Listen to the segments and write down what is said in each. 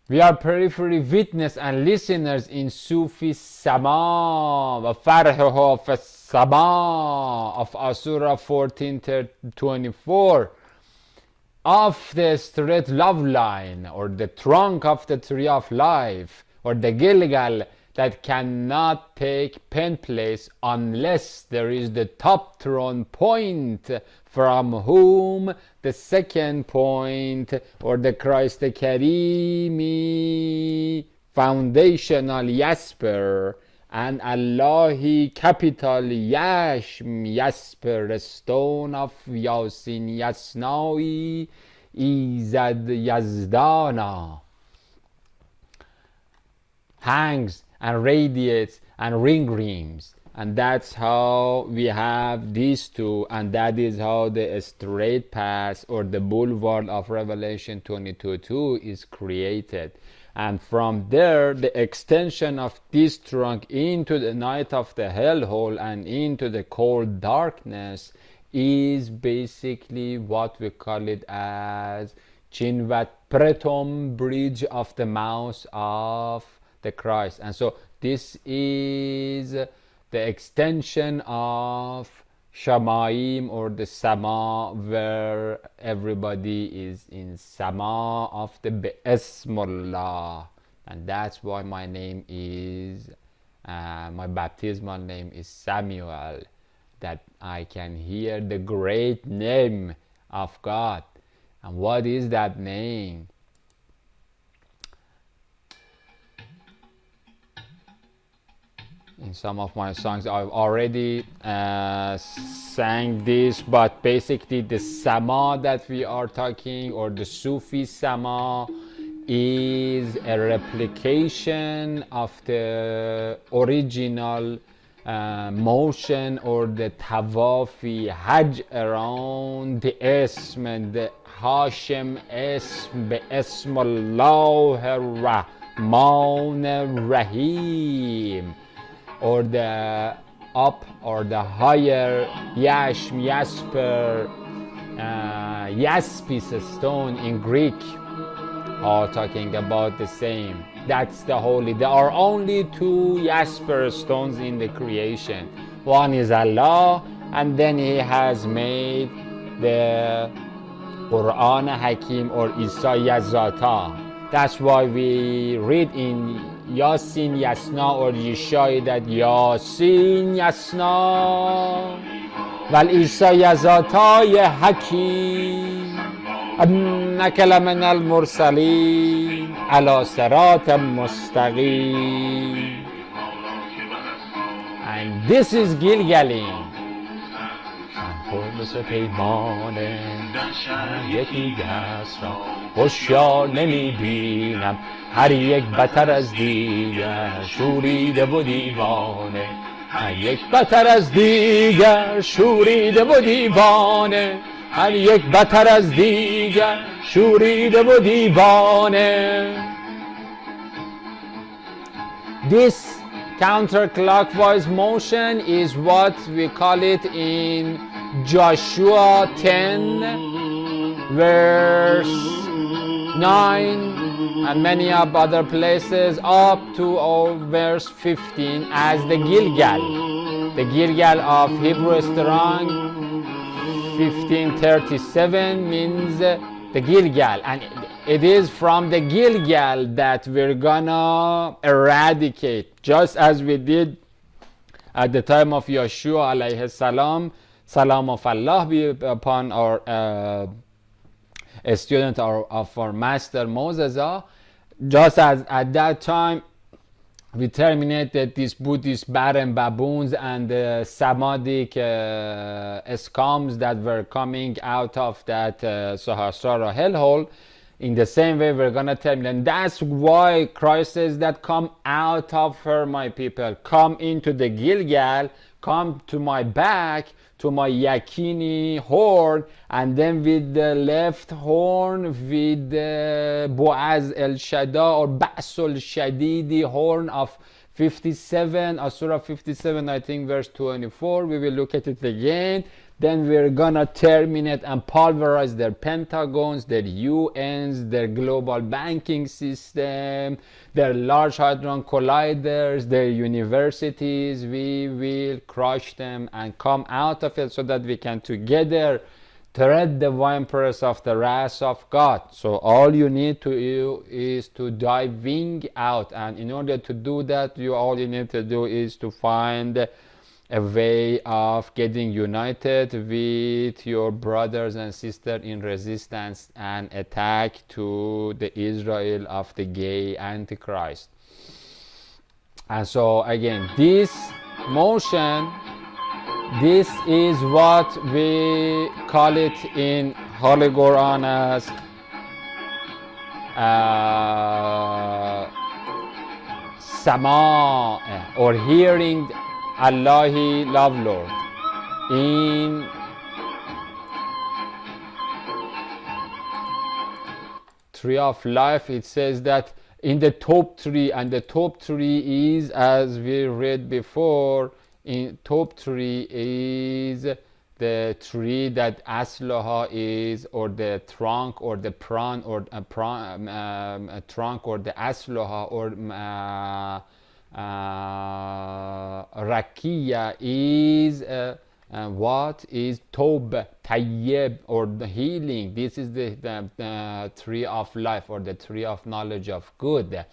We are periphery witness and listeners in Sufi Sama و فرحها في السما of Asura 14:24 of the straight love line, or the trunk of the tree of life, or the Gilgal that cannot take pen place unless there is the top throne point from whom the second point, or the Christ the Karimi foundational Yasper and Allahi capital Yashm Yasper, stone of Yasin Yasnawi Izad Yazdana, hangs and radiates and ring rims. And that's how we have these two, and that is how the straight path, or the boulevard of Revelation 22:2 is created. And from there, the extension of this trunk into the night of the hellhole and into the cold darkness is basically what we call it as Chinvat Pretom, bridge of the mouth of the Christ. And so this is the extension of Shamaim, or the Sama, where everybody is in Sama of the Be'esmullah. And that's why my name is, my baptismal name is Samuel, that I can hear the great name of God. And what is that name? In some of my songs I've already sang this, but basically the Sama that we are talking, or the Sufi Sama, is a replication of the original motion, or the Tawafi Hajj around the Ism, the Hashem Ism, Be Ismullah Rahman Rahim, or the up, or the higher Yashm Yasper, Yaspis stone in Greek, all talking about the same. That's the holy. There are only two Yasper stones in the creation. One is Allah, and then He has made the Quran Hakim, or Isa Yazata. That's why we read in Yasin Yasna, or Yishai, that Yasin Yasna Val Isa Yazata Ya Hakim Annaka lamin al-mursaleen ala siratin mustaqim. And this is Gilgalim. مثل پیمان یکی دست را هوشیار نمیبینم، هر یک بتر از دیگر شوریده و دیوانه، هر یک بتر از دیگر شوریده و دیوانه، هر یک بتر از دیگر شوریده و دیوانه. This counterclockwise motion is what we call it in Joshua 10 verse 9 and many of other places up to verse 15 as the Gilgal. The Gilgal of Hebrew Strong 1537 means the Gilgal, and it is from the Gilgal that we're gonna eradicate, just as we did at the time of Yeshua alayhi salam. Salam of Allah be upon our student of our master Moses. Just as at that time we terminated these Buddhist barren baboons and the Samadic scums that were coming out of that Sahasrara hellhole. In the same way, we're gonna terminate. And that's why Christ says that come out of her, my people. Come into the Gilgal, come to my back, to my Yakini horn, and then with the left horn, with the Boaz el Shada or Ba'sul Shadidi horn of 57, Surah 57, I think, verse 24. We will look at it again. then we're gonna terminate and pulverize their pentagons, their UNs, their global banking system, their large hadron colliders, their universities. We will crush them and come out of it so that we can together tread the winepress of the wrath of God. So all you need to do is to diving out, and in order to do that, all you need to do is to find a way of getting united with your brothers and sisters in resistance and attack to the Israel of the gay Antichrist. And so again, this motion, this is what we call it in Holy Quran as Sama, or hearing Allahi love Lord. In Tree of Life, it says that in the top tree, and the top tree is, as we read before, in top tree is the tree that Aslaha is, or the trunk, or the pran, or trunk, or the Aslaha, or Rakiya is what is Tob, Tayyib, or the healing. This is the tree of life, or the tree of knowledge of good.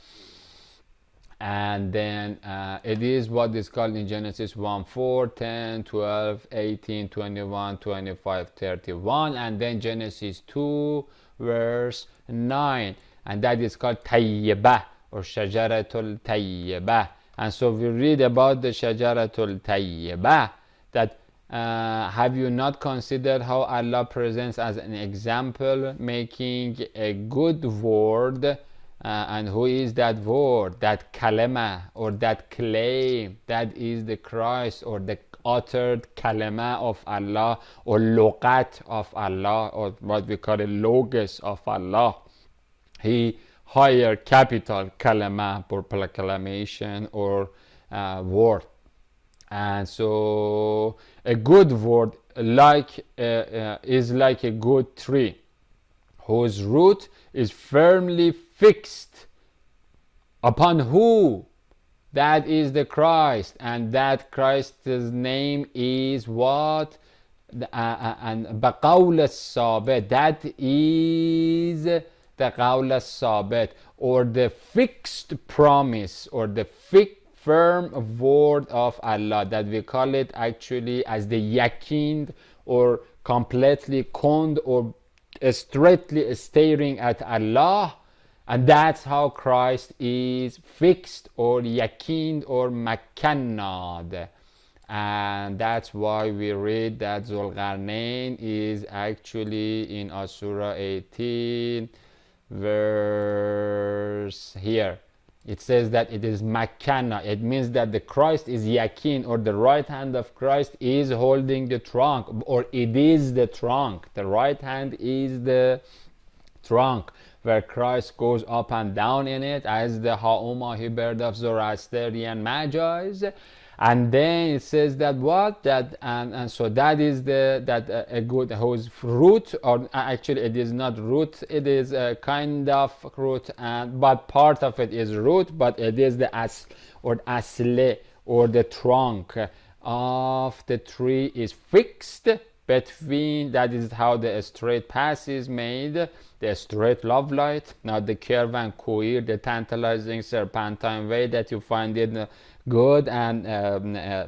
And then it is what is called in Genesis 1, 4, 10, 12, 18, 21, 25, 31, and then Genesis 2 verse 9, and that is called Tayyibah, or Shajaratul Tayyibah. And so we read about the Shajaratul Tayyibah, that have you not considered how Allah presents as an example making a good word, and who is that word, that kalima, or that claim, that is the Christ, or the uttered kalima of Allah, or logat of Allah, or what we call a logos of Allah. He higher capital kalima, or proclamation, or word. And so a good word is like a good tree whose root is firmly fixed upon who? That is the Christ, and that Christ's name is what? And baqawl as-sabit, that is the qawl as-sabit, or the fixed promise, or the firm word of Allah, that we call it actually as the yaqeen, or completely conned, or straightly staring at Allah. And that's how Christ is fixed, or yaqeen, or makannad. And that's why we read that Zulqarnain is actually in Surah 18 verse here. It says that it is makana. It means that the Christ is yaqeen, or the right hand of Christ is holding the trunk, or it is the trunk. The right hand is the trunk, where Christ goes up and down in it as the Ha'umahi bird of Zoroastrian Magi's. And then it says that what? That and so that is a good whose root, or actually it is not root, it is a kind of root, but part of it is root, but it is the asle, or the trunk of the tree is fixed between. That is how the straight path is made, the straight love light, not the curve and queer, the tantalizing serpentine way that you find it good and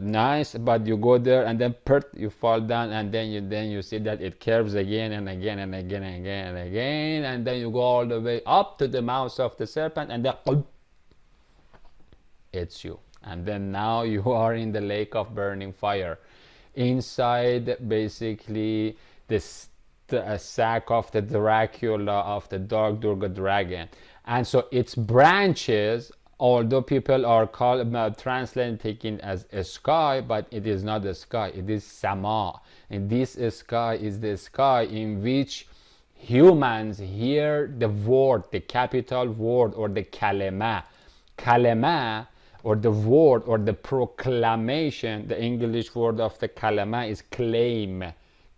nice, but you go there and then you fall down, and then you see that it curves again and again and again and again and again, and then you go all the way up to the mouth of the serpent, and then it's you, and then now you are in the lake of burning fire, inside basically the sack of the Dracula, of the Dark Durga dragon. And so its branches, although people are translating as a sky, but it is not a sky, it is sama. And this sky is the sky in which humans hear the word, the capital word, or the kalima. Kalima, or the word, or the proclamation, the English word of the kalima is claim.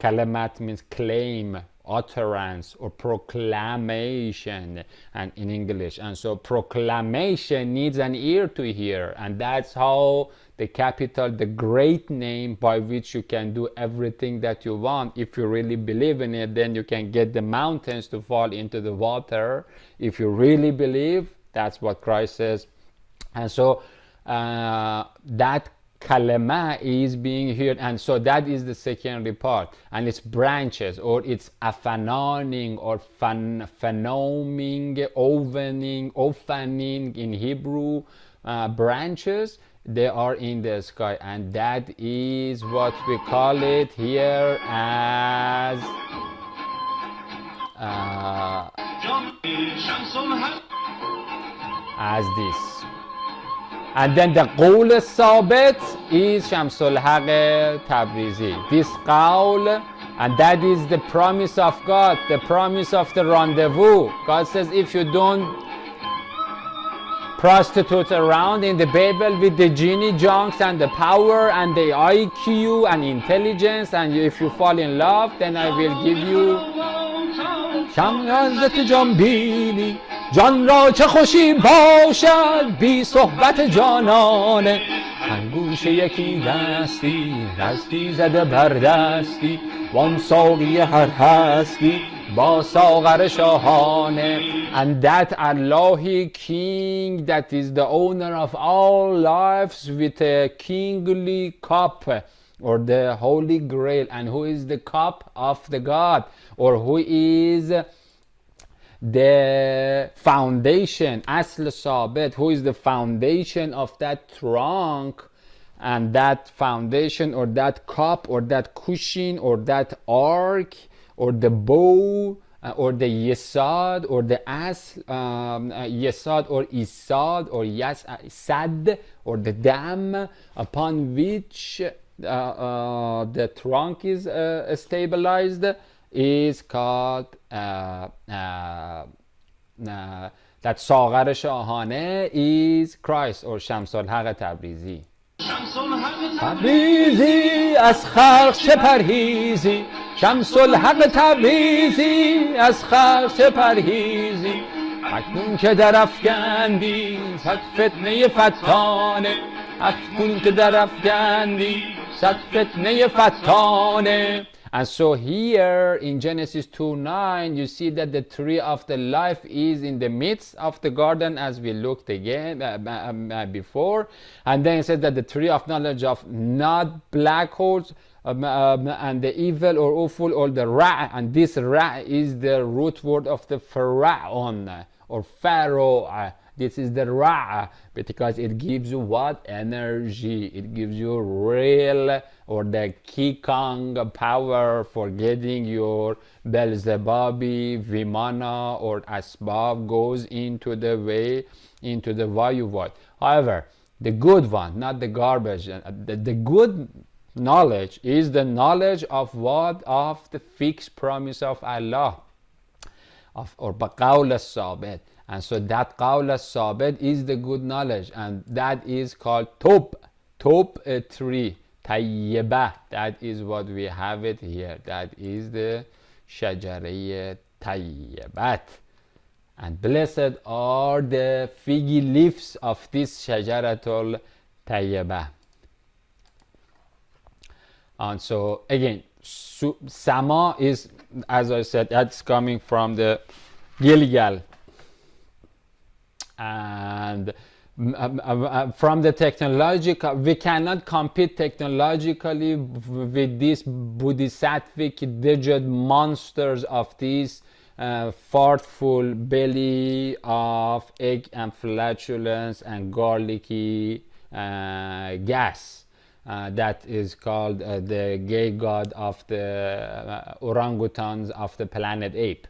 Kalimat means claim, utterance, or proclamation, and in English. And so proclamation needs an ear to hear, and that's how the capital, the great name by which you can do everything that you want. If you really believe in it, then you can get the mountains to fall into the water. If you really believe, that's what Christ says. And so that kalima is being heard, and so that is the secondary part, and its branches, or its afananing, or phenoming, opening in Hebrew, branches, they are in the sky, and that is what we call it here as this. And then the qawl sabit is Shamsul Haq Tabrizi. This qawl, and that is the promise of God, the promise of the rendezvous. God says, if you don't prostitute around in the Bible with the genie junks and the power and the IQ and intelligence, and if you fall in love, then I will give you شمعت جنبینی جان را چه خوشی باشد بی صحبت جانانه انگوش یکی دستی زده بر دستی وان ساقی هر هستی با ساغر شاهانه. And that Allahi King, that is the owner of all lives, with a kingly cup, or the Holy Grail. And who is the cup of the God, or who is the foundation, Asl Sabit, who is the foundation of that trunk, and that foundation, or that cup, or that cushion, or that ark, or the bow, or the yesad, or the yesad, or isad, or sad, or the dam upon which the trunk is stabilized, is called that Saghar Shahane is Christ, or Shamsul Haq Tabrizi. تبریزی از خلق چه پرهیزی شمس الحق تبریزی از خلق چه پرهیزی اکنون که در افکندی صد فتنه فتانه اکنون که در افکندی صد فتنه فتانه. And so here in Genesis 2:9, you see that the tree of the life is in the midst of the garden, as we looked again before. And then it says that the tree of knowledge of not black holes and the evil or awful, or the ra', and this ra' is the root word of the pharaon, or pharaoh. This is the ra', because it gives you what? Energy. It gives you real, or the Kikang power for getting your Belzebabi, Vimana, or Asbab goes into the way, into the Vayuvat. However, the good one, not the garbage, the good knowledge is the knowledge of what? Of the fixed promise of Allah, or Baqaul as-Sabit. And so that qawl as-sabit is the good knowledge, and that is called top, a tree, tayyibah. That is what we have it here. That is the shajariyya tayyibat. And blessed are the fig leaves of this shajaratul tayyibah. And so again, sama is, as I said, that's coming from the Gilgal. And from the technological, we cannot compete technologically with these bodhisattvic digit monsters of these fartful belly of egg and flatulence and garlicky gas. That is called the gay god of the orangutans of the planet ape.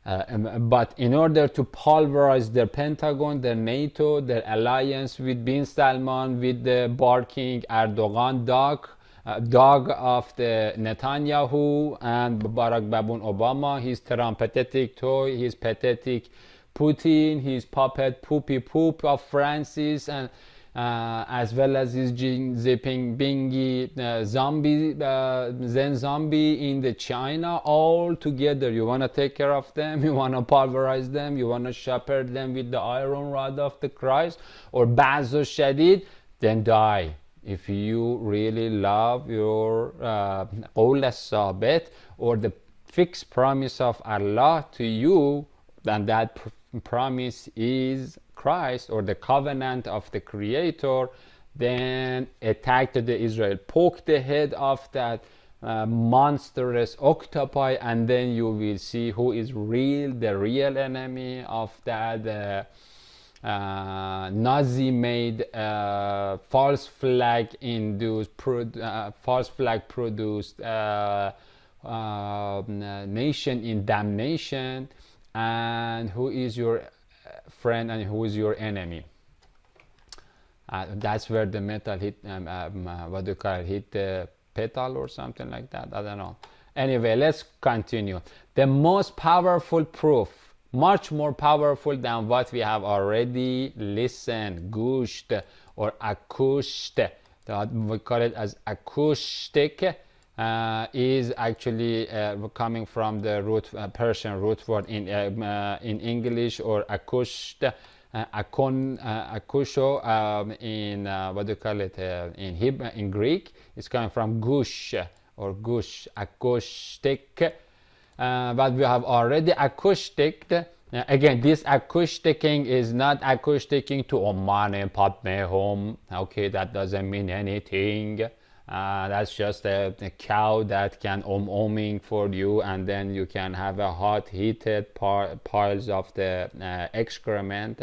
But in order to pulverize their Pentagon, their NATO, their alliance with bin Salman, with the barking Erdogan dog of the Netanyahu, and Barack Babun Obama, his Trumpetetic toy, his pathetic Putin, his puppet Poopy Poop of Francis, and as well as his Jinping zombie, Zen zombie in the China, all together. You want to take care of them, you want to pulverize them, you want to shepherd them with the iron rod of the Christ, or Bazo Shadid, then die. If you really love your Qawl al-Sabit, or the fixed promise of Allah to you, then that promise is Christ, or the covenant of the Creator, then attack the Israel, poke the head of that monstrous octopi, and then you will see who is the real enemy of that Nazi-made false flag induced, false flag produced nation in damnation, and who is your friend and who is your enemy. That's where the metal hit, what do you call it, hit the petal or something like that, I don't know. Anyway, let's continue. The most powerful proof, much more powerful than what we have already listened, gushed or akusht, we call it as acoustic, is actually coming from the root Persian root word in English, or akusht, akusho, in what do you call it, in Hebrew, in Greek, it's coming from gush or gush, acoustic. But we have already acoustic. Again, this acousticing is not acousticing to Oman pop me home. Okay, that doesn't mean anything. That's just a cow that can oming for you, and then you can have a hot heated piles of the excrement,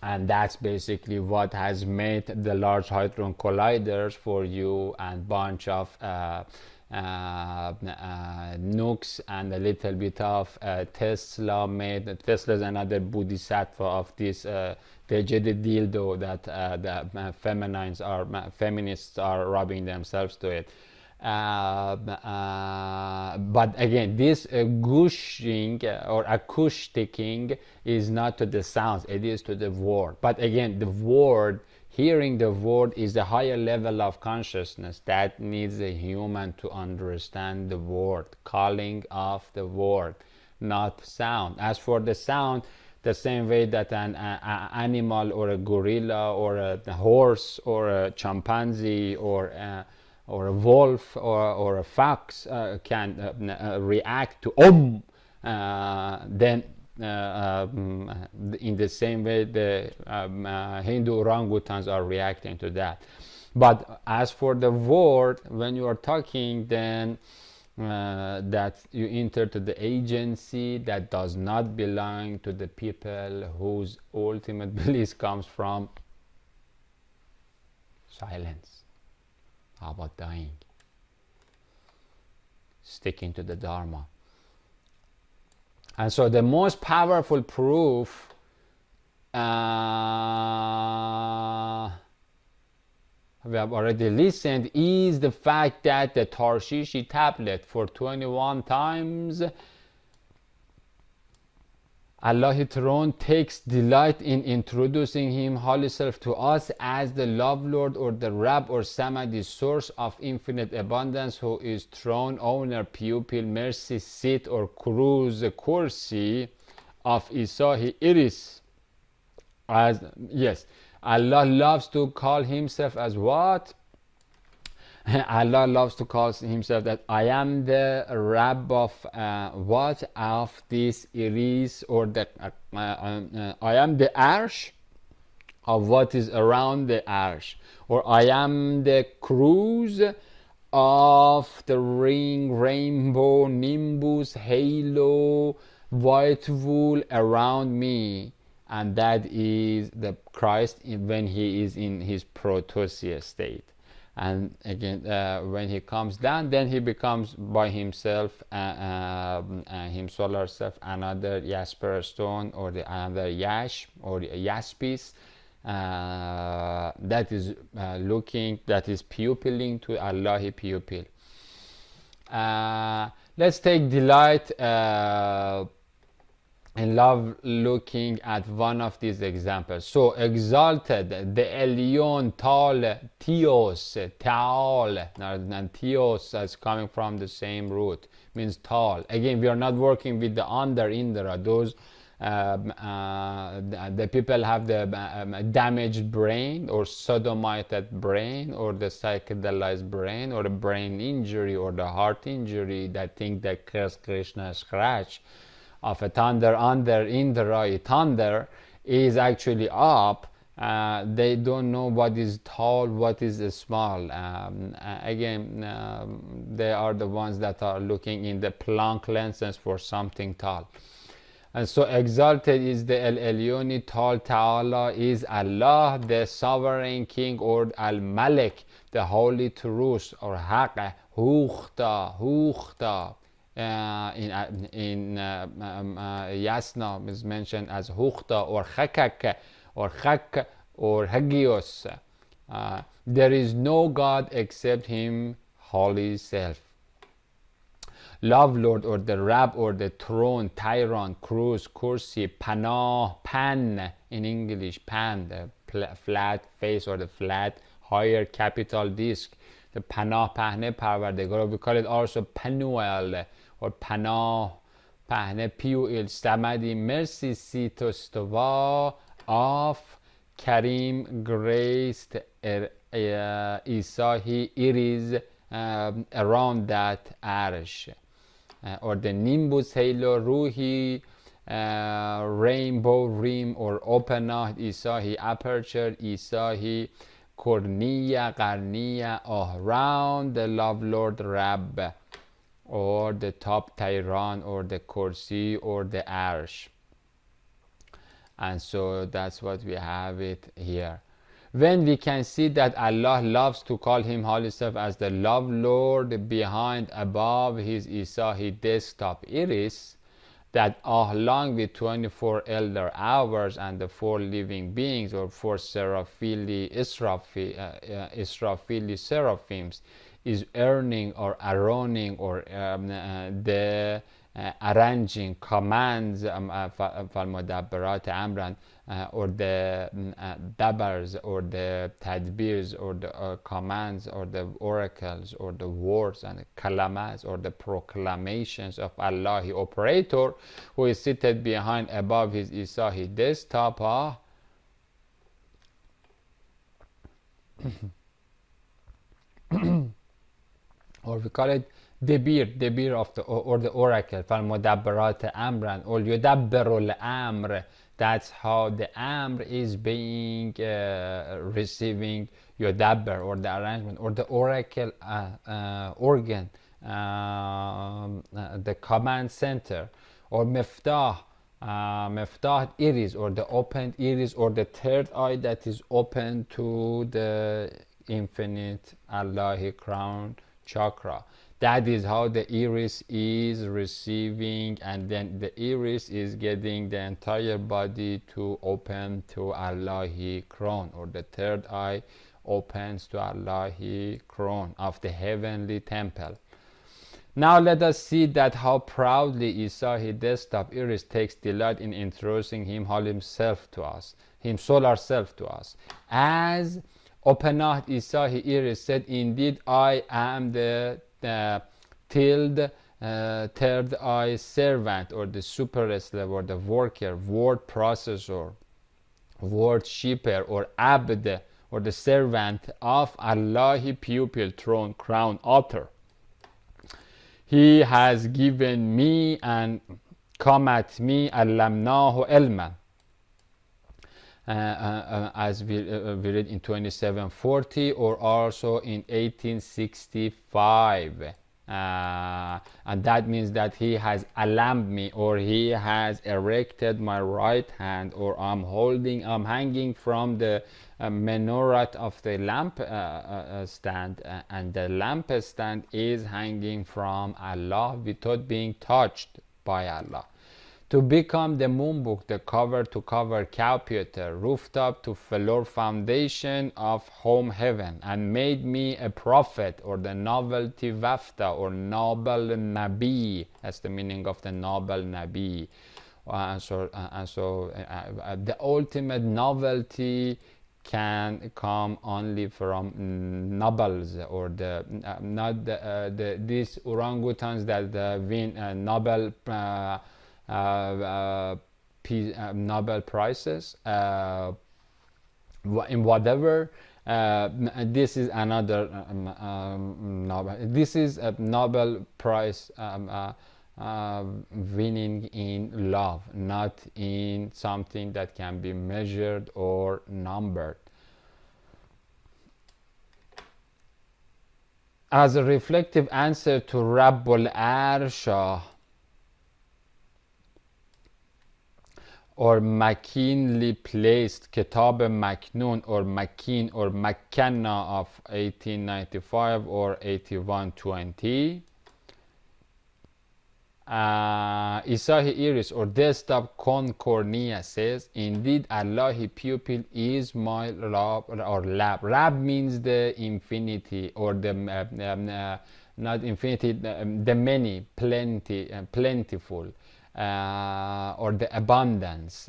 and that's basically what has made the Large Hadron Colliders for you, and bunch of nukes, and a little bit of Tesla made. Tesla is another bodhisattva of this the dildo that the feminists are rubbing themselves to it. But again, this gushing or acousticing is not to the sounds, it is to the word. But again, the word, hearing the word, is a higher level of consciousness that needs a human to understand the word, calling of the word, not sound. As for the sound, the same way that an animal or a gorilla or a horse or a chimpanzee or a wolf or a fox can react to then in the same way the Hindu orangutans are reacting to that. But as for the word, when you are talking, then that you enter to the agency that does not belong to the people whose ultimate bliss comes from silence. How about dying? Sticking to the Dharma. And so the most powerful proof we have already listened is the fact that the Tarshishi tablet, for 21 times Allah Throne takes delight in introducing him Holy Self to us as the Love Lord, or the Rab or Samadi, source of infinite abundance, who is throne, owner, pupil, mercy seat, or cruise, kursi of Isahi Iris. As yes, Allah loves to call himself as what? Allah loves to call himself that I am the Rab of what? Of this Iris, or that I am the Arsh of what is around the Arsh, or I am the cruise of the ring, rainbow, nimbus, halo, white wool around me. And that is the Christ when he is in his protosia state. And again, when he comes down, then he becomes by himself, him solar self, another Jasper stone, or the another Yash, or the Jaspis, that is looking, that is pupiling to Allahi pupil. Let's take delight and love looking at one of these examples. So exalted, the Elyon, Tal, Theos, Taal, and Theos is coming from the same root, means tall. Again, we are not working with the under Indra. Those the people have the damaged brain or sodomited brain or the psychedelized brain or the brain injury or the heart injury that think that Krishna scratch of a thunder under Indra, thunder is actually up. They don't know what is tall, what is small. Again, they are the ones that are looking in the Planck lenses for something tall. And so exalted is the El-Elyoni, Tal Ta'ala is Allah, the sovereign king, or Al-Malik, the holy truth, or Haqq, Hukhta. In Yasna is mentioned as Hukhta or Khakak or Khak or Hagios. There is no God except Him, Holy Self. Love Lord or the Rab or the throne, tyrant, cruise, kursi, panah, pan in English, pan, the flat face or the flat higher capital disc. The panah, pahne, parvardegar. We call it also panuel or panah, pahne, piuil, samadi, mercy, sitostava, of Karim, graced, Isahi, iris, around that Arish. Or the nimbus halo, ruhi, rainbow rim or openah, Isahi, aperture, Isahi, cornea, qarniya, around the love Lord Rab, or the top Tyran, or the Kursi, or the Arsh. And so that's what we have it here. When we can see that Allah loves to call Him Holy Self as the love Lord behind, above His Isahi desktop iris, that along with 24 elder hours and the 4 living beings or 4 Seraphili, Israfili seraphims is earning or aroning or the arranging commands فالمدبرات امرا or the dabars or the tadbirs or the commands or the oracles or the words and the kalamas or the proclamations of Allahi operator who is seated behind above his Isahi desktop. Or we call it Debir of the or the oracle, فالمدبرات امرا or يدبر الامر. That's how the amr is being receiving yudabber or the arrangement or the oracle organ, the command center, or miftah, miftah iris or the opened iris or the third eye that is open to the infinite Allahi crown chakra. That is how the iris is receiving, and then the iris is getting the entire body to open to Allahi crown, or the third eye opens to Allahi crown of the heavenly temple. Now let us see that how proudly Isahi desktop iris takes delight in introducing him himself to us, him solar self to us. As Openah Isahi iris said, indeed I am the third eye servant or the super slave or the worker, word processor, word shipper or abd or the servant of Allahi pupil, throne, crown, author. He has given me and come at me allamnahu ilman, as we read in 2740 or also in 1865. And that means that he has alarmed me, or he has erected my right hand, or I'm hanging from the menorah of the lamp stand, and the lamp stand is hanging from Allah without being touched by Allah. To become the moon book, the cover to cover computer, rooftop to floor foundation of home heaven, and made me a prophet, or the novelty wafta, or noble nabi. That's the meaning of the noble nabi, The ultimate novelty can come only from nobles, or not these orangutans that win Nobel prizes in whatever. This is another Nobel. This is a Nobel Prize winning in love, not in something that can be measured or numbered. As a reflective answer to Rabbul Arsha, or McKinley placed Kitab Maknoon or Makin or Makkanna of 1895 or 8120. Isahi Iris or Desktop Concordia says, indeed Allahi pupil is my lab or lab. Lab means the infinity, or the not infinity, the many, plenty, plentiful, or the abundance,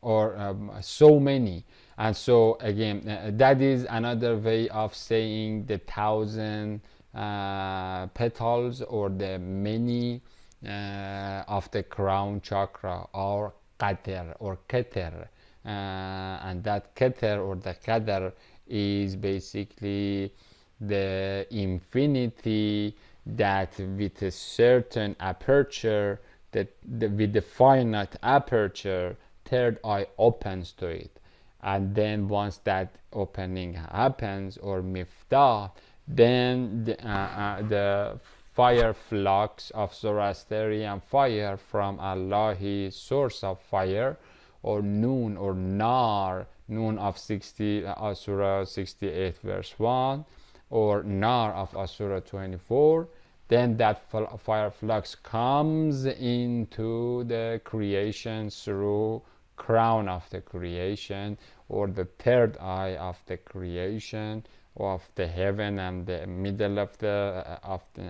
or so many. And so again, that is another way of saying the thousand petals, or the many of the crown chakra, or qatar or keter, and that keter or the qadar is basically the infinity that with a certain aperture, with the finite aperture, third eye opens to it. And then once that opening happens, or miftah, then the fire flux of Zoroastrian fire from Allah's source of fire, or Noon or Nar, Noon of Surah 68 verse 1, or Nar of Surah 24, then that fire flux comes into the creation through crown of the creation, or the third eye of the creation, of the heaven and the middle of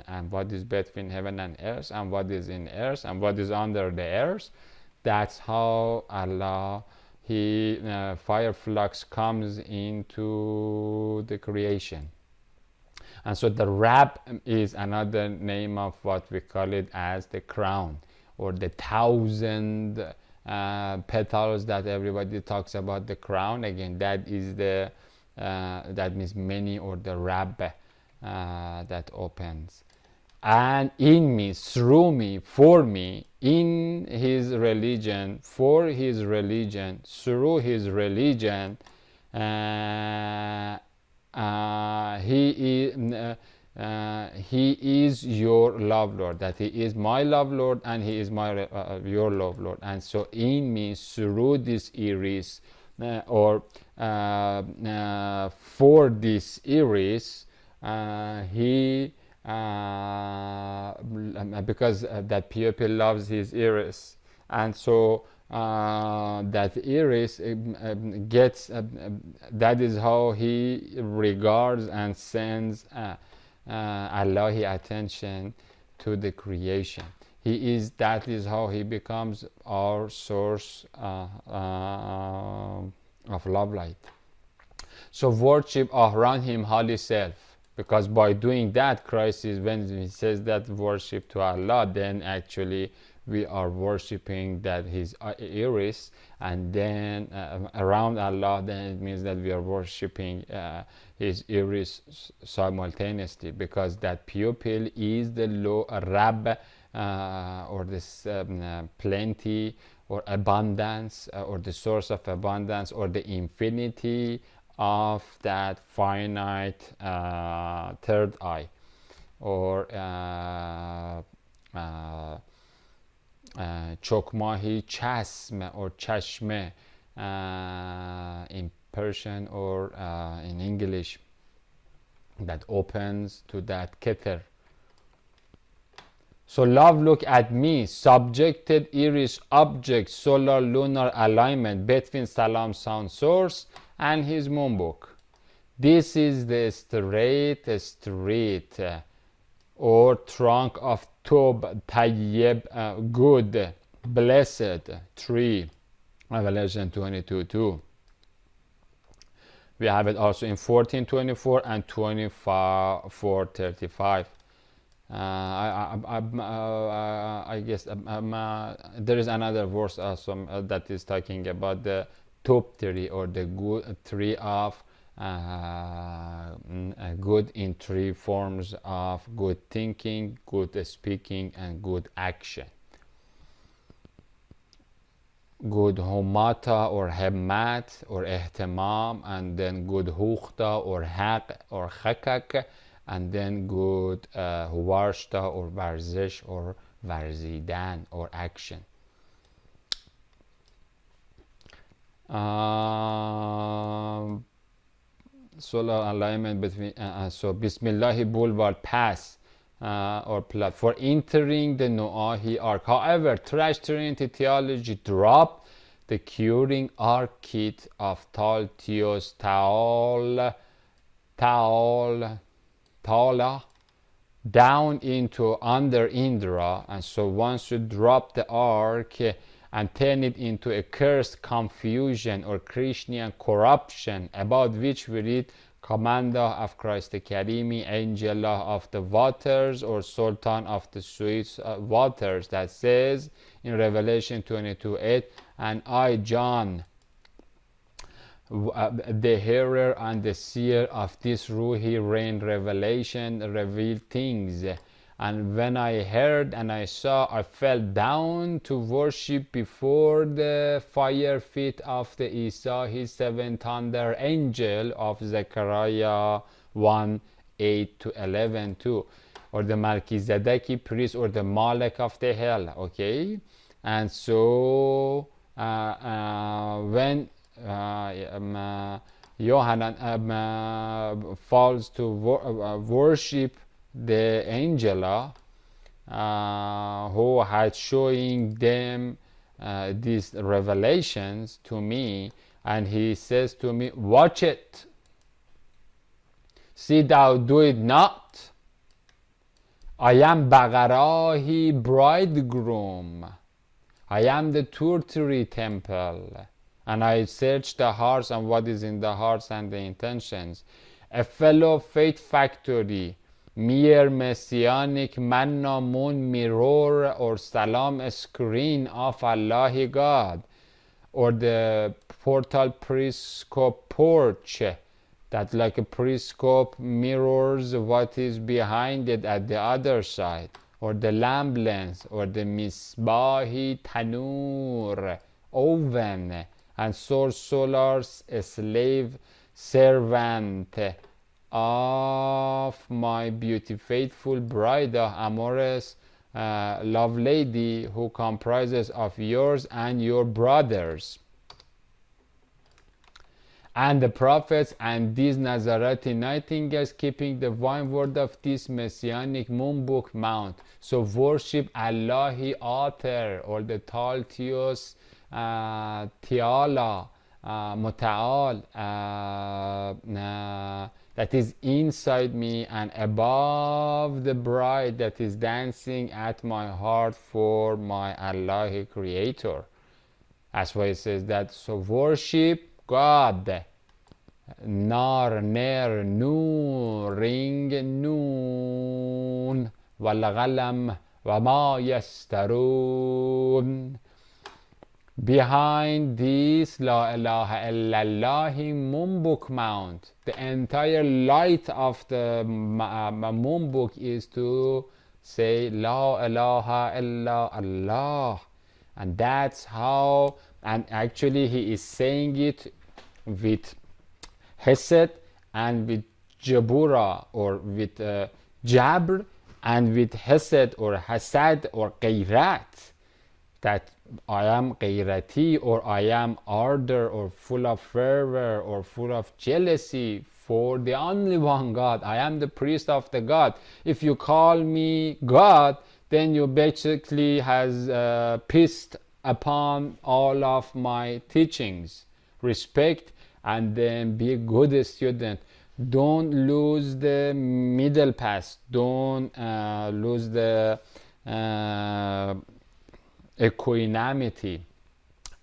and what is between heaven and earth, and what is in earth, and what is under the earth. That's how Allah, fire flux comes into the creation. And so the Rab is another name of what we call it as the crown, or the thousand petals that everybody talks about the crown. Again, that is the that means many, or the Rab that opens. And in me, through me, for me, in his religion, for his religion, through his religion, he is your love Lord, that he is my love Lord, and he is my your love Lord. And so in me, through this iris, or for this iris, he because that pupil loves his iris, and so that iris gets that is how he regards and sends Allahi attention to the creation. That is how he becomes our source of love light. So worship around him holy self, because by doing that, Christ is, when he says that worship to Allah, then actually we are worshipping that his iris, and then around Allah, then it means that we are worshipping his iris simultaneously, because that pupil is the Rab, or this plenty or abundance, or the source of abundance, or the infinity of that finite third eye, or Chokmahi Chasm or Chashme in Persian, or in English, that opens to that Keter. So love, look at me, subjected iris object, solar lunar alignment between Salam sound source and his moon book. This is the straight street, or trunk of Tub Tayyib, good, blessed tree, Revelation 22:2. We have it also in 14:24 and 24:35. I guess there is another verse also that is talking about the top tree, or the good tree of good in three forms of good thinking, good speaking, and good action. Good humata or hemmat or ihtimam, and then good hukhta or haq or khakak, and then good huwarshta or varzish or varzidan or action. Solar alignment between so Bismillahi Bulwar pass or plot for entering the Noahi Ark. However, Trash Trinity Theology dropped the curing ark kit of Taltios Taala down into under Indra, and so once you drop the ark and turn it into a cursed confusion or Krishnian corruption, about which we read Commander of Christ the Karimi, Angel of the waters, or Sultan of the sweet waters, that says in Revelation 22:8, and I, John, the hearer and the seer of this Ruhi rain revelation, revealed things. And when I heard and I saw, I fell down to worship before the fire feet of the Isa, his seven thunder angel of Zechariah 1:8-11 too, or the Melchizedeki priest, or the Malek of the hell. Okay, and so when Yohanan falls to worship the angela who had showing them these revelations to me, and he says to me, watch it, see thou do it not. I am Bagarahi bridegroom, I am the Turturi temple, and I search the hearts and what is in the hearts and the intentions. A fellow faith factory, mere messianic manna moon mirror or salam screen of Allahi God, or the portal periscope porch that like a periscope mirrors what is behind it at the other side, or the lamp lens, or the misbahi tanur oven, and source solar's slave servant of my beauty faithful bride, amorous love lady, who comprises of yours and your brothers and the prophets and these Nazareti nightingales, keeping the divine word of this messianic moon book mount. So worship Allahi author, or the Taltios Tiala Muta'al that is inside me and above the bride that is dancing at my heart for my Allahi creator. That's why it says that. So worship God. Nar, ner, noon, ring, noon, wal ghalam, wa ma yastarun. Behind this La ilaha illallah moon book mount, the entire light of the moon book is to say La ilaha illa Allah, and that's how. And actually he is saying it with Hesed and with Jabura, or with Jabr, and with Hesed or Hasad or Qairat, that I am Qairati, or I am ardor, or full of fervor, or full of jealousy for the only one God. I am the priest of the God. If you call me God, then you basically has pissed upon all of my teachings. Respect and then be a good student. Don't lose the middle path. Don't lose the equanimity.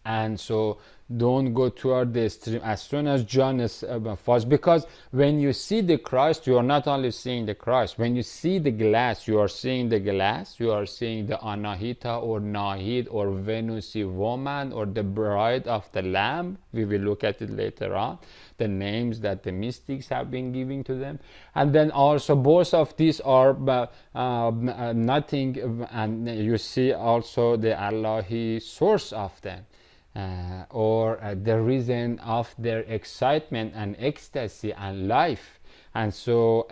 And so don't go toward the extreme as soon as John is falls, because when you see the Christ, you are not only seeing the Christ. When you see the glass, you are seeing the glass, you are seeing the Anahita or Nahid or Venusi woman or the bride of the Lamb. We will look at it later on, the names that the mystics have been giving to them. And then also both of these are nothing, and you see also the Allahi source of them. Or the reason of their excitement and ecstasy and life. And so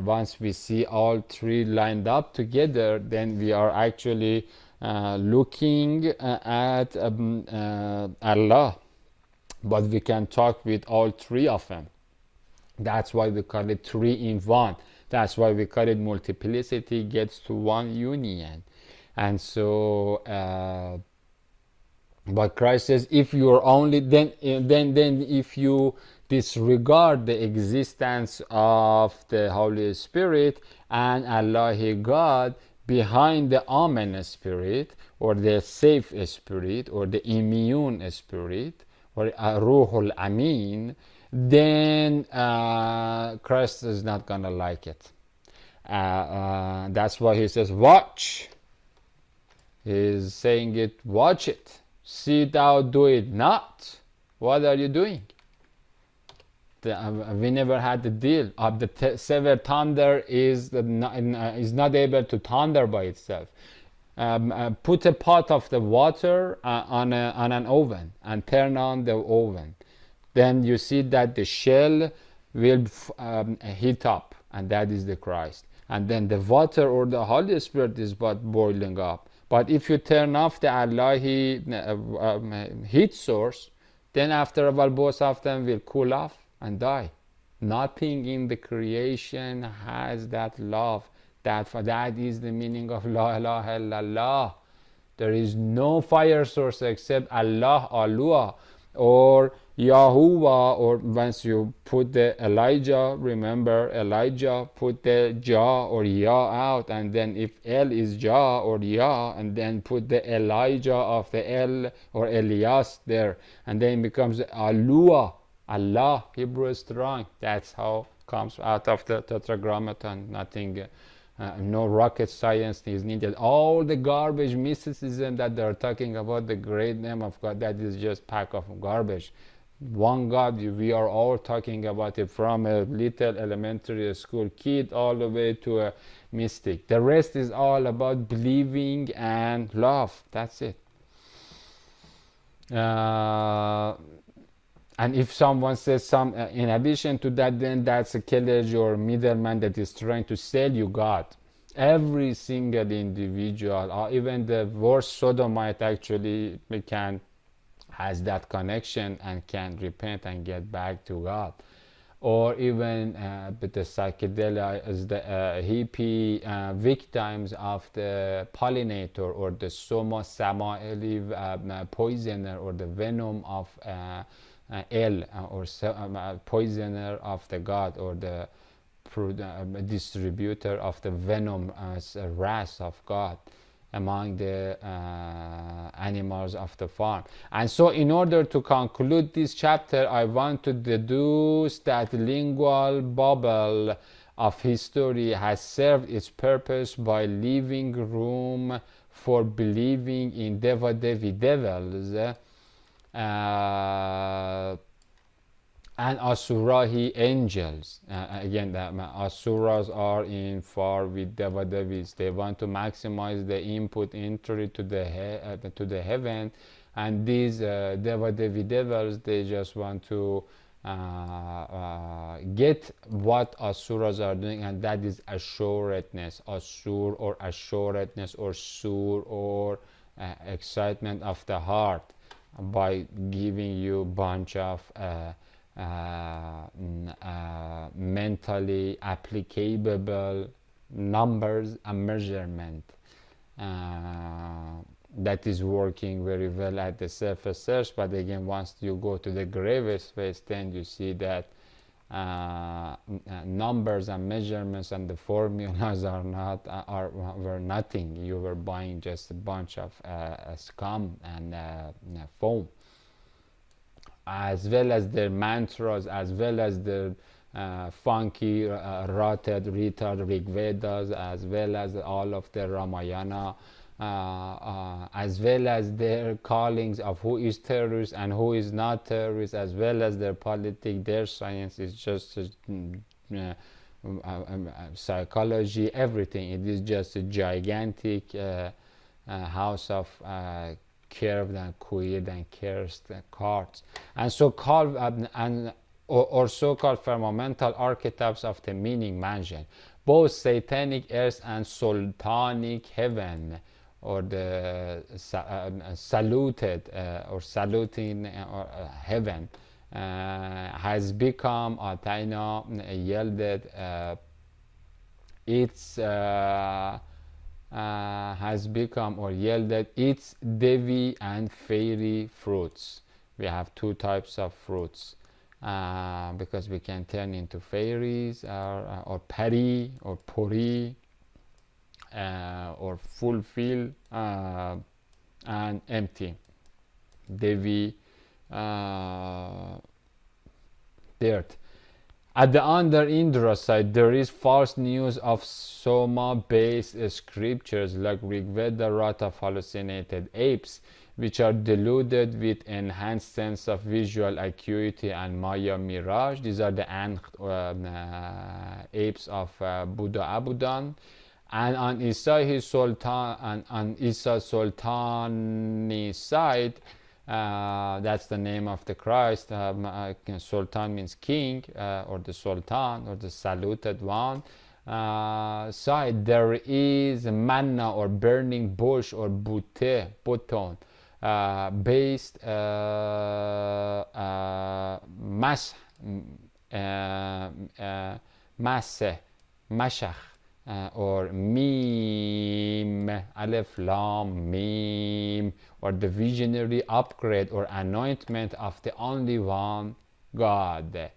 once we see all three lined up together, then we are actually looking at Allah. But we can talk with all three of them. That's why we call it 3 in 1. That's why we call it multiplicity gets to one union. And so but Christ says, if you are only then if you disregard the existence of the Holy Spirit and Allah God behind the Amen Spirit or the safe Spirit or the immune Spirit or Ruhul Amin, then Christ is not gonna like it. That's why he says, watch. He's saying it, watch it. See thou do it not. What are you doing? We never had the deal of the sever thunder is not able to thunder by itself. Put a pot of the water on an oven and turn on the oven. Then you see that the shell will heat up, and that is the Christ. And then the water or the Holy Spirit is what boiling up. But if you turn off the Allahi heat source, then after a while both of them will cool off and die. Nothing in the creation has that love. That is the meaning of La ilaha illallah. There is no fire source except Allah, Allah, or Yahuwah, or once you put the Elijah, remember Elijah put the Jah or Yah out, and then if El is Jah or Yah, and then put the Elijah of the El or Elias there, and then it becomes Allah, Allah, Hebrew strong. That's how it comes out of the Tetragrammaton. Nothing, no rocket science is needed. All the garbage mysticism that they're talking about the great name of God, that is just pack of garbage. One God, we are all talking about it, from a little elementary school kid all the way to a mystic. The rest is all about believing and love. That's it. And if someone says some in addition to that, then that's a killer or middleman that is trying to sell you God. Every single individual, or even the worst sodomite, actually has that connection and can repent and get back to God. Or even with the psychedelia, as the hippie victims of the pollinator or the Soma Samaeli poisoner or the venom of El or poisoner of the God, or the distributor of the venom as a wrath of God among the animals of the farm. And so in order to conclude this chapter, I want to deduce that lingual bubble of history has served its purpose by leaving room for believing in Deva Devi devils and Asurahi angels. Again, the Asuras are in far with Deva Devis. They want to maximize the input entry to the heaven, and these Deva Devi devils, they just want to get what Asuras are doing, and that is assuredness, Asur or assuredness or sur or excitement of the heart, by giving you a bunch of mentally applicable numbers and measurement that is working very well at the surface search. But again, once you go to the grave space, then you see that numbers and measurements and the formulas are not were nothing. You were buying just a bunch of scum and foam, as well as their mantras, as well as their funky, rotted, retard Rig Vedas, as well as all of their Ramayana, as well as their callings of who is terrorist and who is not terrorist, as well as their politics, their science is just psychology, everything. It is just a gigantic house of curved and queered and cursed cards, and so-called or so-called firmamental archetypes of the meaning mansion, both satanic earth and sultanic heaven, or the saluted or saluting heaven, has become Ataina yielded its has become or yielded its Devi and fairy fruits. We have two types of fruits, because we can turn into fairies or pari or puri, or fulfill and empty. Devi, dirt. At the under Indra side, there is false news of Soma-based scriptures like Rig Veda wrought of hallucinated apes, which are deluded with enhanced sense of visual acuity and Maya mirage. These are the apes of Buddha Abudan. And on Isa Sultan and on Isa Sultani side, that's the name of the Christ. Sultan means king, or the Sultan, or the saluted one. Side, there is manna or burning bush or bute, button, based mashach, or meme, aleph lam meme, or the visionary upgrade or anointment of the only one God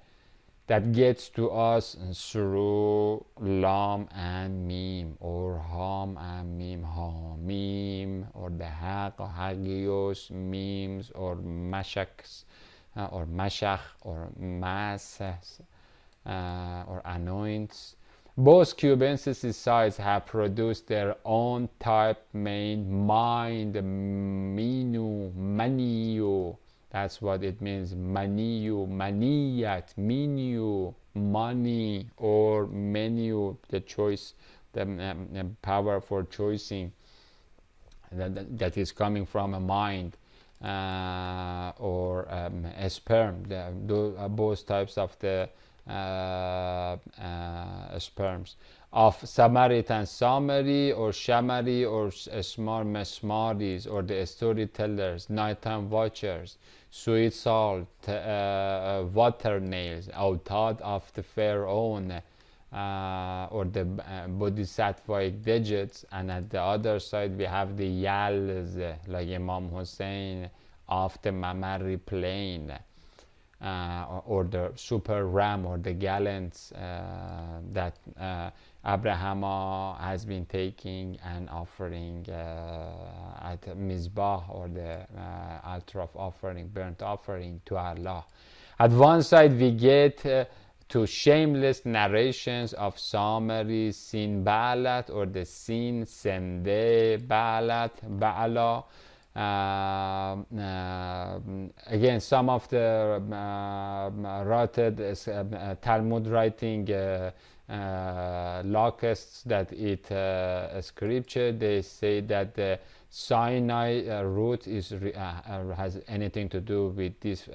that gets to us through lam and meme, or ham and meme, hamim, or the haq or hagios, memes, or mashaks, or mashach, or masses, or anoints. Both Cubensis sides have produced their own type made mind, minu, maniu. That's what it means, maniu, maniyat, minu, money, or menu, the choice, the power for choosing that is coming from a mind, or a sperm. Both types of the sperms of Samaritan Samari, or Shamari, or Smar Mesmaris, or the storytellers, nighttime watchers, sweet salt, water nails, Autad of the Pharaoh, or the bodhisattvaic digits. And at the other side we have the Yals, like Imam Hussein of the mammary plain, or the super ram, or the gallants that Abraham has been taking and offering at Mizbah, or the altar of offering, burnt offering to Allah. At one side we get to shameless narrations of Samari Sin Baalat, or the Sin Sende Baalat, Baala. Again, some of the rotted Talmud writing locusts that eat scripture, they say that the Sinai root is has anything to do with this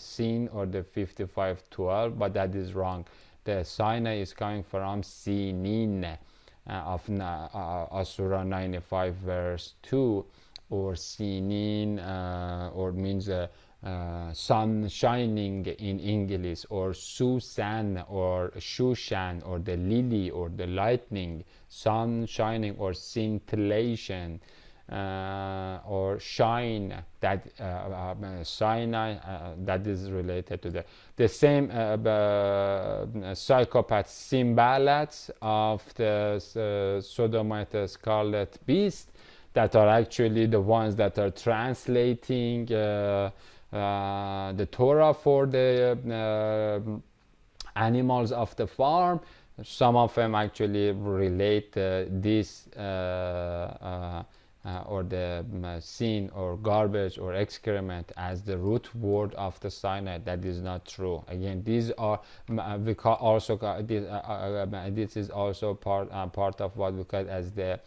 sin, or the 55:12, but that is wrong. The Sinai is coming from Sinin, of Asura 95 verse 2, or Sinin, or means sun shining in English, or Susan, or Shushan, or the lily, or the lightning, sun shining, or scintillation, or shine, that Sinai, that is related to the same psychopath Simbalads of the Sodomite scarlet beast, that are actually the ones that are translating the Torah for the animals of the farm. Some of them actually relate this or the sin or garbage or excrement as the root word of the Sinai. That is not true. Again, these are we call also this is also part of what we call as the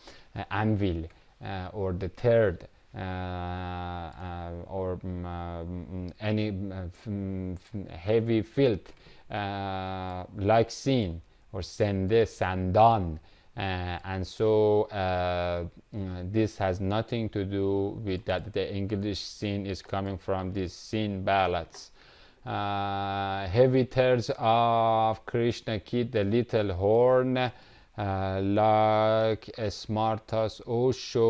anvil or the third or any heavy filth like sin or sende, sandan. And so this has nothing to do with that. The English sin is coming from these sin ballads. Heavy tears of Krishna Kid, the little horn, like a smartas Osho,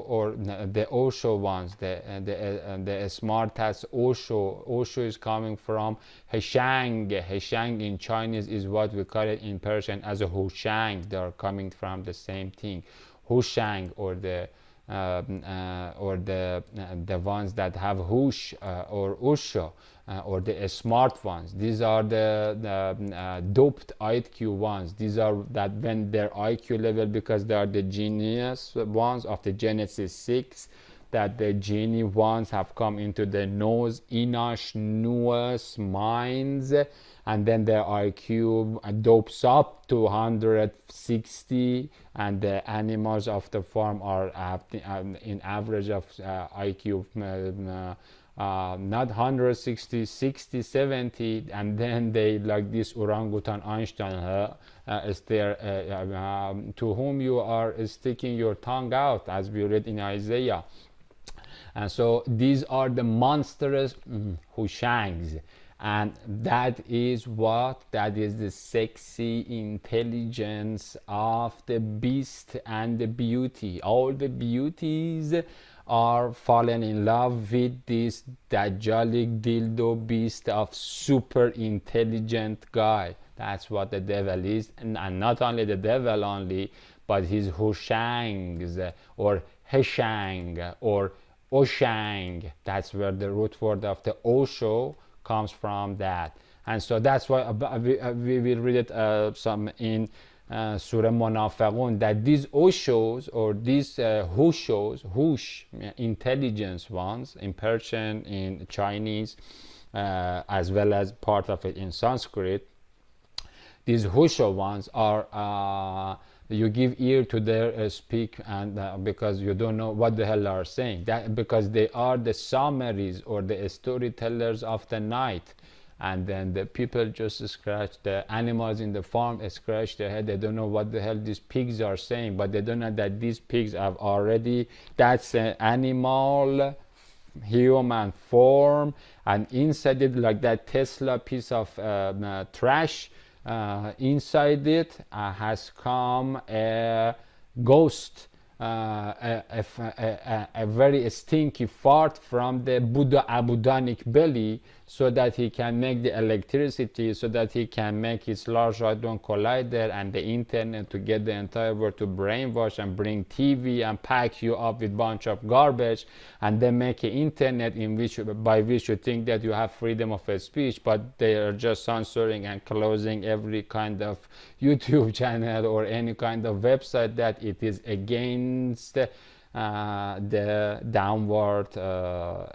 or the Osho ones, the smartas Osho. Osho is coming from Heshang. Heshang in Chinese is what we call it in Persian as a Hushang. They are coming from the same thing. Hushang, or the ones that have hush or usho, or the smart ones. These are the doped IQ ones. These are that when their IQ level, because they are the genius ones of the Genesis 6, that the genie ones have come into the nose, Enosh, Nuas minds, and then their IQ dopes up to 160, and the animals of the farm are in average of IQ not 160, 60, 70, and then they, like this orangutan Einstein is there, to whom you are sticking your tongue out, as we read in Isaiah. And so these are the monstrous Hushangs, and that is the sexy intelligence of the beast and the beauty. All the beauties are fallen in love with this Dajjalic dildo beast of super intelligent guy. That's what the devil is, and not only the devil only, but his Hushangs or Heshang or Oshang. That's where the root word of the Osho comes from, that. And so that's why we will read it some in Surah Munafiqun, that these Oshos, or these Hushos, Hush, intelligence ones, in Persian, in Chinese, as well as part of it in Sanskrit, these Husho ones are you give ear to their speak, and because you don't know what the hell they are saying, that because they are the summaries or the storytellers of the night. And then the people just scratch, the animals in the farm scratch their head. They don't know what the hell these pigs are saying, but they don't know that these pigs have already, that's an animal human form, and inside it, like that Tesla piece of trash, inside it has come a ghost, a very stinky fart from the Buddha Abudanic belly, so that he can make the electricity, so that he can make his Large Hadron Collider and the internet to get the entire world to brainwash and bring TV and pack you up with bunch of garbage, and then make an internet in which, by which you think that you have freedom of speech, but they are just censoring and closing every kind of YouTube channel or any kind of website that it is against the downward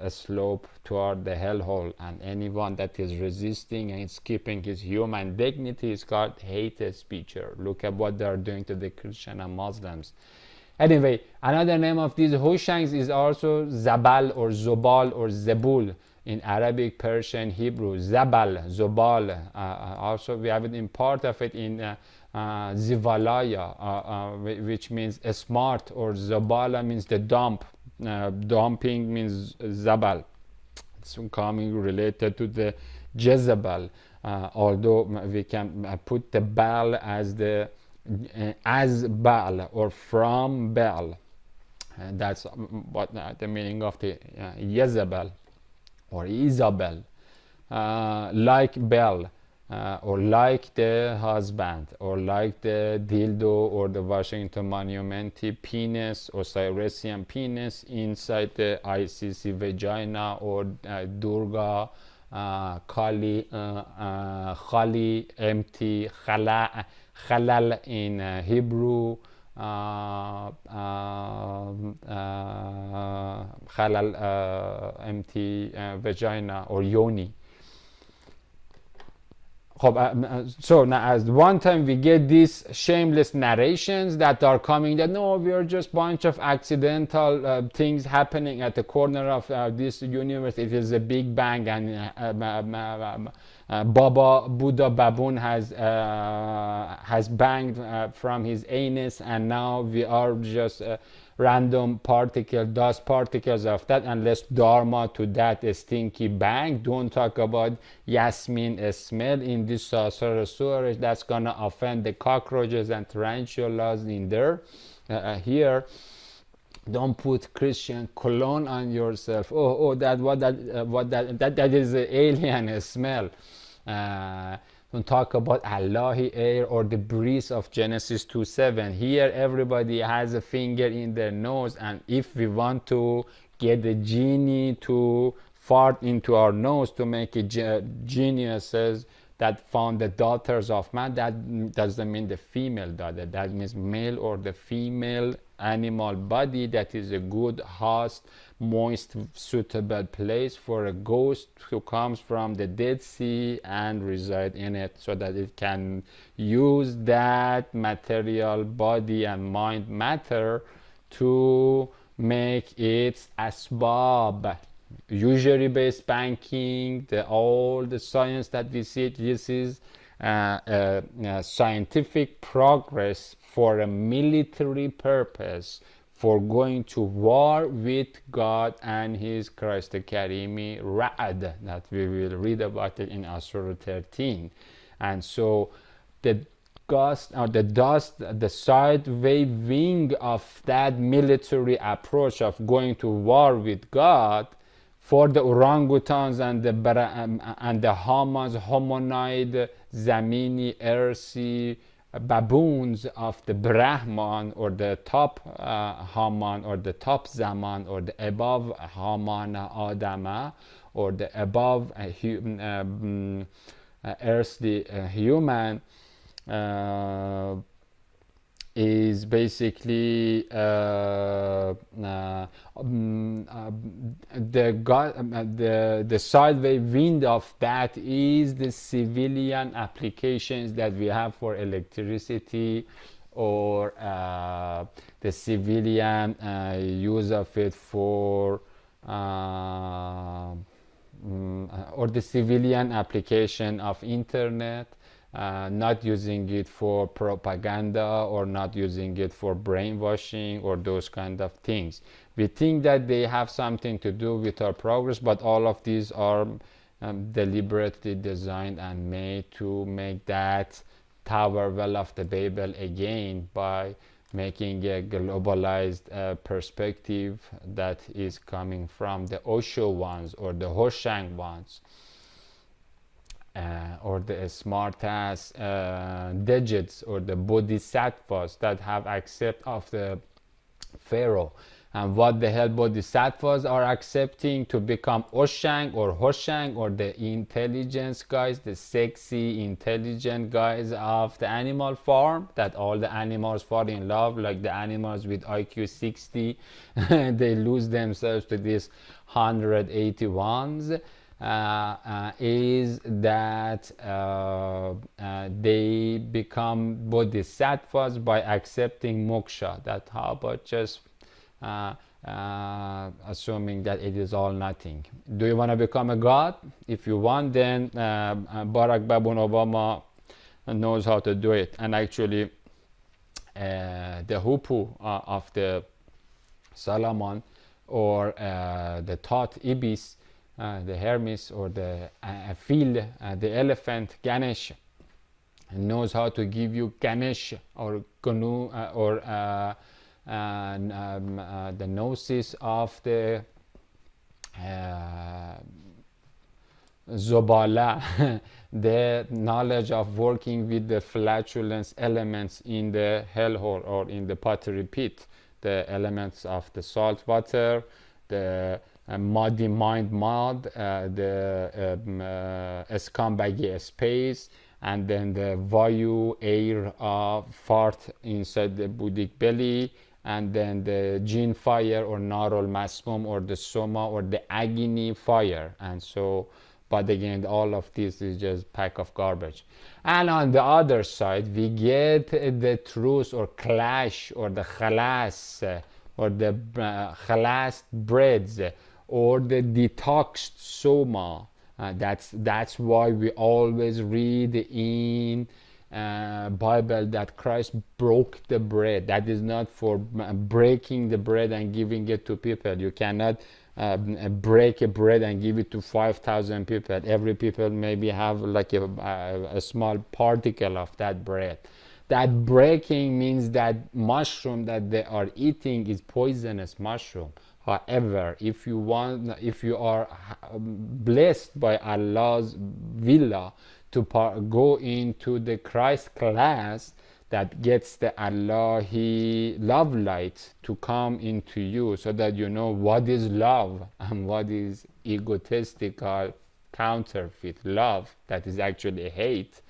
slope toward the hellhole. And anyone that is resisting and is keeping his human dignity is called hate speecher. Look at what they are doing to the Christian and Muslims. Anyway, another name of these Hushangs is also Zabal or Zobal or Zebul in Arabic, Persian, Hebrew. Zabal, Zobal. Also we have it in part of it in Zivalaya, which means a smart, or Zabala means the dump. Dumping means Zabal. It's coming related to the Jezebel, although we can put the Baal as the as Baal or from Baal. And that's what the meaning of the Jezebel or Isabel, like Bell, or like the husband, or like the dildo or the Washington Monument penis or Cyresian penis inside the ICC vagina, or Durga, Kali, Khali, empty, Khalal in Hebrew, Khalal, empty vagina, or Yoni. So now, as one time we get these shameless narrations that are coming that no, we are just bunch of accidental things happening at the corner of this universe. It is a big bang, and Baba Buddha baboon has banged from his anus, and now we are just random particles, dust particles of that, and let's dharma to that stinky bang. Don't talk about Yasmin smell in this sorceress. That's gonna offend the cockroaches and tarantulas in there. Here, don't put Christian cologne on yourself. Oh, that is an alien smell. Don't talk about Allahi air or the breeze of Genesis 2:7. Here, everybody has a finger in their nose, and if we want to get the genie to fart into our nose to make it geniuses that found the daughters of man, that doesn't mean the female daughter. That means male or the female animal body that is a good host, moist, suitable place for a ghost who comes from the Dead Sea and reside in it, so that it can use that material body and mind matter to make its asbab. Usury based banking, all the science that we see, this is scientific progress for a military purpose, for going to war with God and His Christ Karimi Ra'ad, that we will read about it in Surah 13. And so the gust or the dust, the sideway wing of that military approach of going to war with God, for the orangutans and the Hamas, homonid, zamini, earthy baboons of the Brahman, or the top Haman, or the top Zaman, or the above Hamana Adama, or the above earthly human, is basically the sideway wind of that is the civilian applications that we have for electricity, or the civilian use of it for or the civilian application of internet, not using it for propaganda, or not using it for brainwashing, or those kind of things. We think that they have something to do with our progress, but all of these are deliberately designed and made to make that Tower Well of the Babel again, by making a globalized perspective that is coming from the Osho ones, or the Hoshang ones, or the smart-ass digits, or the bodhisattvas that have accept of the Pharaoh. And what the hell bodhisattvas are accepting to become Oshang or Hoshang, or the intelligence guys, the sexy intelligent guys of the animal farm, that all the animals fall in love, like the animals with IQ 60 they lose themselves to these 181s. Is that they become bodhisattvas by accepting moksha. That how about just assuming that it is all nothing. Do you want to become a god? If you want, then Barack Obama knows how to do it. And actually the Hupu of the Solomon, or the Thoth Ibis, the Hermes, or the Phil, the elephant Ganesh, knows how to give you Ganesh, or Ganu, or the gnosis of the Zobala, the knowledge of working with the flatulence elements in the hellhole or in the pottery pit, the elements of the salt water, the muddy mind mud, the skambagi space, and then the vayu air fart inside the Buddhic belly, and then the jinn fire or narol masmum or the soma or the agni fire. And so, but again, all of this is just pack of garbage. And on the other side, we get the truth or clash or the khalas or the khalas breads or the detoxed soma. That's why we always read in Bible that Christ broke the bread. That is not for breaking the bread and giving it to people. You cannot break a bread and give it to 5,000 people. Every people maybe have like a small particle of that bread. That breaking means that mushroom that they are eating is poisonous mushroom. However, if you are blessed by Allah's villa to go into the Christ class that gets the Allahi love light to come into you, so that you know what is love and what is egotistical counterfeit love, that is actually hate,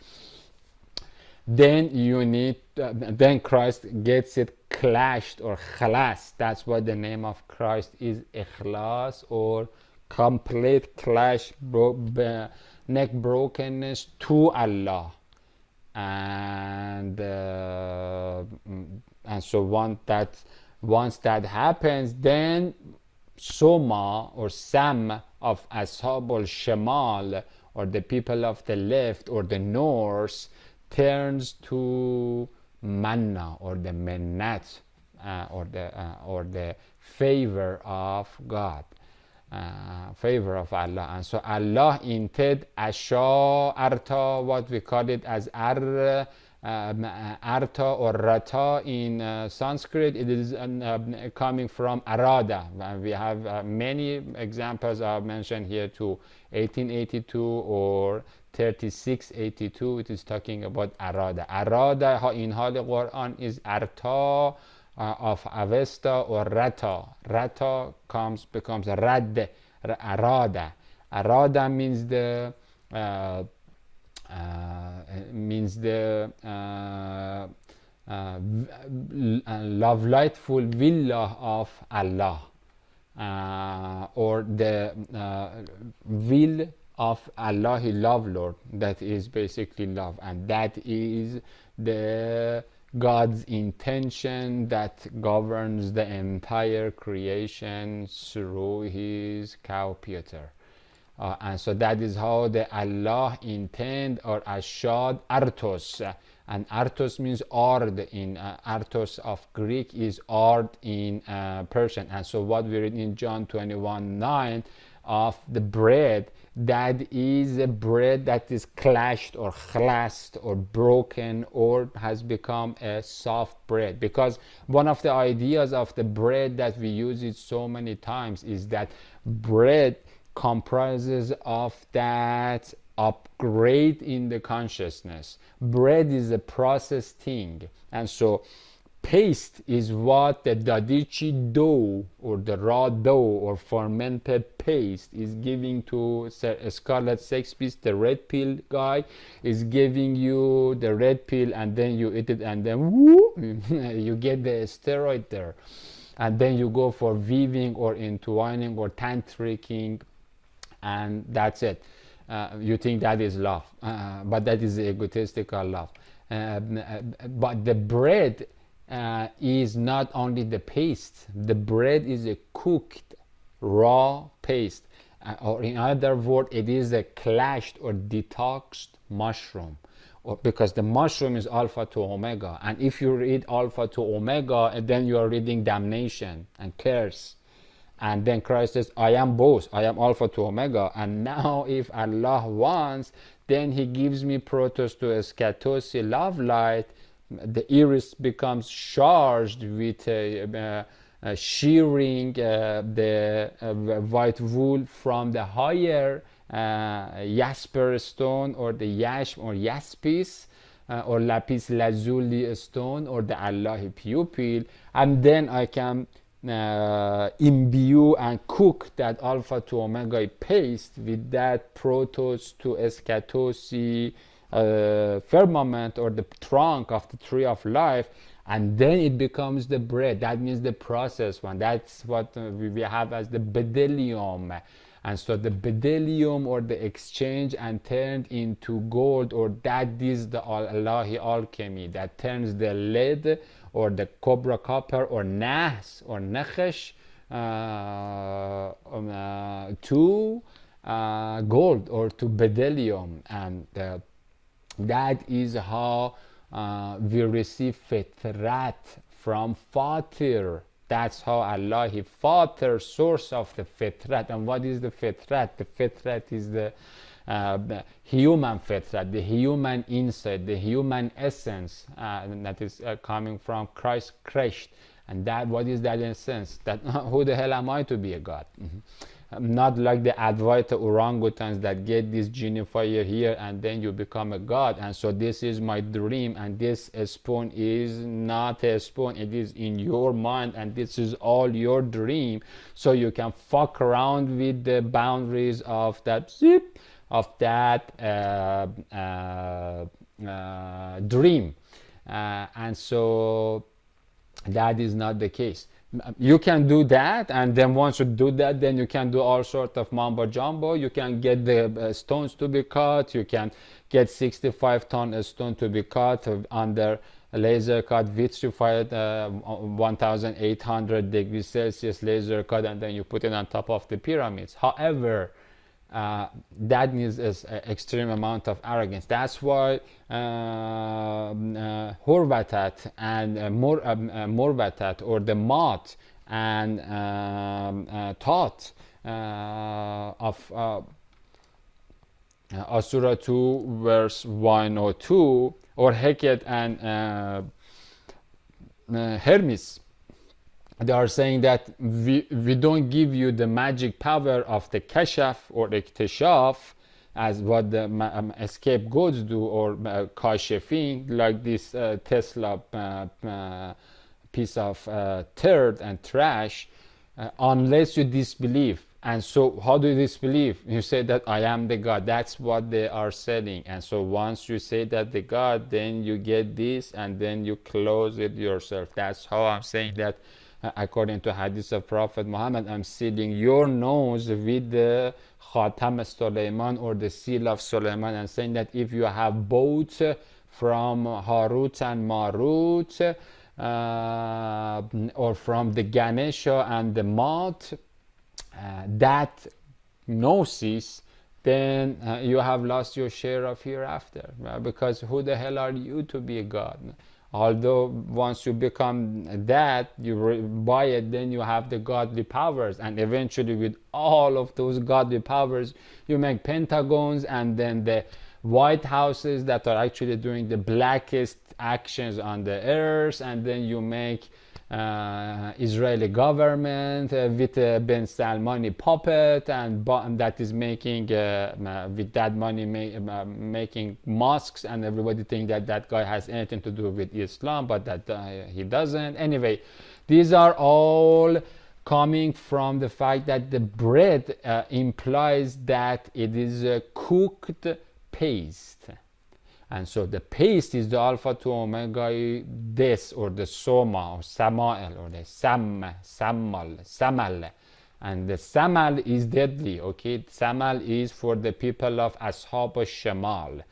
then you need then Christ gets it clashed or khalas. That's what the name of Christ is, ikhlas, or complete clash, neck brokenness to Allah. And so once that happens, then Soma or Sam of Ashab al-Shamal, or the people of the left or the north, turns to manna or the mennat, or the favor of God, favor of Allah. And so Allah intended asha arta, what we call it as arta or rata in Sanskrit. It is coming from arada. We have many examples are mentioned here too. 1882 or 3682, it is talking about arada. Arada in Holy Quran is arta of Avesta or rata. Rata becomes rad, arada. Arada means the love lightful villa of Allah, or the will of Allah, love Lord, that is basically love, and that is the God's intention that governs the entire creation through his computer. And so that is how the Allah intend, or ashad artos, and artos means ard in artos of Greek is ard in Persian. And so what we read in John 21:9 of the bread, that is a bread that is clashed or khlased or broken or has become a soft bread. Because one of the ideas of the bread that we use it so many times is that bread comprises of that upgrade in the consciousness. Bread is a processed thing, and so paste is what the dadichi dough or the raw dough or fermented paste is giving to Scarlet Sex Beast. The red pill guy is giving you the red pill, and then you eat it, and then whoo, you get the steroid there, and then you go for weaving or entwining or tantricking, and that's it. You think that is love, but that is egotistical love. But the bread is not only the paste. The bread is a cooked raw paste, or in other words, it is a clashed or detoxed mushroom, or because the mushroom is alpha to omega, and if you read alpha to omega, then you are reading damnation and curse. And then Christ says, I am both, I am alpha to omega, and now if Allah wants, then he gives me protos to eskatosi love light the iris becomes charged with shearing the white wool from the higher jasper stone, or the yashm or jaspis, or lapis lazuli stone, or the Allahi pupil, and then I can imbue and cook that alpha to omega paste with that protos to eschatos firmament, or the trunk of the tree of life, and then it becomes the bread. That means the processed one. That's what we have as the bdellium. And so the bdellium, or the exchange and turned into gold, or that is the Allahi alchemy that turns the lead, or the cobra copper, or nahs or nakhesh to gold, or to bdellium. And that is how we receive fitrat from Fatir. That's how Allah, He Father, source of the fitrat. And what is the fitrat? The fitrat is the human fitrat, the human insight, the human essence that is coming from Christ. And that, what is that essence? That who the hell am I to be a God? Not like the Advaita orangutans that get this genifier here and then you become a god. And so this is my dream, and this spoon is not a spoon, it is in your mind, and this is all your dream. So you can fuck around with the boundaries of that zip, of that dream. And so that is not the case. You can do that, and then once you do that, then you can do all sort of mambo jumbo. You can get the stones to be cut. You can get 65-ton stone to be cut under laser cut, vitrified 1800 degrees Celsius laser cut, and then you put it on top of the pyramids. However, that needs an extreme amount of arrogance. That's why Horvatat and Morvatat, or the Mat and Tat of Asura 2 verse 102, or Heket and Hermes, they are saying that we don't give you the magic power of the kashaf or the iktishaf as what the scapegoats do, or kashefin, like this Tesla piece of turd and trash, unless you disbelieve. And so how do you disbelieve? You say that I am the God. That's what they are saying. And so once you say that the God, then you get this, and then you close it yourself. That's how I'm saying that according to hadith of Prophet Muhammad, I'm sealing your nose with the Khatam Sulaiman, or the seal of Sulaiman, and saying that if you have both from Harut and Marut, or from the Ganesha and the Mat, that gnosis, then you have lost your share of hereafter, because who the hell are you to be a God? Although once you become that, you buy it, then you have the godly powers, and eventually with all of those godly powers you make pentagons, and then the White Houses that are actually doing the blackest actions on the earth, and then you make Israeli government with Ben Salmani puppet, and that is making with that money making mosques, and everybody think that that guy has anything to do with Islam, but that he doesn't. Anyway, these are all coming from the fact that the bread implies that it is a cooked paste. And so the paste is the alpha to omega des, or the soma, or samael, or the samal. And the samal is deadly, okay? Samal is for the people of Ashab al-Shamal,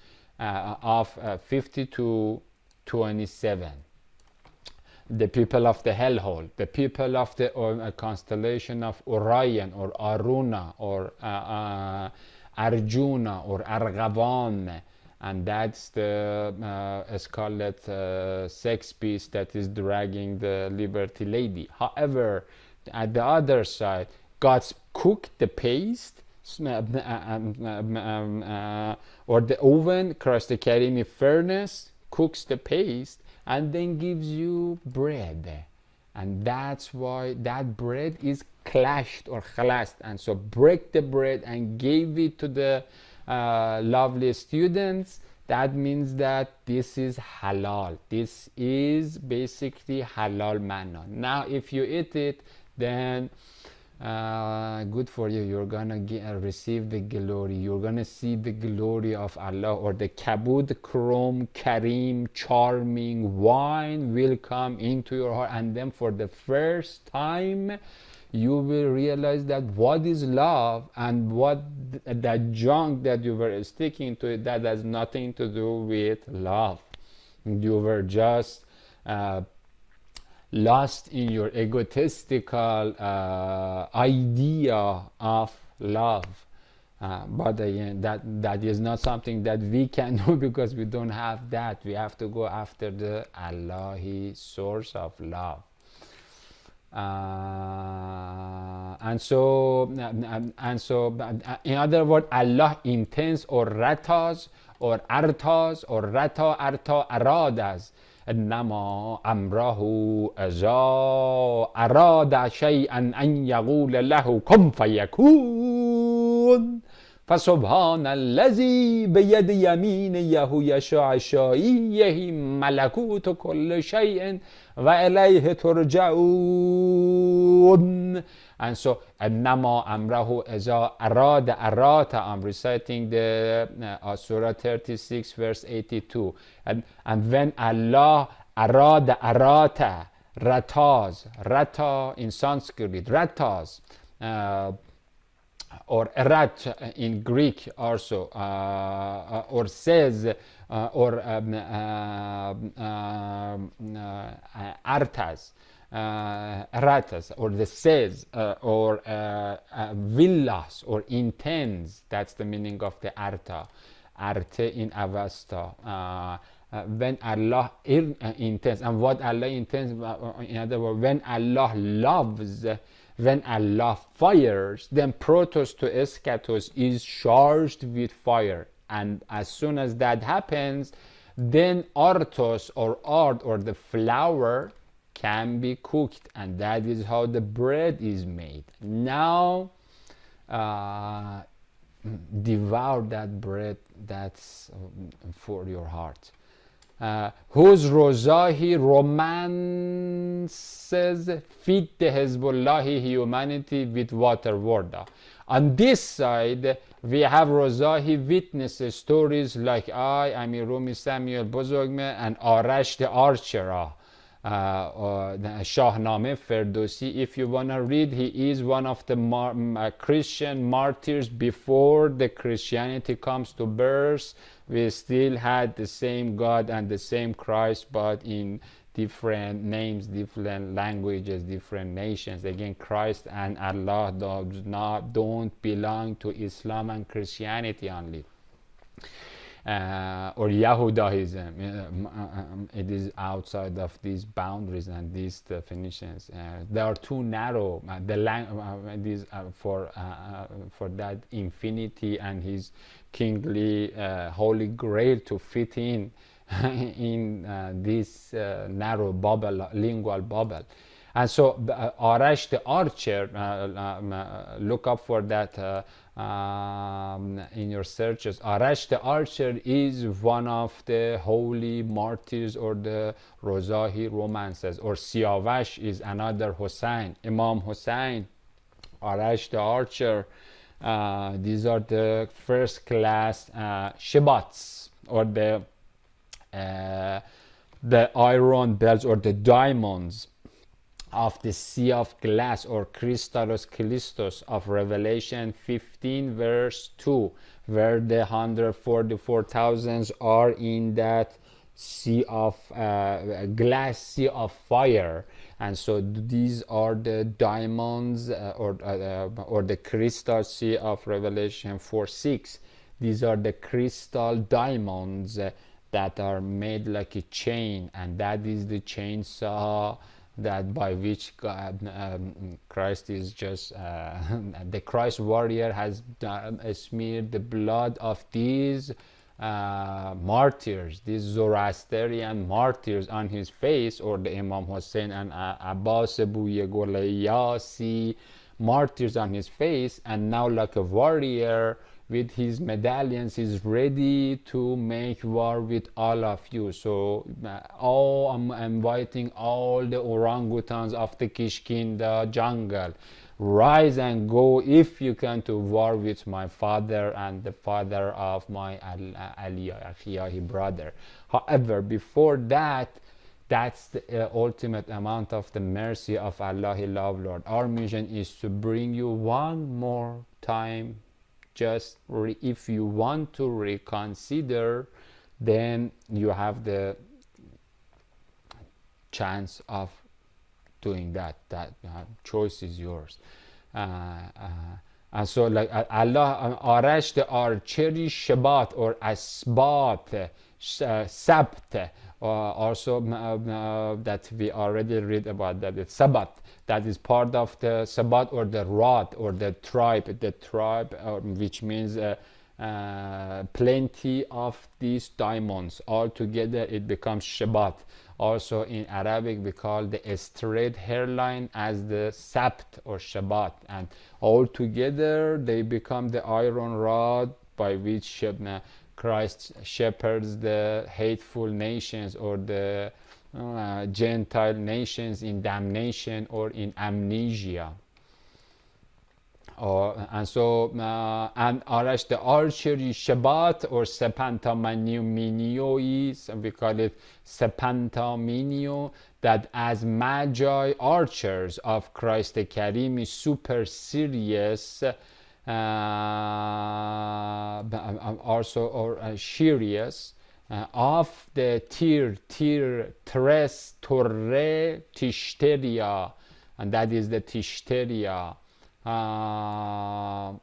of 50 to 27. The people of the hellhole, the people of the constellation of Orion, or Aruna, or Arjuna, or Argavan. And that's the scarlet sex beast that is dragging the Liberty Lady. However, at the other side, God's cooked the paste, or the oven, Christ the Karimi furnace, cooks the paste, and then gives you bread. And that's why that bread is clashed or khalast. And so break the bread and gave it to the lovely students. That means that this is halal. This is basically halal manna. Now if you eat it, then good for you. You're gonna receive the glory. You're gonna see the glory of Allah, or the kabud, krom, kareem, charming wine will come into your heart, and then for the first time you will realize that what is love, and what that junk that you were sticking to it, that has nothing to do with love. You were just lost in your egotistical idea of love. But again, that is not something that we can do, because we don't have that. We have to go after the Allahi source of love. And so in other words, Allah intends, or ratas, or artas, or rata arta aradas. إنما أمره إذا أراد شيئا أن يقول له كن فيكون فسبحان الذي بيد يمينه يشاء شيئه ملكوت كل شيء وإليه ترجعون. And so إنما أمره إذا أراد أراد. I'm reciting the Surah 36 verse 82. And when Allah أراد أراد, ratas, rata in Sanskrit, ratas, or erat in Greek also, or says, or artas, ratas, or the says, or villas, or intends. That's the meaning of the arta, arte in avasta. When Allah intends, and what Allah intends, in other words, when Allah loves, when Allah fires, then protos to eschatos is charged with fire. And as soon as that happens, then artos, or ard, or the flour, can be cooked, and that is how the bread is made. Now devour that bread. That's for your heart. Whose rozahi romances feed the Hezbollahi humanity with water warda. On this side, we have rozahi witnesses, stories like I, Amir Rumi Samuel Bozorgme, and Arash the Archer, Shahnameh Ferdowsi. If you want to read, he is one of the Christian martyrs before the Christianity comes to birth. We still had the same God and the same Christ, but in different names, different languages, different nations. Again, Christ and Allah don't belong to Islam and Christianity only. Or Yahudaism. It is outside of these boundaries and these definitions. They are too narrow. For that infinity and his kingly holy grail to fit in this narrow bubble, lingual bubble. And so Arash the Archer, look up for that in your searches. Arash the Archer is one of the holy martyrs, or the Rozahi romances. Or Siavash is another Hussein, Imam Hussein, Arash the Archer. These are the first class shibats, or the iron bells, or the diamonds of the sea of glass, or Christos Christos of Revelation 15 verse 2, where the 144,000 are in that sea of glass, sea of fire. And so these are the diamonds, or the crystal sea of Revelation 4:6. These are the crystal diamonds that are made like a chain, and that is the chainsaw that by which Christ is just the Christ warrior has smeared the blood of these martyrs, these Zoroastrian martyrs on his face, or the Imam Hussein and Abbas Buye Golayasi martyrs on his face, and now like a warrior with his medallions is ready to make war with all of you. So I'm inviting all the orangutans of the Kishkinda jungle, rise and go if you can to war with my father and the father of my Aliyahi brother. However, before that, that's the ultimate amount of the mercy of Allah, love Lord. Our mission is to bring you one more time. Just if you want to reconsider, then you have the chance of doing that. That choice is yours. And so, like Allah, Arash the archery Shabbat or Asbat, Sabt, also that we already read about that. It's Sabbath. That is part of the Sabbath or the Rod or the tribe, which means plenty of these diamonds. All together it becomes Shabbat. Also in Arabic we call the straight hairline as the Sabt or Shabbat, and all together they become the iron rod by which Christ shepherds the hateful nations or the Gentile nations in damnation or in amnesia. And so and Arash the archery Shabbat or Sepantaminio, we call it Sepantaminio, that as magi archers of Christ the Karim is super serious, also or serious, of the tir tres torre tishsteria, and that is the tishsteria, or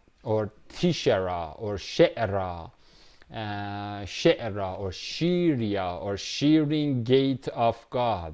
tishera or she'era, or shiria or shearing gate of God,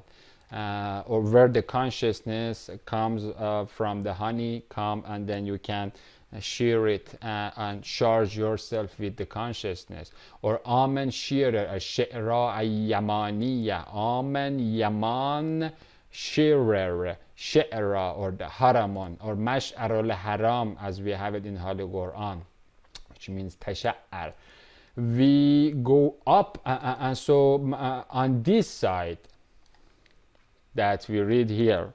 or where the consciousness comes from the honeycomb, and then you can shear it and charge yourself with the consciousness. Or Amen Shearer, She'ra Yamaniya, Amen Yaman Shearer, She'ra, or the Haramon, or Mash'arul Haram as we have it in Holy Quran, which means Tasha'ar. We go up, and so on this side that we read here,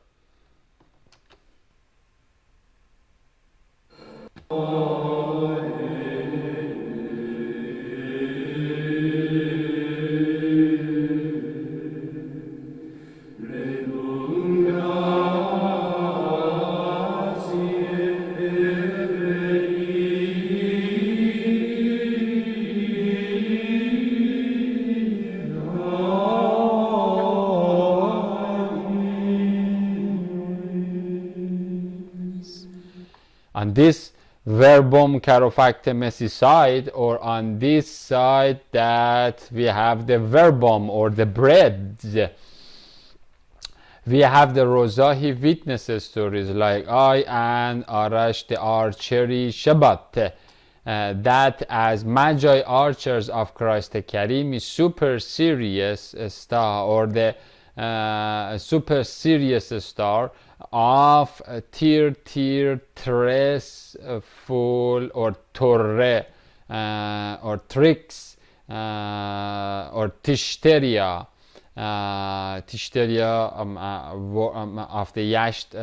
on this verbum carofactemesi side, or on this side that we have the verbum or the bread, we have the Rozahi witnesses stories like I and Arash the archery Shabbat, that as magi archers of Christ the Karim is super serious star, or the super serious star of tir tres full, or torre, or tricks, or tishsteria, of the Yasht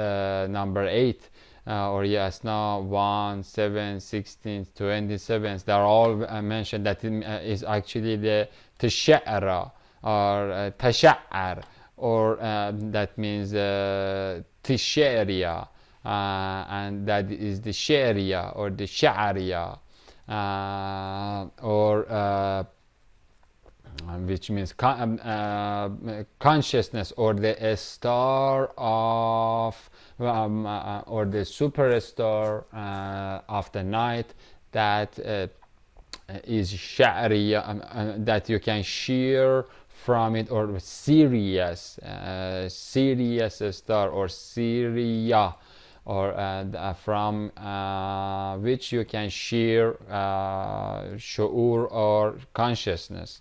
number 8, or yes, now 1, 7, 16, 27. They're all mentioned. That is actually the tasha'ara or tasha'ar, or that means tisharia, and that is the sharia or the sha'aria, or which means consciousness, or the star of or the superstar of the night, that is sha'riya, that you can shear from it, or serious star, or Syria, or from which you can share shu'ur or consciousness,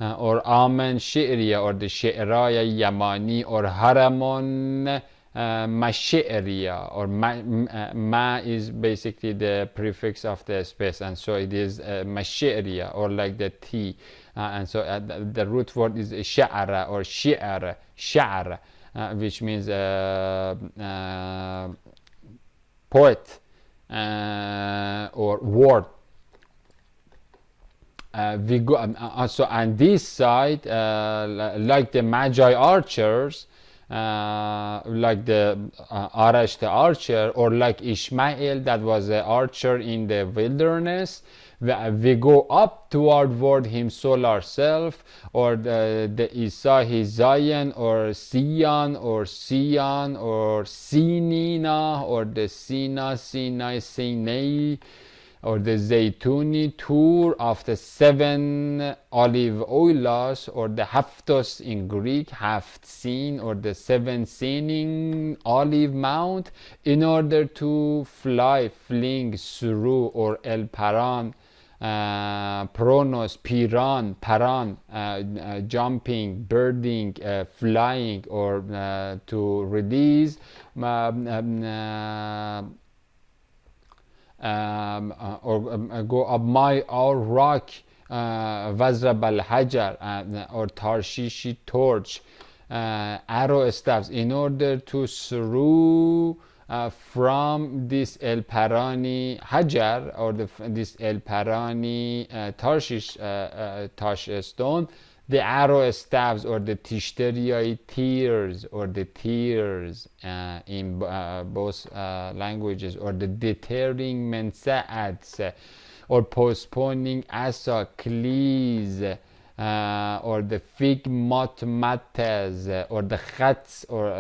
or Amen Shi'riya, or the Shi'raya Yamani, or Haramun Mash'riya, or ma is basically the prefix of the space, and so it is Mash'riya, or like the T, and so the root word is Sha'ara or Shi'ara, Sha'ar, which means poet or word. We go also on this side, like the Magi archers, like the Arash the archer, or like Ishmael that was an archer in the wilderness. We go up toward him solar self, or the Isa his Zion, or Sion, or Sion, or Sinina, or the Sinai, Sinai, or the Zaytuni tour of the 7 olive oilos, or the Haftos in Greek, Haftsin, or the 7 sinning olive mount, in order to fling through, or El Paran, Pronos, Piran, Paran, jumping, birding, flying, or to release, or go up my our rock, Vazrab al Hajar, or Tarshishi torch, arrow staffs, in order to through from this El Parani Hajar, or this El Parani Tarshish Tash stone, the arrow staves, or the Tishteriyai tears, or the tears in both languages, or the deterring mensa'ats, or postponing asa clease, or the fig mates, or the khats, or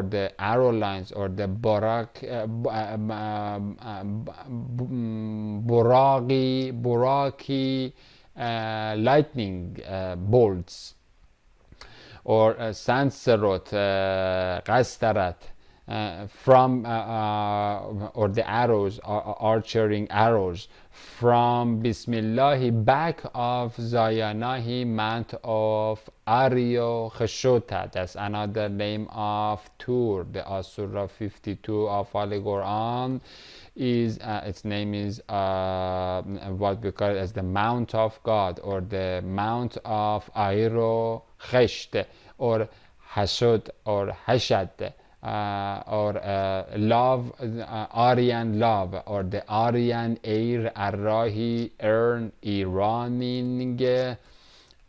the arrow lines, or the buraki lightning bolts, or Sanserot, Qastarat, from or the arrows, archering arrows, from Bismillahi, back of Zayanahi, mount of Aryo Khashota. That's another name of Tur. The Asura 52 of Holy Quran is its name is what we call it as the Mount of God, or the Mount of Airo Khesht, or Hashod, or Hashad, or love, Aryan love, or the Aryan air, Arahi earn, Iraning,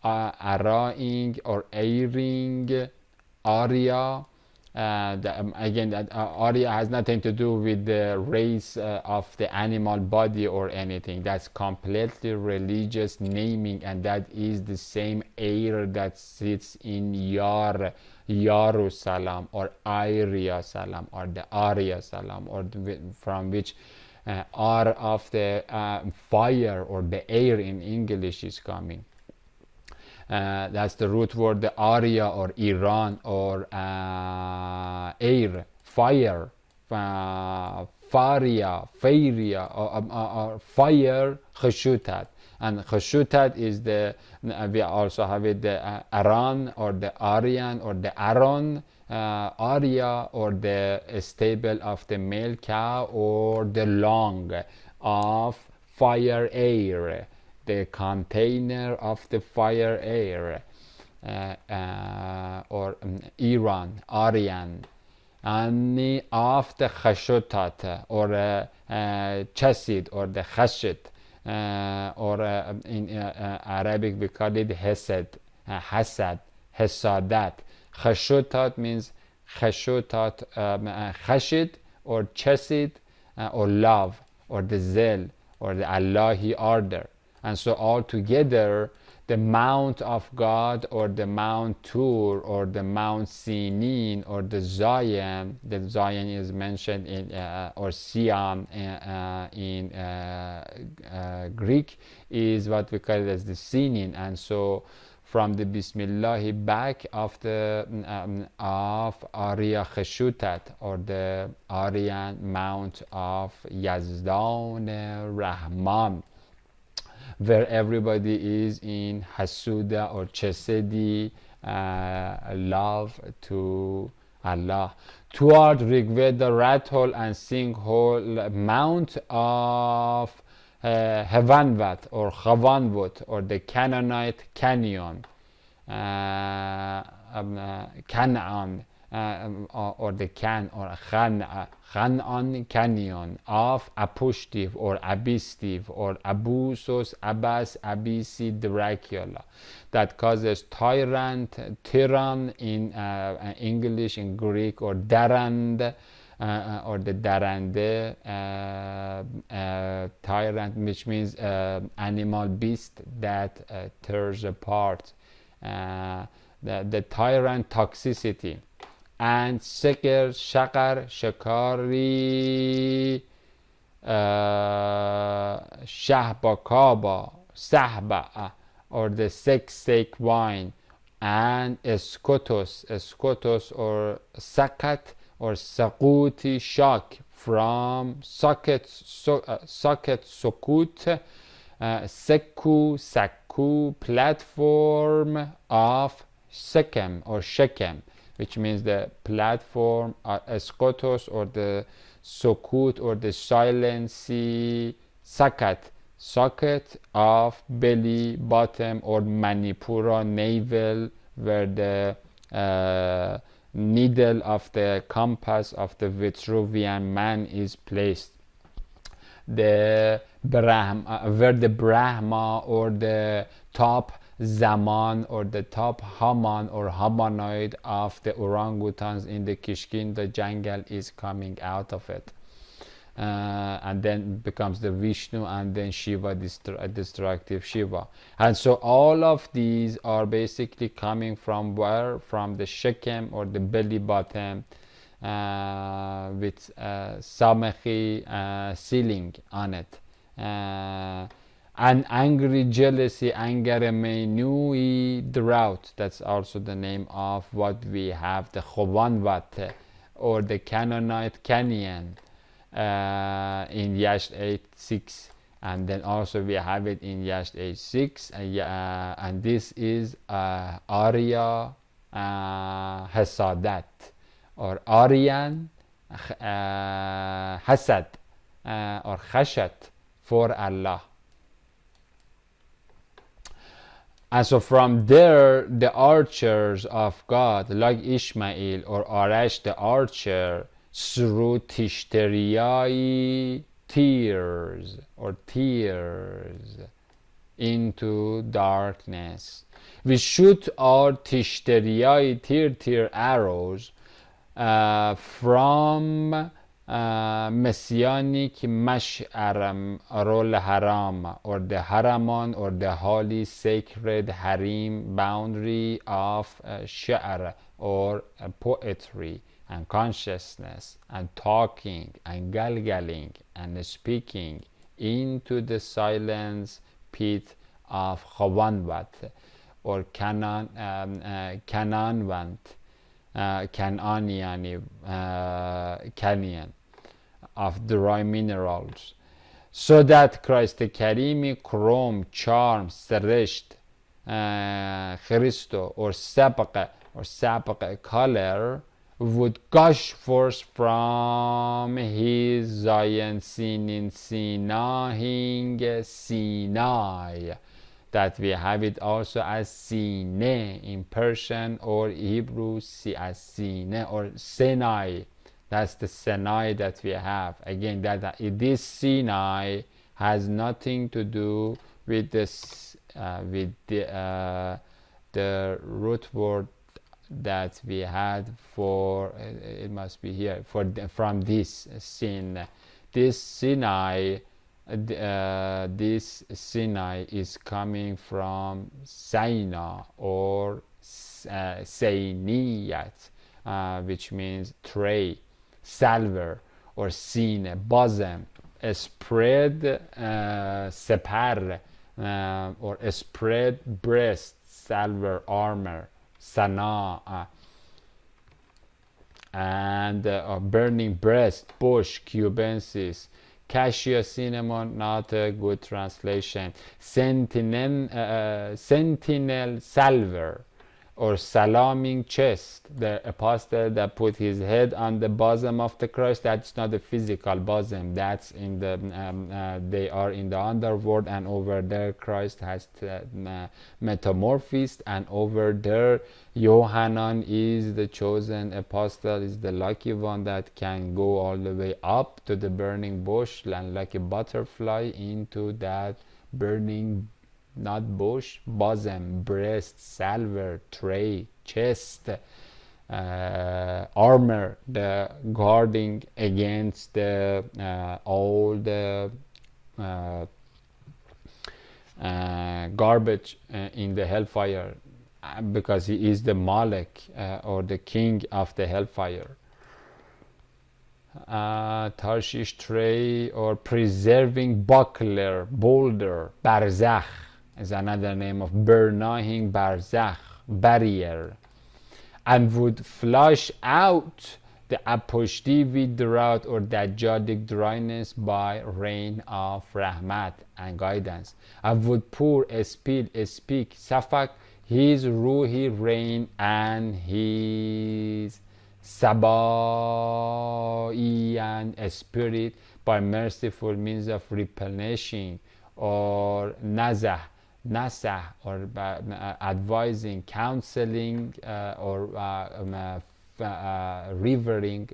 Araing, or airing, Arya. Again, that Arya has nothing to do with the race of the animal body or anything. That's completely religious naming, and that is the same air that sits in Yarusalam, or Arya Salam, or the Arya Salam, or from which R of the fire, or the air in English, is coming. That's the root word, the Arya, or Iran, or air, fire, Faria, or fire, Khashutat. And Khashutat is the, we also have it, the Aran, or the Aryan, or the Aron, Arya, or the stable of the male cow, or the long of fire air, the container of the fire air, or Iran, Aryan, and of the Khashutat, or Chasid, or the Khashit, or in Arabic we call it Hesed, Hasad, Hesadat. Khashutat means Khashutat, Khashid, or Chasid, or love, or the Zel, or the Allahi order. And so all together, the Mount of God, or the Mount Tur, or the Mount Sinin, or the Zion is mentioned in, or Sion in Greek, is what we call it as the Sinin. And so from the Bismillah back of the of Arya Kheshutat, or the Aryan Mount of Yazdan Rahman, where everybody is in Hasuda or Chesedi, love to Allah, toward Rigveda Rathol and Singhol Mount of Hevanvat or Chavanvut, or the Canaanite Canyon, Canaan, or the Canaan Canyon of Apushtiv or Abistiv or Abusos Abbas Abisi Dracula, that causes tyrann in English, in Greek, or Darand, or the Darande, tyrant, which means animal beast that tears apart, the tyrant toxicity. And Shakar, Shakari, Shahbakaba, Sahba, or the sake wine, and Escotos or Sakat or Sakuti shock, from socket sokut, Saku platform of Shechem or Shechem, which means the platform, Escotos, or the Sokut, or the silency, Sakat, socket of belly, bottom, or Manipura navel, where the needle of the compass of the Vitruvian man is placed. The Brahma, where the Brahma, or the top Zaman, or the top Haman or Hamanoid of the orangutans in the Kishkinda jungle is coming out of it, and then becomes the Vishnu, and then Shiva, destructive Shiva. And so all of these are basically coming from where? From the Shechem, or the belly bottom, with Samechi ceiling on it, and angry jealousy, anger menui, drought. That's also the name of what we have, the Chovanvat, or the Canaanite Canyon, in Yasht 8:6, and then also we have it in Yasht 8:6, and this is Arya Hasadat, or Aryan Hasad, or Khashat for Allah. And so from there, the archers of God, like Ishmael or Arash the archer, through Tishteriyai, tears into darkness. We shoot our Tishteriyai, tear arrows, from Messianic Mash'aram Arol Haram, or the Haraman, or the holy sacred Harim boundary of Sha'ar, or poetry and consciousness and talking and galgaling and speaking, into the silence pit of Chavanvat, or Cananvant, Cananian canyon of dry minerals, so that Christ Karimi Krom, charm, Seresht, Christo, or Sabq color would gush forth from his Zion Sinin Sinai, that we have it also as Sine in Persian or Hebrew, as Sine or Sinai. That's the Sinai that we have. Again, that this Sinai has nothing to do with this, with the root word that we had for, it must be here, from this sin. This Sinai, this Sinai is coming from Saina or Sainiyat, which means tray, salver, or sine, bosom, spread, separ, or spread breasts, salver, armor, sana, and burning breast, bush, cubensis, cassia cinnamon, not a good translation, sentinel salver, or salaming chest, the apostle that put his head on the bosom of the Christ. That's not a physical bosom, that's in the they are in the underworld, and over there Christ has metamorphosed, and over there Yohanan is the chosen apostle, is the lucky one that can go all the way up to the burning bush and like a butterfly into that burning, not bush, bosom, breast, salver, tray, chest, armor, the guarding against the all the garbage in the hellfire, because he is the Malek or the king of the hellfire. Tarshish tray, or preserving buckler, boulder, barzakh is another name of bernahing, barzakh, barrier, and would flush out the aposhtivi drought or dajjalic dryness by rain of rahmat and guidance, and would pour, speak, safak, his ruhi rain and his sabai and spirit by merciful means of replenishing, or nasah, or advising, counseling, or rivering,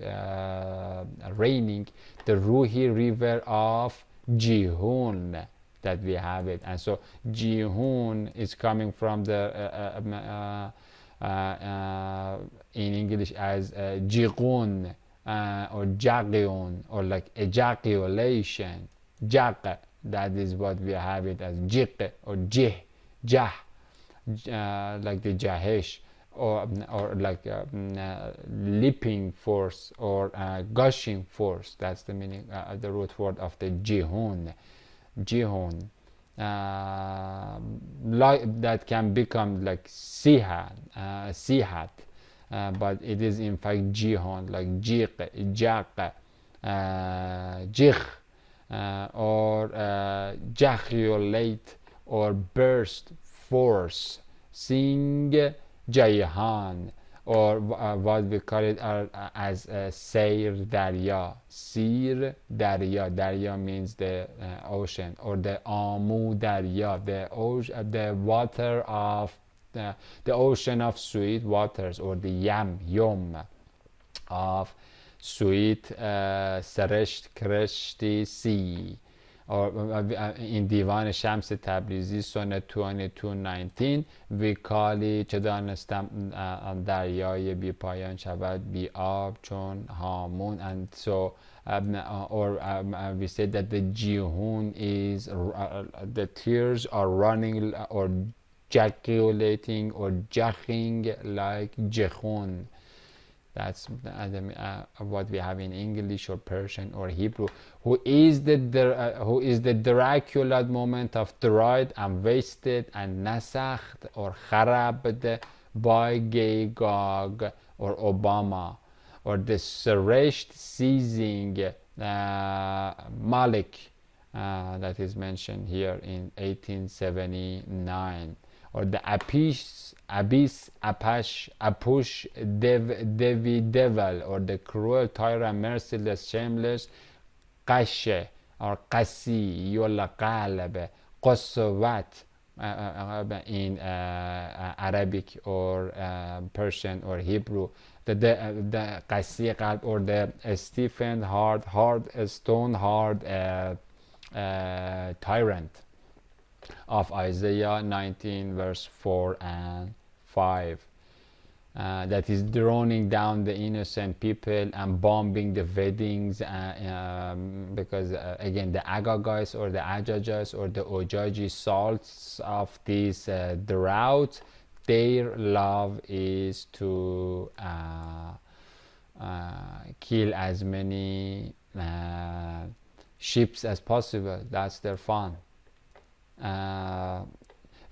raining, the ruhi river of Jihun, that we have it. And so Jihun is coming from the in English as Jigun, or Jagion, or like ejaculation, Jaq, that is what we have it as Jiq, or Jih, Jah, like the Jahesh, or like leaping force, or gushing force. That's the meaning, the root word of the Jihun. Jihun, like that can become like Sihat, but it is in fact Jihun, like Jiq, Jaq, Jich, or jaculate, or burst, force, sing, Jayhan, or what we call it as Seir Darya. Sir Darya. Darya means the ocean, or the Amu Darya, the water of the ocean of sweet waters, or the Yom of sweet Saresht Kreshti sea. Or in دیوان شمس تبریزی سنت 2219 ویکالی چه دانستم دریای بی پایان شود بی آب چون هامون. And so or we said that the Jihun is the tears are running or jaculating or jacking like Jehun. That's what we have in English or Persian or Hebrew. Who is the Dracula moment of dried and wasted and nasakhed or kharabbed by Gog or Obama, or the Seresht seizing Malik that is mentioned here in 1879, or the Abyss, Apash, Apush, Devi, Devil, or the cruel, tyrant, merciless, shameless, Qashe, or Qasi, Yola Qalab, Qoswat in Arabic or Persian or Hebrew, the Qasi Qalb, or the stiffened, hard, stone hard tyrant of Isaiah 19 verse 4 and 5, that is droning down the innocent people and bombing the weddings, because again the Agagais or the Ajajais or the Ojaji salts of this drought, their love is to kill as many ships as possible. That's their fun.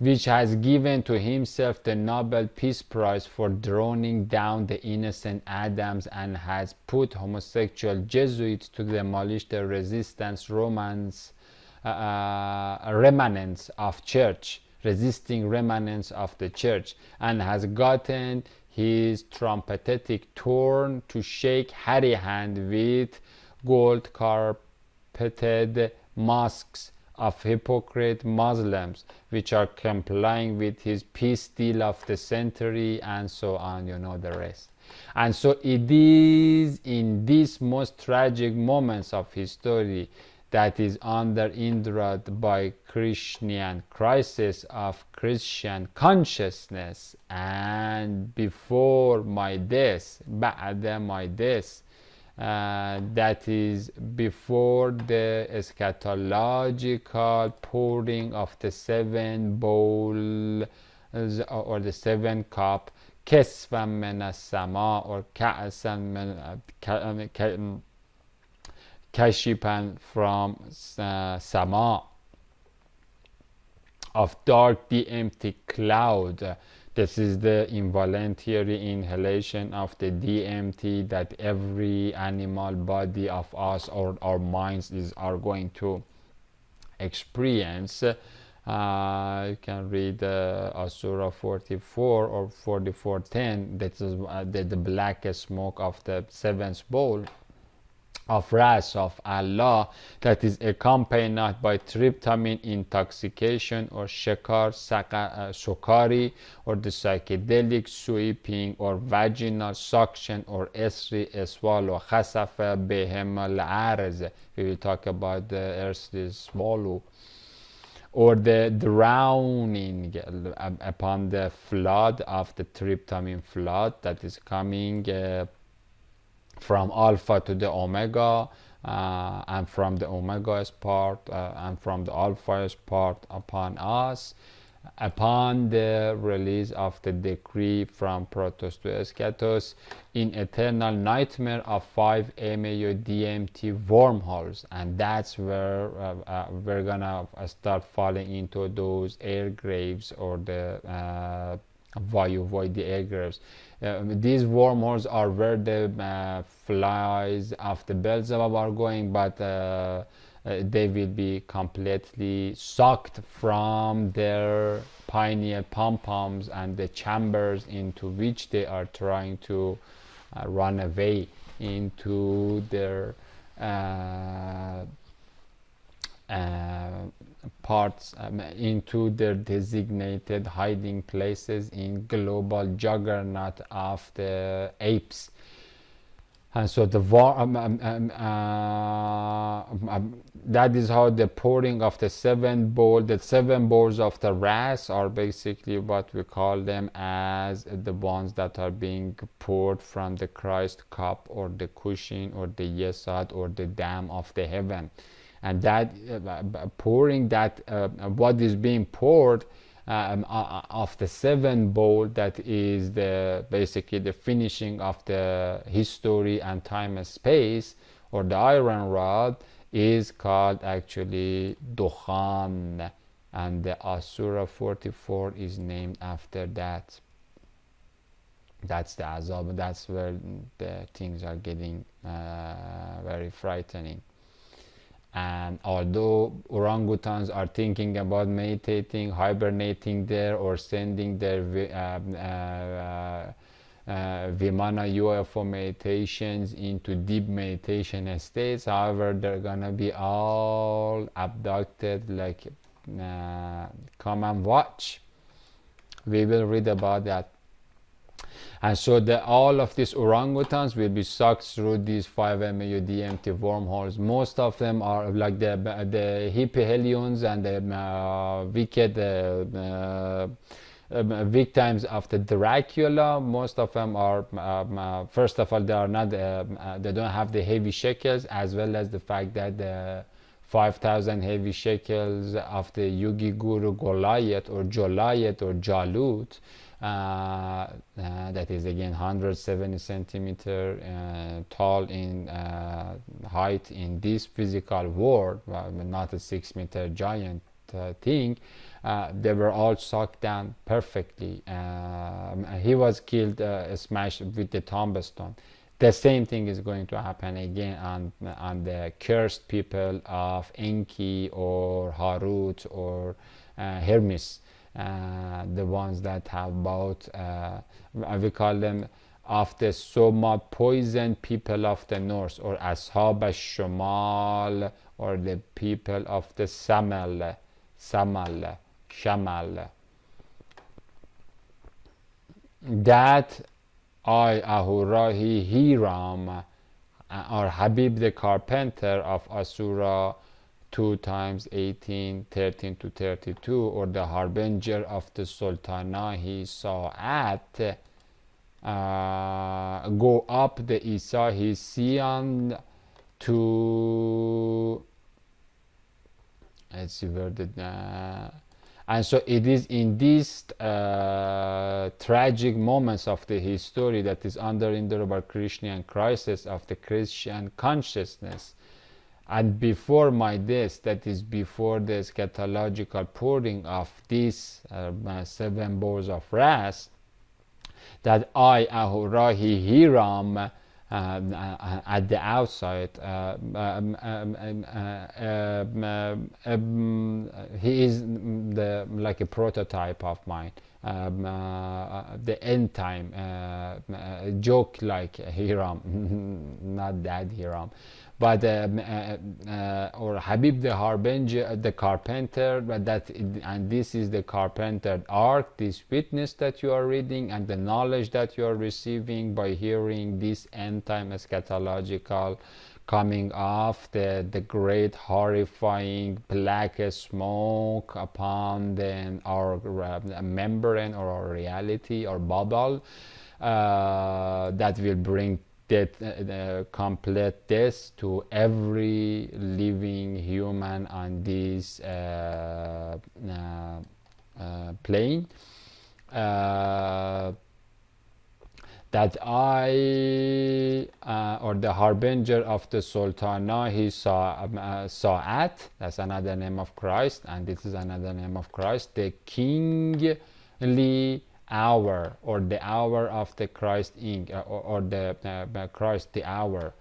which has given to himself the Nobel Peace Prize for droning down the innocent Adams, and has put homosexual Jesuits to demolish the resistance remnants of church, resisting remnants of the church, and has gotten his trumpetic turn to shake hairy hand with gold carpeted mosques of hypocrite Muslims, which are complying with his peace deal of the century, and so on. You know the rest. And so it is in these most tragic moments of history that is under indrat by Krishnian crisis of Christian consciousness, and before my death, بعد my death, that is before the eschatological pouring of the seven bowls or the seven cup, كسفا من السماء or كأسا من kashipan from sama, of dark DMT cloud. This is the involuntary inhalation of the DMT that every animal body of us or our minds are going to experience. You can read Surah 44 or 44:10. That is the black smoke of the seventh bowl of wrath of Allah, that is accompanied by tryptamine intoxication or shokari, or the psychedelic sweeping or vaginal suction or esri swallow, khasafa behem al-arz. We will talk about the earthly swallow, or the drowning upon the flood of the tryptamine flood that is coming from alpha to the omega, and from the omega's part and from the alpha's part upon us, upon the release of the decree from Protos to Eschatos, in eternal nightmare of 5 MAO DMT wormholes. And that's where we're gonna start falling into those air graves, or the Vayu void, the air graves. These wormholes are where the flies of the Beelzebub are going, but they will be completely sucked from their pineal pom-poms and the chambers into which they are trying to run away into their parts, into their designated hiding places in global juggernaut of the apes. And so the that is how the pouring of the seven bowls of the wrath are basically what we call them as the ones that are being poured from the Christ cup, or the cushion, or the yesod, or the dam of the heaven. And that pouring, that what is being poured of the seven bowl, that is the basically the finishing of the history and time and space, or the iron rod, is called actually Dukhan, and the Surah 44 is named after that. That's the azab. That's where the things are getting very frightening. And although orangutans are thinking about meditating, hibernating there, or sending their Vimana UFO meditations into deep meditation states, however, they're gonna be all abducted. Like, come and watch. We will read about that. And so all of these orangutans will be sucked through these 5 MAO DMT wormholes. Most of them are like the hippie hellions and the wicked victims of the Dracula. Most of them are, first of all, they are not, they don't have the heavy shekels, as well as the fact that the 5,000 heavy shekels of the Yogi Guru Goliath or Jolayat or Jalut, that is again 170 centimeter tall in height in this physical world, not a 6-meter giant thing, they were all sucked down perfectly. He was killed, smashed with the tombstone. The same thing is going to happen again on the cursed people of Enki or Harut or Hermes, the ones that have both, we call them of the Soma poison people of the north, or Ashab al-Shamal, or the people of the Shamal. That I, Ahurahi Hiram, or Habib the carpenter of Asura, 2 times 18, 13 to 32, or the harbinger of the Sultana he saw at, go up the Isa he Sion to, let's see where the and so it is in these tragic moments of the history that is under indelible Christian crisis of the Christian consciousness, and before my death, that is before the eschatological pouring of these 7 bowls of wrath, that I, Ahurahi Hiram, at the outside, he is like a prototype of mine, the end time, joke like Hiram, not that Hiram, but or Habib the harbinger, the carpenter, but that, and this is the carpenter ark, this witness that you are reading, and the knowledge that you are receiving by hearing this end time eschatological coming off the great horrifying black smoke upon our membrane or our reality or bubble, that will bring that complete death to every living human on this plane, that I, or the harbinger of the Sultana he saw at, that's another name of Christ, and this is another name of Christ, the kingly hour, or the hour of the Christ or the Christ the hour,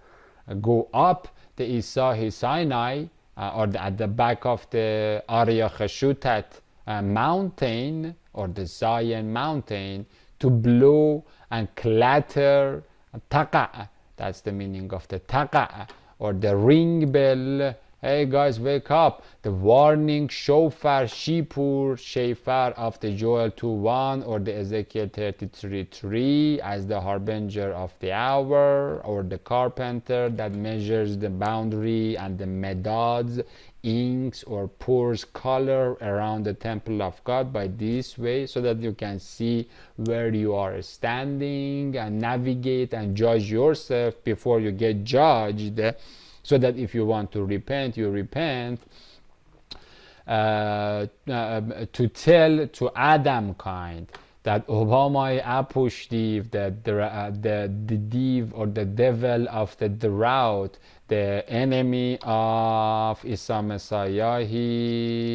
go up the Isa Sinai, or at the back of the Arya Cheshutat mountain, or the Zion mountain, to blow and clatter taqa, that's the meaning of the taqa, or the ring bell. Hey guys, wake up! The warning shofar, shofar of the Joel 2:1 or the Ezekiel 33:3 as the harbinger of the hour, or the carpenter that measures the boundary and the medads, inks or pours color around the temple of God by this way, so that you can see where you are standing and navigate and judge yourself before you get judged, so that if you want to repent, you repent, to tell to Adam kind that Obama Apushtiv, that the div or the devil of the drought, the enemy of Isa Messiah, he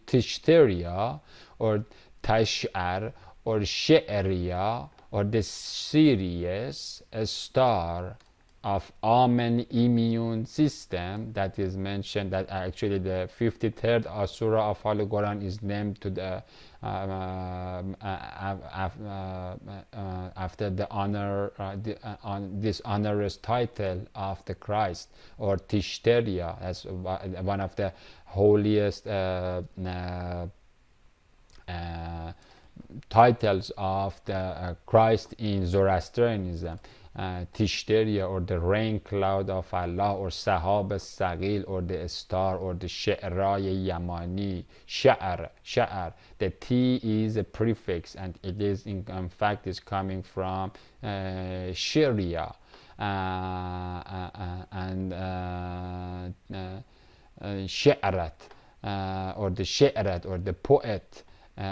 Tishteria or Tash'ar or She'eria, or the Sirius, a star of Amen immune system that is mentioned, that actually the 53rd Asura of Holy Quran is named to the after the honor this honorous title of the Christ, or Tishteria, as one of the holiest titles of the Christ in Zoroastrianism. Tishteria, or the rain cloud of Allah, or Sahab al-Sagil, or the star, or the She'rai Yamani. Sha'ar. The T is a prefix, and it is in fact is coming from Sharia, and She'arat, or the She'arat, or the poet,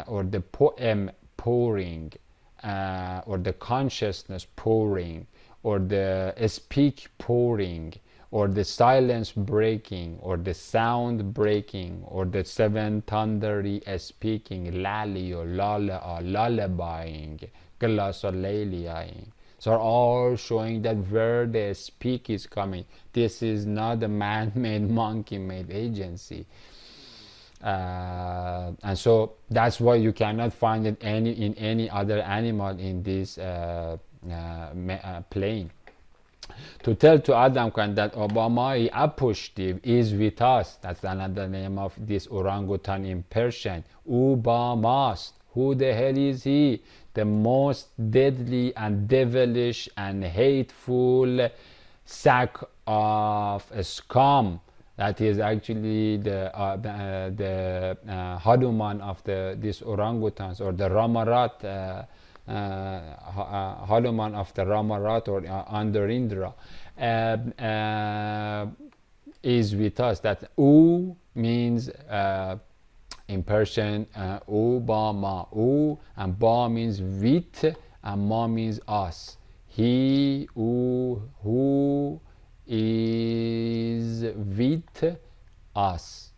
or the poem pouring, or the consciousness pouring, or the speak pouring, or the silence breaking, or the sound breaking, or the seven thundery speaking, lalio, lullabying, glossolalia. So are all showing that where the speak is coming. This is not a man-made, monkey-made agency. And so that's why you cannot find it in any other animal in this plane. To tell to Adam that Obama Apushtiv is with us. That's another name of this orangutan in Persian. Ubamast. Who the hell is he? The most deadly and devilish and hateful sack of scum. That is actually the Hanuman of this orangutans, or the Ramarat, Hanuman of the Ramarat, or Andarindra, is with us. That U means in Persian Ubama. U and Ba means with, and Ma means us. He who is with us.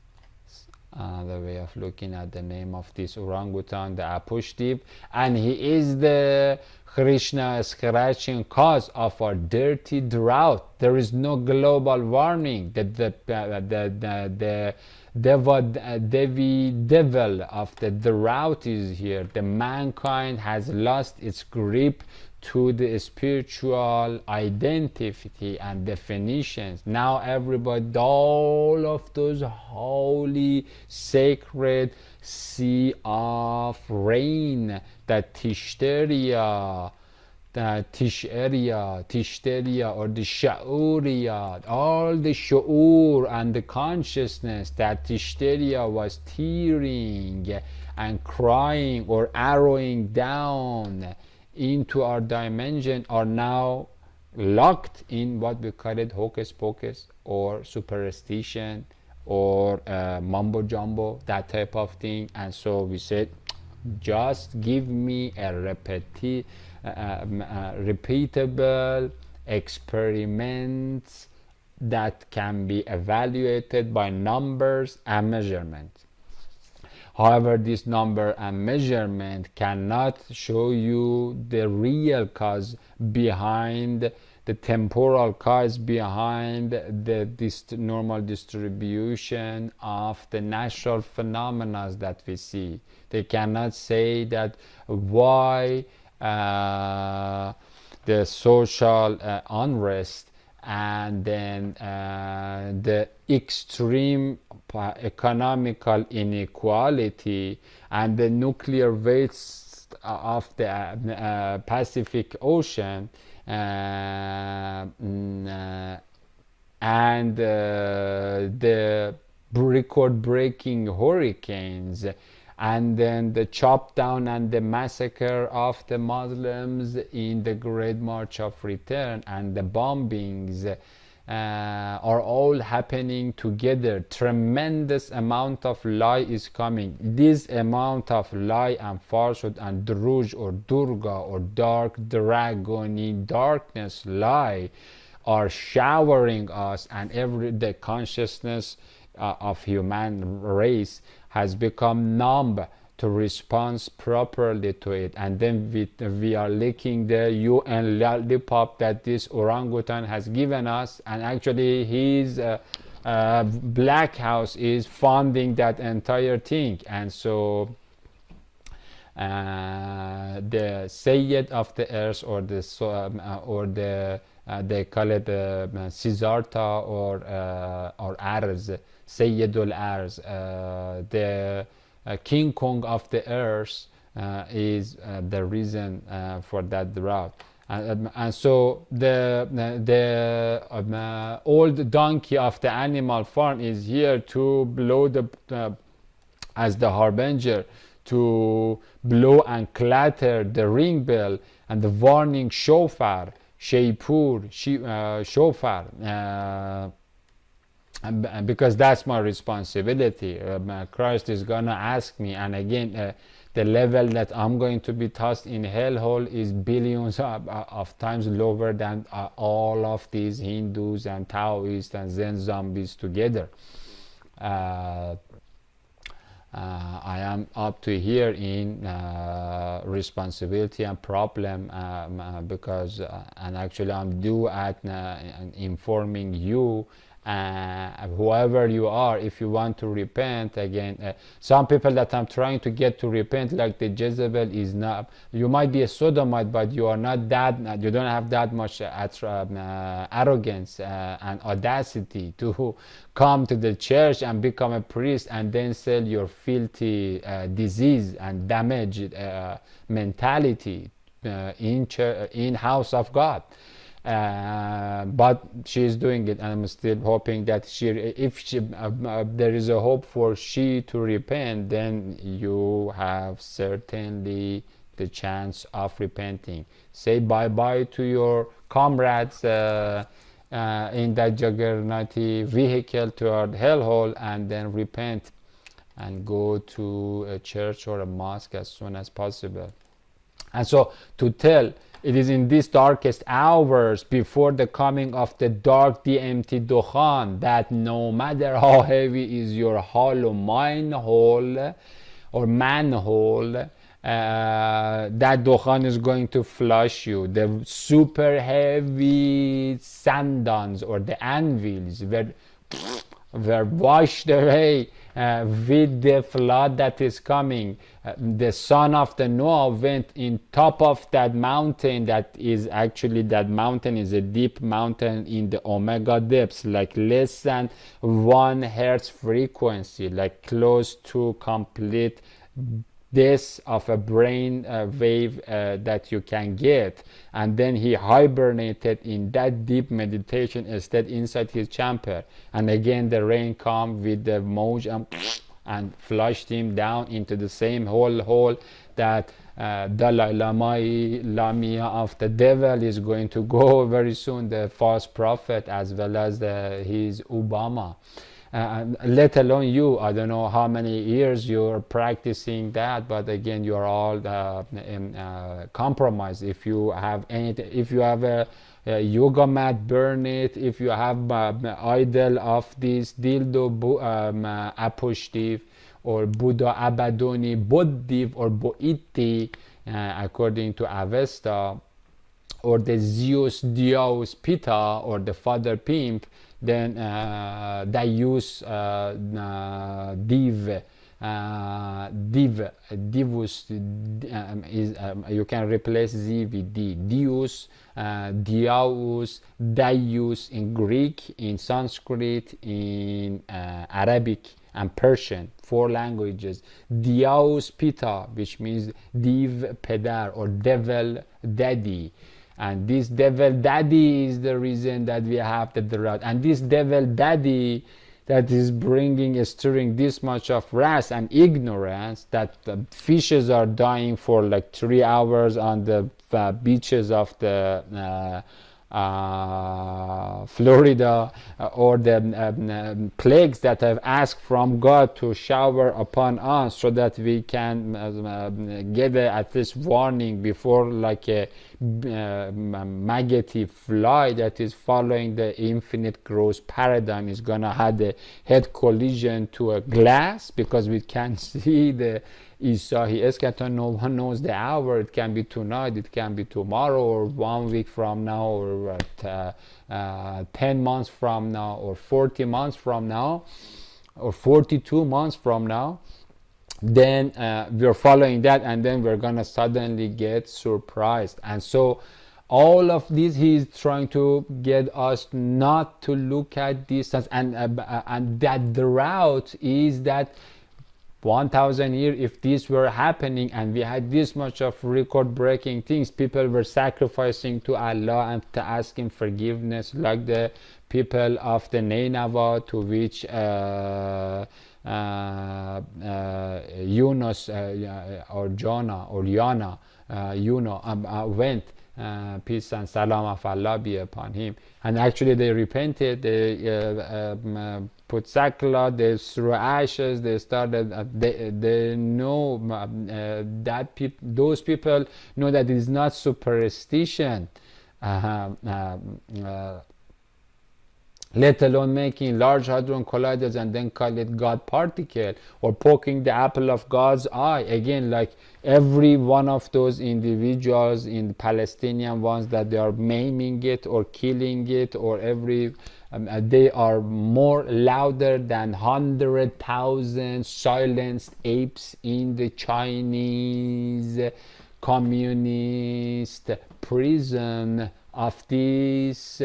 Another way of looking at the name of this orangutan, the Apushtiv, and he is the Krishna scratching cause of our dirty drought. There is no global warming. The devil of the drought is here. The mankind has lost its grip to the spiritual identity and definitions. Now everybody, all of those holy, sacred sea of rain, that Tishteria, or the Sha'uriya, all the Shu'ur and the consciousness that Tishteria was tearing and crying or arrowing down into our dimension, are now locked in what we call it hocus pocus, or superstition, or mumbo jumbo, that type of thing. And so we said, just give me a repeatable experiments that can be evaluated by numbers and measurements. However, this number and measurement cannot show you the real cause behind, the temporal cause behind this normal distribution of the natural phenomena that we see. They cannot say that why the social unrest, and then the extreme economical inequality, and the nuclear waste of the Pacific Ocean, and the record-breaking hurricanes, and then the chop down and the massacre of the Muslims in the Great March of Return, and the bombings are all happening together. Tremendous amount of lie is coming. This amount of lie and falsehood and druj or durga or dark dragony darkness lie are showering us, and the consciousness of human race has become numb to respond properly to it. And then we are licking the UN lollipop that this orangutan has given us, and actually his Black House is funding that entire thing. And so the Sayyid of the earth, or the they call it Siddhartha, or Arz, Sayyidul Arz, the King Kong of the earth, is the reason for that drought. And so the old donkey of the animal farm is here to blow as the harbinger, to blow and clatter the ring bell and the warning shofar, shofar, because that's my responsibility. Christ is gonna ask me, and again, the level that I'm going to be tossed in hellhole is billions of times lower than all of these Hindus and Taoists and Zen zombies together. I am up to here in responsibility and problem, because and actually I'm due at informing you, whoever you are, if you want to repent. Again, some people that I'm trying to get to repent, like the Jezebel, is not, you might be a sodomite, but you are not that, you don't have that much arrogance and audacity to come to the church and become a priest and then sell your filthy disease and damaged mentality in house of God. But she's doing it, and I'm still hoping that if there is a hope for she to repent, then you have certainly the chance of repenting. Say bye-bye to your comrades in that juggernauty vehicle toward hellhole, and then repent and go to a church or a mosque as soon as possible. And so to tell, it is in these darkest hours before the coming of the dark DMT Dukhan that no matter how heavy is your hollow mine hole or manhole, that Dukhan is going to flush you. The super heavy sandons or the anvils were washed away with the flood that is coming. The son of the Noah went in top of that mountain. That is actually, that mountain is a deep mountain in the omega depths, like less than 1 hertz frequency, like close to complete this of a brain wave that you can get. And then he hibernated in that deep meditation state inside his chamber, and again the rain come with the moj and flushed him down into the same hole that Dalai Lamia of the devil is going to go very soon, the false prophet, as well as his Obama. Let alone you. I don't know how many years you're practicing that, but again, you're all compromised. If you have anything, if you have a yoga mat, burn it. If you have idol of this dildo Apushtiv or Buddha Abadoni Boddiv or Boiti, according to Avesta, or the Zeus Dios Pita or the Father Pimp, then they use divus is you can replace z with d. Dius, diaus, daius in Greek, in Sanskrit, in Arabic and Persian, 4 languages. Diaus Pita, which means div pedar or devil daddy. And this devil daddy is the reason that we have the drought. And this devil daddy that is stirring this much of wrath and ignorance, that the fishes are dying for like 3 hours on the beaches of the Florida, or the plagues that have asked from God to shower upon us, so that we can get at least warning before, like a maggoty fly that is following the infinite growth paradigm is gonna have the head collision to a glass, because we can't see the Isahi Eschaton. No one knows the hour. It can be tonight, it can be tomorrow, or 1 week from now, or 10 months from now, or 40 months from now, or 42 months from now. Then we're following that, and then we're gonna suddenly get surprised. And so all of this, he's trying to get us not to look at distance, and that the route is that 1,000 years, if this were happening and we had this much of record-breaking things, people were sacrificing to Allah and to asking forgiveness, like the people of the Nineveh, to which Yunus or Jonah or Yana went, peace and salam of Allah be upon him. And actually they repented, they put sackcloth, they threw ashes, they started, they know that those people know that it is not superstition, uh, uh, uh, let alone making large hadron colliders and then call it God particle, or poking the apple of God's eye. Again, like every one of those individuals in the Palestinian ones that they are maiming it or killing it, or every they are more louder than 100,000 silenced apes in the Chinese communist prison of this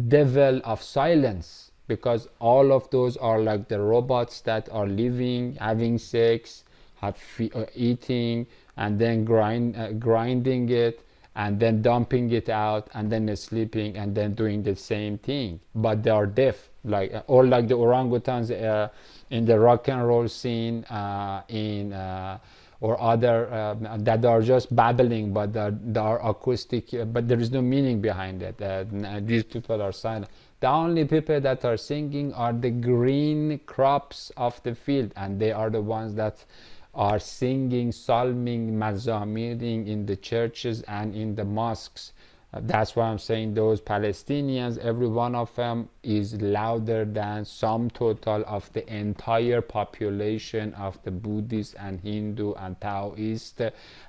devil of silence, because all of those are like the robots that are living, having sex, eating, and then grinding it, and then dumping it out, and then sleeping, and then doing the same thing, but they are deaf, like or like the orangutans in the rock and roll scene or other that are just babbling, but they are acoustic, but there is no meaning behind it. These people are silent. The only people that are singing are the green crops of the field, and they are the ones that are singing, psalming, mazamiring in the churches and in the mosques. That's why I'm saying those Palestinians, every one of them is louder than sum total of the entire population of the Buddhist and Hindu and Taoist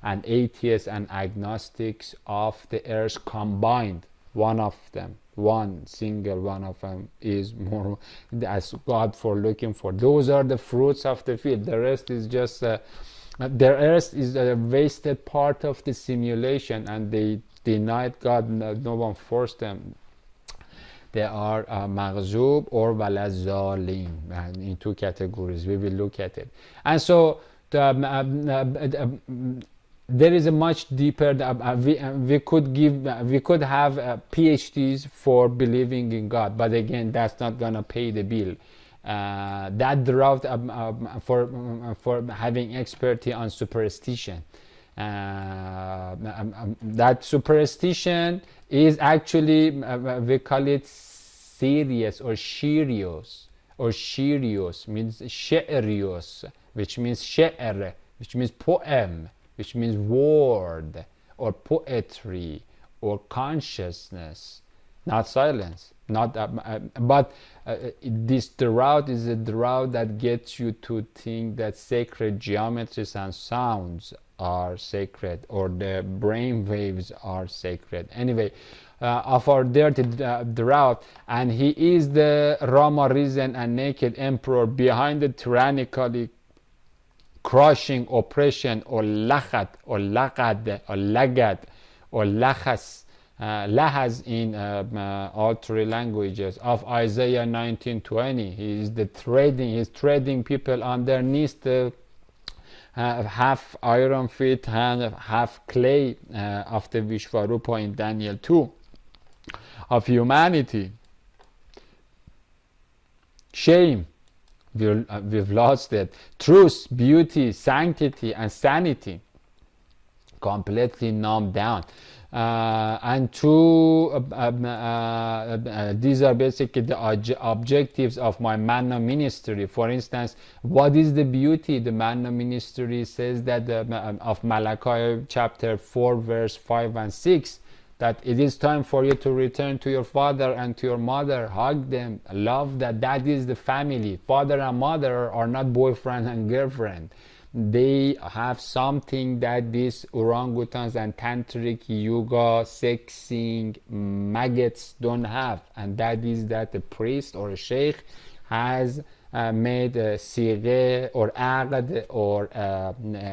and atheists and agnostics of the earth combined. One of them, one single one of them is more, as God for looking for. Those are the fruits of the field. The rest is just the earth is a wasted part of the simulation, and they denied God. No one forced them. They are maghzub or walazalim, in two categories. We will look at it. And so there is a much deeper. We could have PhDs for believing in God, but again, that's not gonna pay the bill. That drought for having expertise on superstition. That superstition is actually we call it serious or shirios, or shirios means she'erios, which means she'er, which means poem, which means word or poetry or consciousness, not silence. Not but this drought is a drought that gets you to think that sacred geometries and sounds are sacred, or the brain waves are sacred. Anyway, of our dirty drought, and he is the Rama risen and naked emperor behind the tyrannically crushing oppression, or lachat, or laqad, or lagad, or lachas, lahaz in all three languages of Isaiah 19:20. He is the he's trading people underneath the half iron feet and half clay of the Vishvarupa in Daniel 2 of humanity. Shame, we've lost it. Truth, beauty, sanctity, and sanity completely numbed down. And two, these are basically the objectives of my Manna ministry. For instance, what is the beauty? The Manna ministry says that of Malachi chapter 4 verse 5 and 6, that it is time for you to return to your father and to your mother, hug them, love that. That is the family. Father and mother are not boyfriend and girlfriend. They have something that these orangutans and tantric yoga sexing maggots don't have, and that is that the priest or a sheikh has made a sigh or aqd or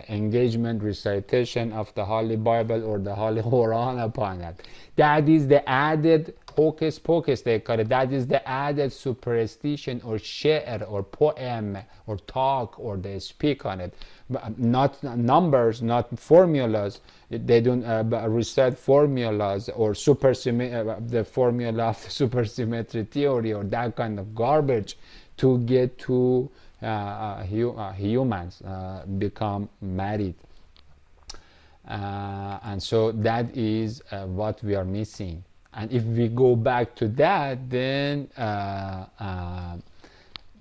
engagement recitation of the Holy Bible or the Holy Quran upon it. That is the added hocus pocus, they call it. That is the added superstition or she'r or poem or talk, or they speak on it. But not numbers, not formulas. They don't recite formulas or the formula of the supersymmetry theory or that kind of garbage to get to humans become married. And so that is what we are missing. And if we go back to that, then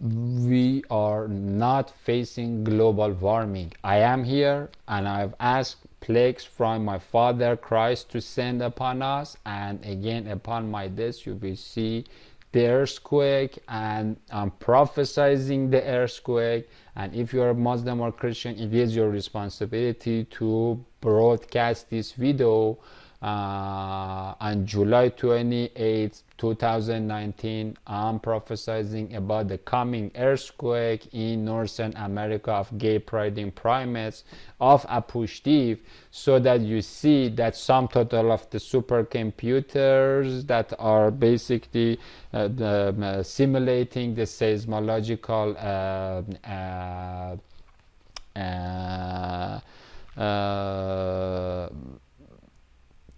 we are not facing global warming. I am here and I've asked plagues from my Father Christ to send upon us, and again upon my death you will see the earthquake, and I'm prophesying the earthquake. And if you're a Muslim or Christian, it is your responsibility to broadcast this video on July 28, 2019. I'm prophesying about the coming earthquake in Northern America of gay parading primates of Apushtiv, so that you see that sum total of the supercomputers that are basically simulating the seismological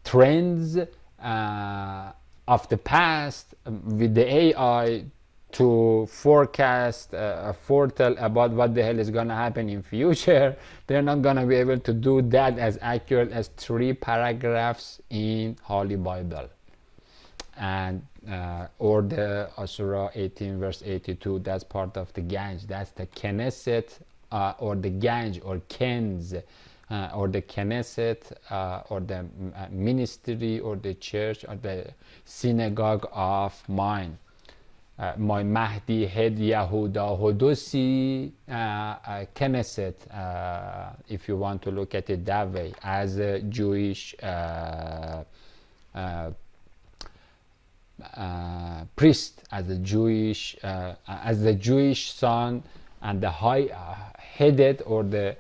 trends of the past with the AI to forecast, foretell about what the hell is going to happen in future. They're not going to be able to do that as accurate as 3 paragraphs in Holy Bible. And or the Surah 18 verse 82, that's part of the Ganj. That's the Knesset or the Ganj or Kenz, or the Knesset, or the ministry or the church or the synagogue of mine. My Mahdi Hed Yahuda Hodosi Knesset, if you want to look at it that way, as a Jewish priest, as a Jewish as the Jewish son and the high headed or the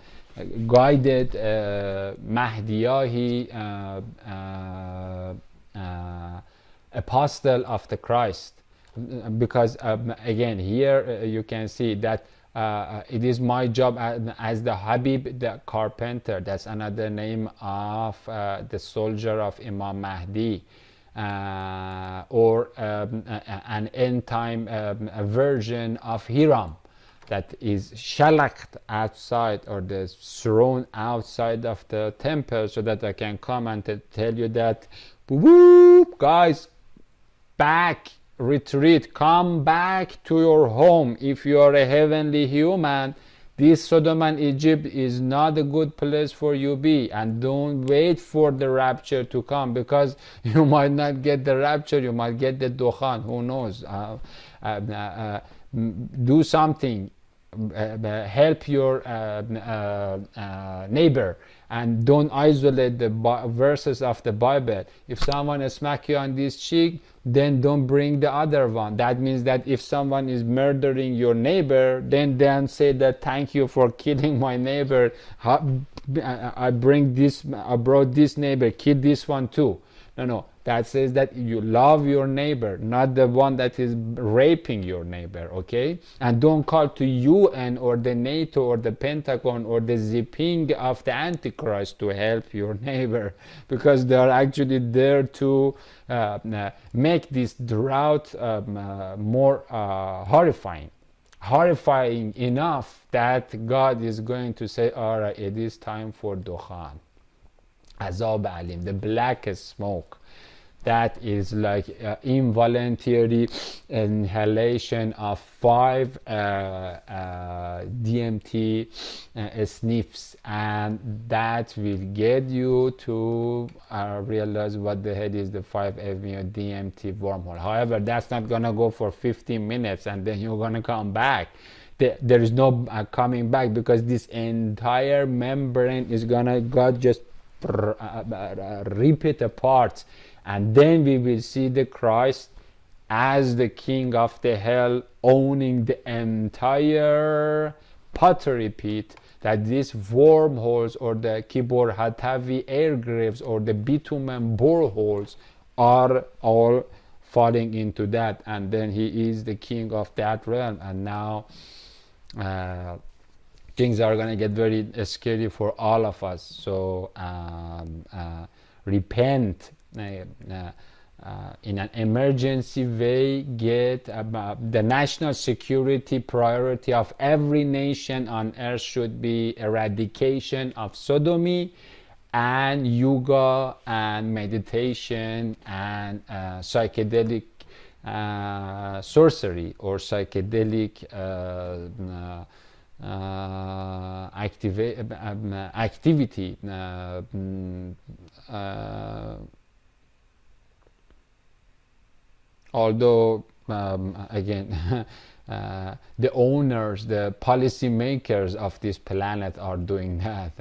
guided Mahdiyahi apostle of the Christ. Because again here you can see that it is my job as the Habib the carpenter. That's another name of the soldier of Imam Mahdi, or an end time version of Hiram that is shalaked outside, or the thrown outside of the temple, so that I can come and tell you that, whoop, guys, back, retreat, come back to your home. If you are a heavenly human, this Sodom and Egypt is not a good place for you be, and don't wait for the rapture to come, because you might not get the rapture, you might get the Dukhan, who knows. Do something, help your neighbor, and don't isolate the verses of the Bible. If someone smack you on this cheek, then don't bring the other one. That means that if someone is murdering your neighbor, then say that, thank you for killing my neighbor, I brought this neighbor, kill this one too. No, that says that you love your neighbor, not the one that is raping your neighbor, okay? And don't call to UN or the NATO or the Pentagon or the zipping of the Antichrist to help your neighbor, because they are actually there to make this drought more horrifying enough that God is going to say, all right, it is time for Dukhan, Azab Alim, the blackest smoke. That is like involuntary inhalation of 5 DMT sniffs, and that will get you to realize what the heck is the 5-FU DMT wormhole. However, that's not gonna go for 15 minutes and then you're gonna come back. There is no coming back, because this entire membrane is gonna, God just rip it apart, and then we will see the Christ as the king of the hell, owning the entire pottery pit, that these wormholes or the Kibor Hatavi air graves or the bitumen boreholes are all falling into that, and then he is the king of that realm. And now things are going to get very scary for all of us. So repent in an emergency way. Get the national security priority of every nation on earth should be eradication of sodomy and yoga and meditation and psychedelic sorcery or psychedelic activity. Although again the owners, the policymakers of this planet are doing that.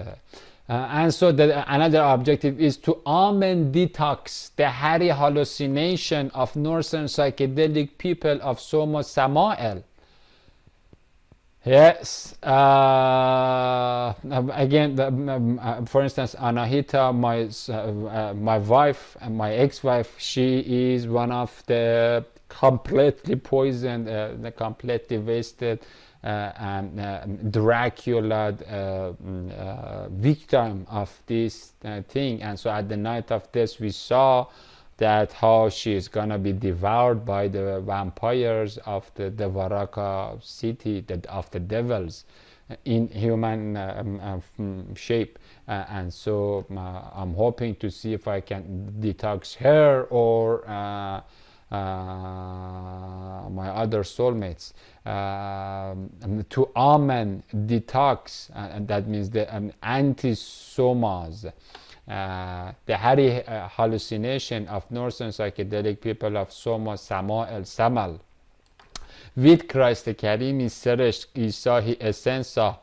And so another objective is to almond detox the hairy hallucination of northern psychedelic people of Soma Samael. Yes. Again, for instance, Anahita, my wife, my ex-wife, she is one of the completely poisoned, completely wasted, and Dracula victim of this thing. And so at the night of this, we saw that how she is gonna be devoured by the vampires of the Devaraka city, of the devils, in human shape. And so I'm hoping to see if I can detox her or my other soulmates to almond detox, and that means the anti-somas, the hairy hallucination of northern psychedelic people of Soma Samael Samal. With Christ Karimi Seresh Isahi Essensa,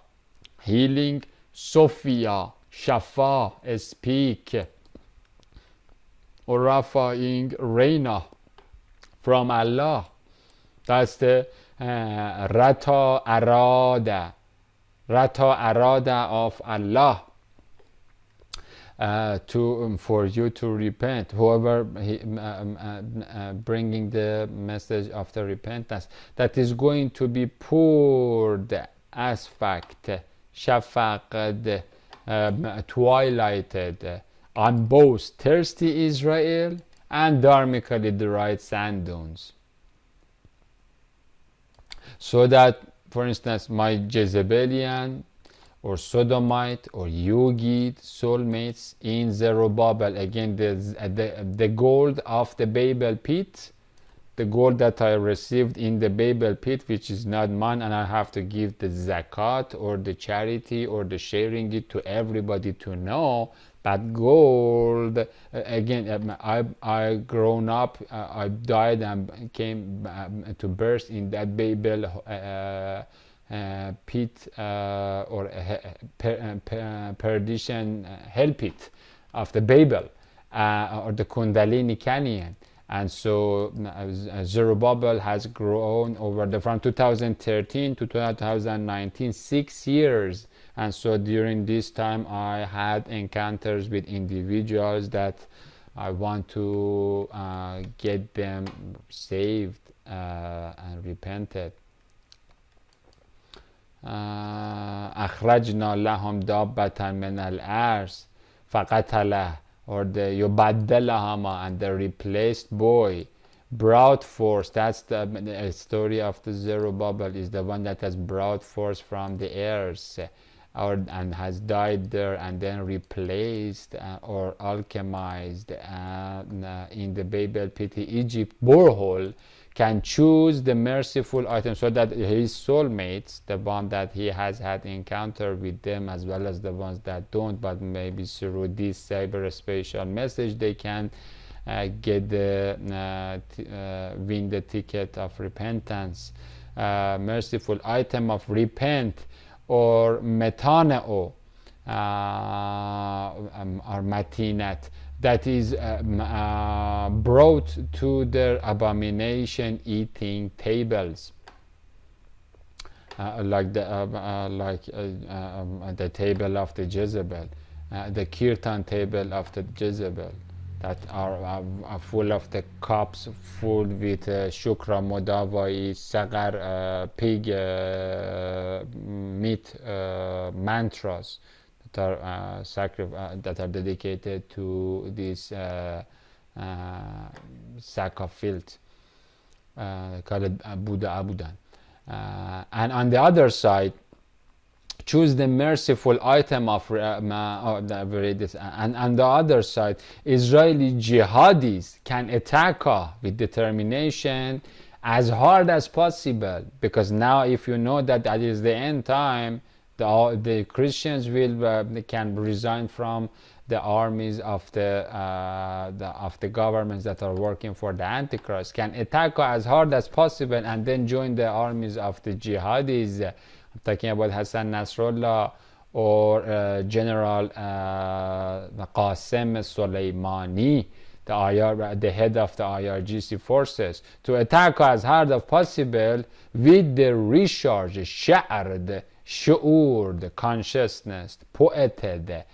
healing, Sophia, Shafa, speak, or Rafa'ing Reina from Allah. That's the Rata Arada of Allah, for you to repent. Whoever bringing the message of the repentance, that is going to be poured as fact, shafaqad, twilighted on both thirsty Israel and dharmically derived sand dunes, so that, for instance, my Jezebelian or Sodomite or Yogi soulmates in Zerubbabel, again the gold of the Babel pit, the gold that I received in the Babel pit, which is not mine, and I have to give the zakat or the charity or the sharing it to everybody to know. But gold, again, I grown up, I died and came to birth in that Babel pit, or perdition, hell pit of the Babel, or the Kundalini Canyon. And so Zerubbabel has grown from 2013 to 2019, 6 years. And so during this time I had encounters with individuals that I want to get them saved and repented. أخرجنا لهم دابة من الأرض فقتله, or the يبدلهما, and the replaced boy brought forth. That's the story of the Zerubbabel, is the one that has brought forth from the earth, and has died there and then replaced or alchemized in the Babel pit. Egypt borehole can choose the merciful item, so that his soulmates, the one that he has had encounter with them, as well as the ones that don't, but maybe through this cyberspatial message they can get the win the ticket of repentance, merciful item of repent, or metaneo, or matinat, that is brought to their abomination eating tables, like the table of the Jezebel, the kirtan table of the Jezebel, that are full of the cups full with shukra modavai, sagar, pig meat mantras that are that are dedicated to this sack of filth, called Buddha Abudan. And on the other side, choose the merciful item of and on the other side, Israeli jihadis can attack her with determination as hard as possible, because now if you know that that is the end time, the Christians will can resign from the armies of the governments that are working for the Antichrist, can attack her as hard as possible and then join the armies of the jihadis. I'm talking about Hassan Nasrallah or General Qasem Soleimani, the head of the IRGC forces, to attack as hard as possible with the recharged, sha'ard, shu'ur, the consciousness, poeted,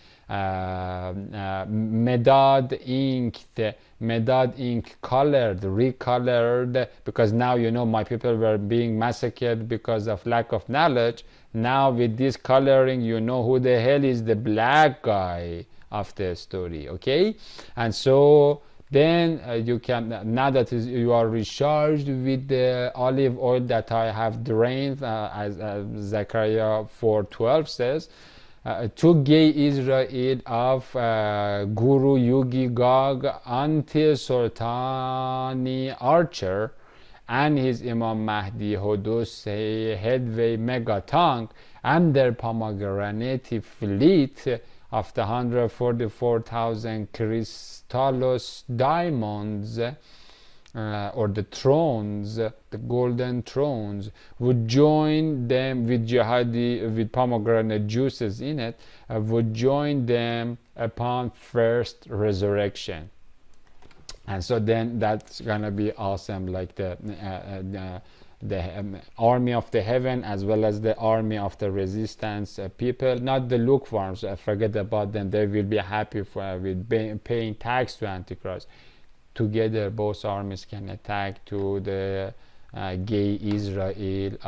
medad ink colored, recolored, because now you know my people were being massacred because of lack of knowledge. Now with this coloring, you know who the hell is the black guy of the story, okay? And so then you can, now that you are recharged with the olive oil that I have drained, as Zechariah 4:12 says, to gay Israel of Guru Yugi Gog anti-Sultani Archer and his Imam Mahdi Hodus Headway Megatank and their pomegranate fleet of the 144,000 crystallos diamonds, or the thrones, the golden thrones, would join them with jihadi, with pomegranate juices in it, would join them upon first resurrection. And so then that's gonna be awesome, like the army of the heaven as well as the army of the resistance people, not the lukewarms, forget about them, they will be happy with paying tax to Antichrist. Together both armies can attack to the gay Israel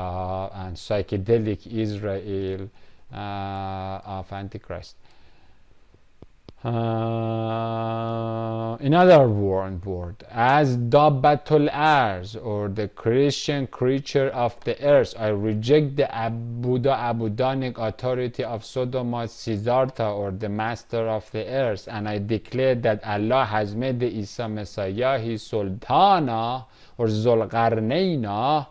and psychedelic Israel of Antichrist. Another word, as Dabbatul Ars, or the Christian creature of the earth, I reject the Abudanic authority of Sodomite Siddhartha, or the master of the earth, and I declare that Allah has made the Isa Messiah his Sultana or Zulqarnaina,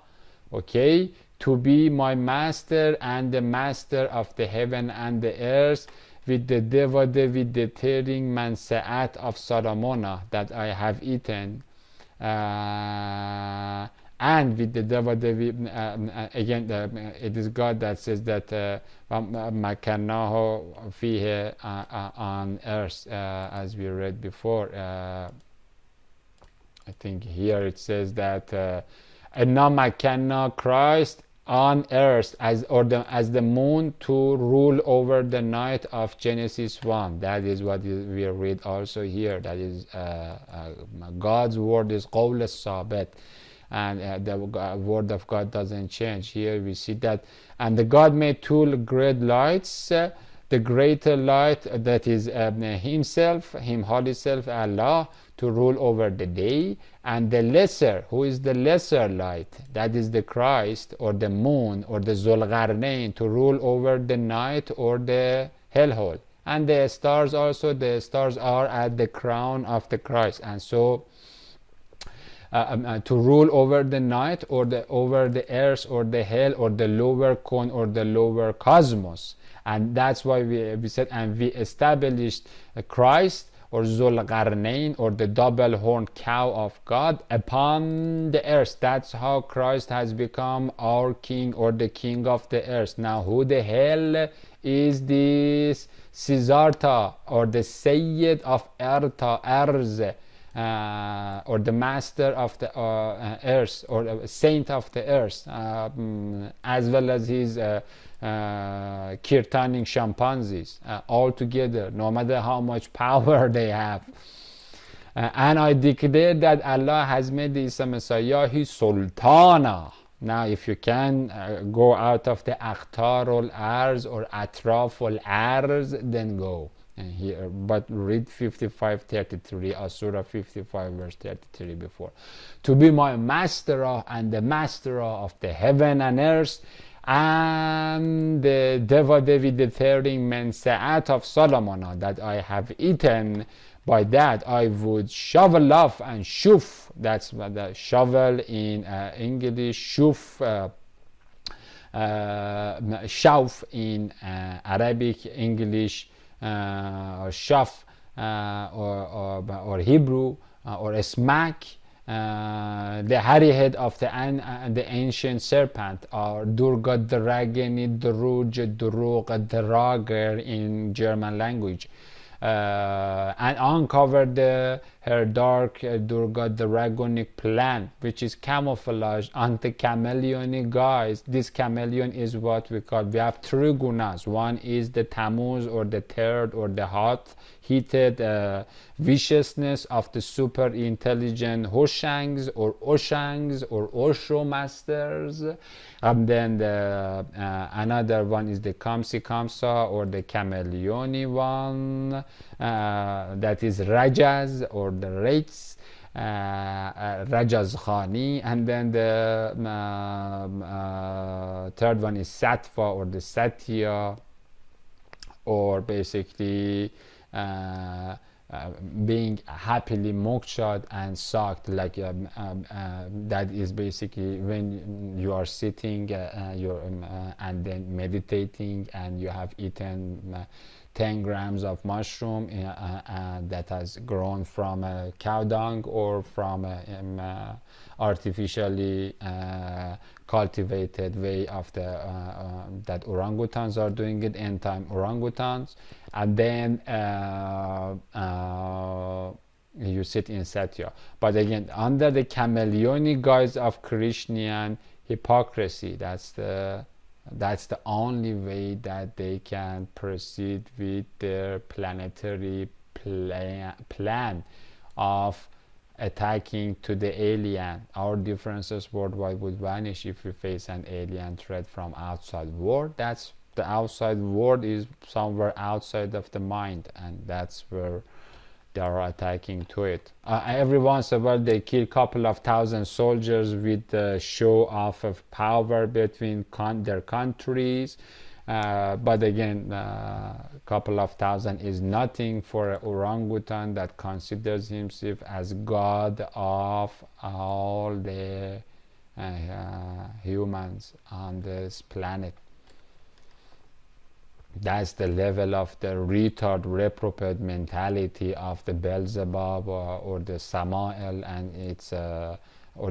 okay, to be my master and the master of the heaven and the earth, with the devade, with the tearing mansaat of Saramona that I have eaten, and with the devade, again it is God that says that makanahu fihe on earth, as we read before. I think here it says that Anna makana Christ on earth as the moon to rule over the night of Genesis 1. That is what we read also here. That is God's word is qawl sabit, and the word of God doesn't change. Here we see that, and the God made two great lights, the greater light that is himself, him holy self, Allah, to rule over the day, and the lesser, who is the lesser light, that is the Christ or the moon or the Zulqarnain, to rule over the night or the hellhole. And the stars also, the stars are at the crown of the Christ, and so to rule over the night or over the earth or the hell or the lower cone or the lower cosmos. And that's why we said, and we established Christ or Zulqarnain, or the double-horned cow of God, upon the earth. That's how Christ has become our king, or the king of the earth. Now who the hell is this Siddhartha, or the Sayyid of Arz, or the master of the earth, or the saint of the earth, as well as his kirtaning chimpanzees, all together, no matter how much power they have. And I declare that Allah has made Isa Messiah his Sultana. Now if you can go out of the Akhtarul Arz or Atraful Arz, then go. And here, but read 55:33, Surah 55 verse 33 before. To be my master and the master of the heaven and earth, and the Devi the thirteen mensaat of Solomon that I have eaten, by that I would shovel off and shuf. That's what the shovel in English, shuf, shauf in Arabic, English, or shaf, or Hebrew, or smack. The hairy head of the ancient serpent, or Durga Drageni Druj Drug Drager in German language, and uncovered her dark Durga dragonic plan, which is camouflaged on the chameleon guise. This chameleon is what we call, we have three gunas. One is the Tammuz, or the third, or the hot heated viciousness of the super intelligent Hoshangs or Oshangs or Osho masters, and then the another one is the Kamsi Kamsa, or the chameleony one, that is Rajas, or the Rates, Rajaz Khani, and then the third one is Sattva, or the Satya, or basically being happily mokshad and sucked, like that is basically when you are sitting and then meditating, and you have eaten 10 grams of mushroom that has grown from cow dung, or from artificially cultivated way of the that orangutans are doing it, end time orangutans, and then you sit in Satya. But again, under the chameleonic guise of Krishnian hypocrisy, that's the only way that they can proceed with their planetary plan of attacking to the alien. Our differences worldwide would vanish if we face an alien threat from outside world. That's the outside world is somewhere outside of the mind, and that's where they are attacking to it. Every once in a while they kill a couple of thousand soldiers with the show off of power between their countries, but again, a couple of thousand is nothing for an orangutan that considers himself as god of all the humans on this planet. That's the level of the retard, reprobate mentality of the Beelzebub, or the Samael and its or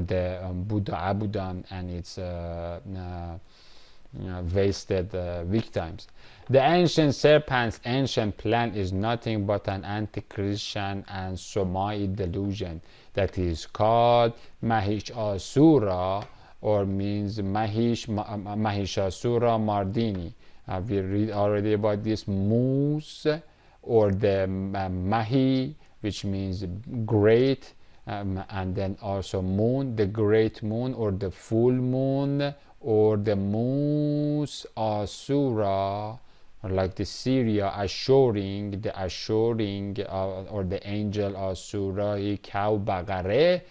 the Buddha Abudan and its wasted victims. The ancient serpent's ancient plan is nothing but an anti-Christian and Somai delusion that is called Mahish Asura, or means Mahishasura Mardini. We read already about this moose, or the Mahi, which means great, and then also moon, the great moon, or the full moon, or the moose Asura, or like the Syria assuring, the assuring, or the angel Asura cow bagare,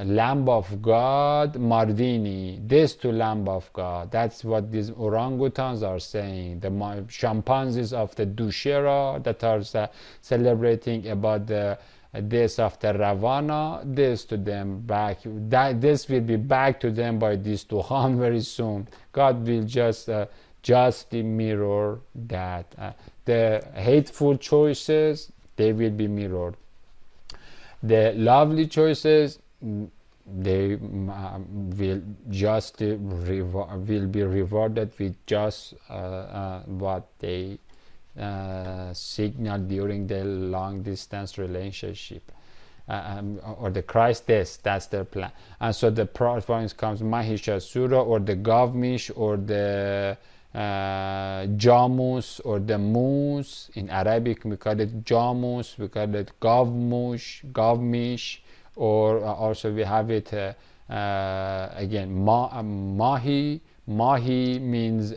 Lamb of God, Mardini, this to Lamb of God. That's what these orangutans are saying. The chimpanzees of the Dushera that are celebrating about the death of the Ravana, this to them back. This will be back to them by this Tuhan very soon. God will just mirror that. The hateful choices, they will be mirrored. The lovely choices, they will just will be rewarded with just what they signal during the long distance relationship, or the Christ test. That's their plan. And so the province comes Mahishasura, or the Gavmish, or the Jamus, or the moose. In Arabic we call it Jamus, we call it Gavmish, or also we have it again Mahi. Mahi means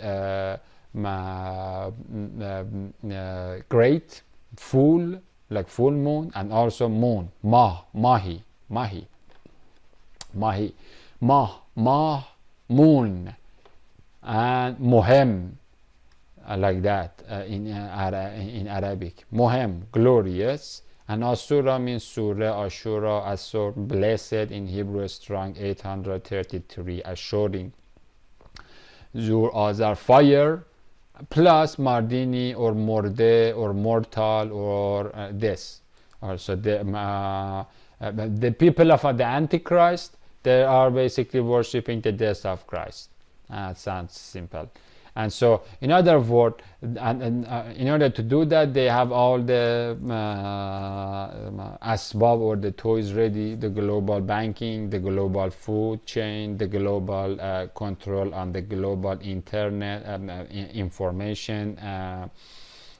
great, full, like full moon, and also moon. Mahi, moon. and muhem, like that in Arabic. Muhem, glorious. And Asura means Surah, Ashura, Asur, blessed in Hebrew, strong, 833, assuring. Zur, Azar, fire, plus Mardini or Morde or mortal or this. Also the people of the Antichrist, they are basically worshipping the death of Christ. It sounds simple. And so, in other words, in order to do that, they have all the asbab or the toys ready: the global banking, the global food chain, the global control on the global internet information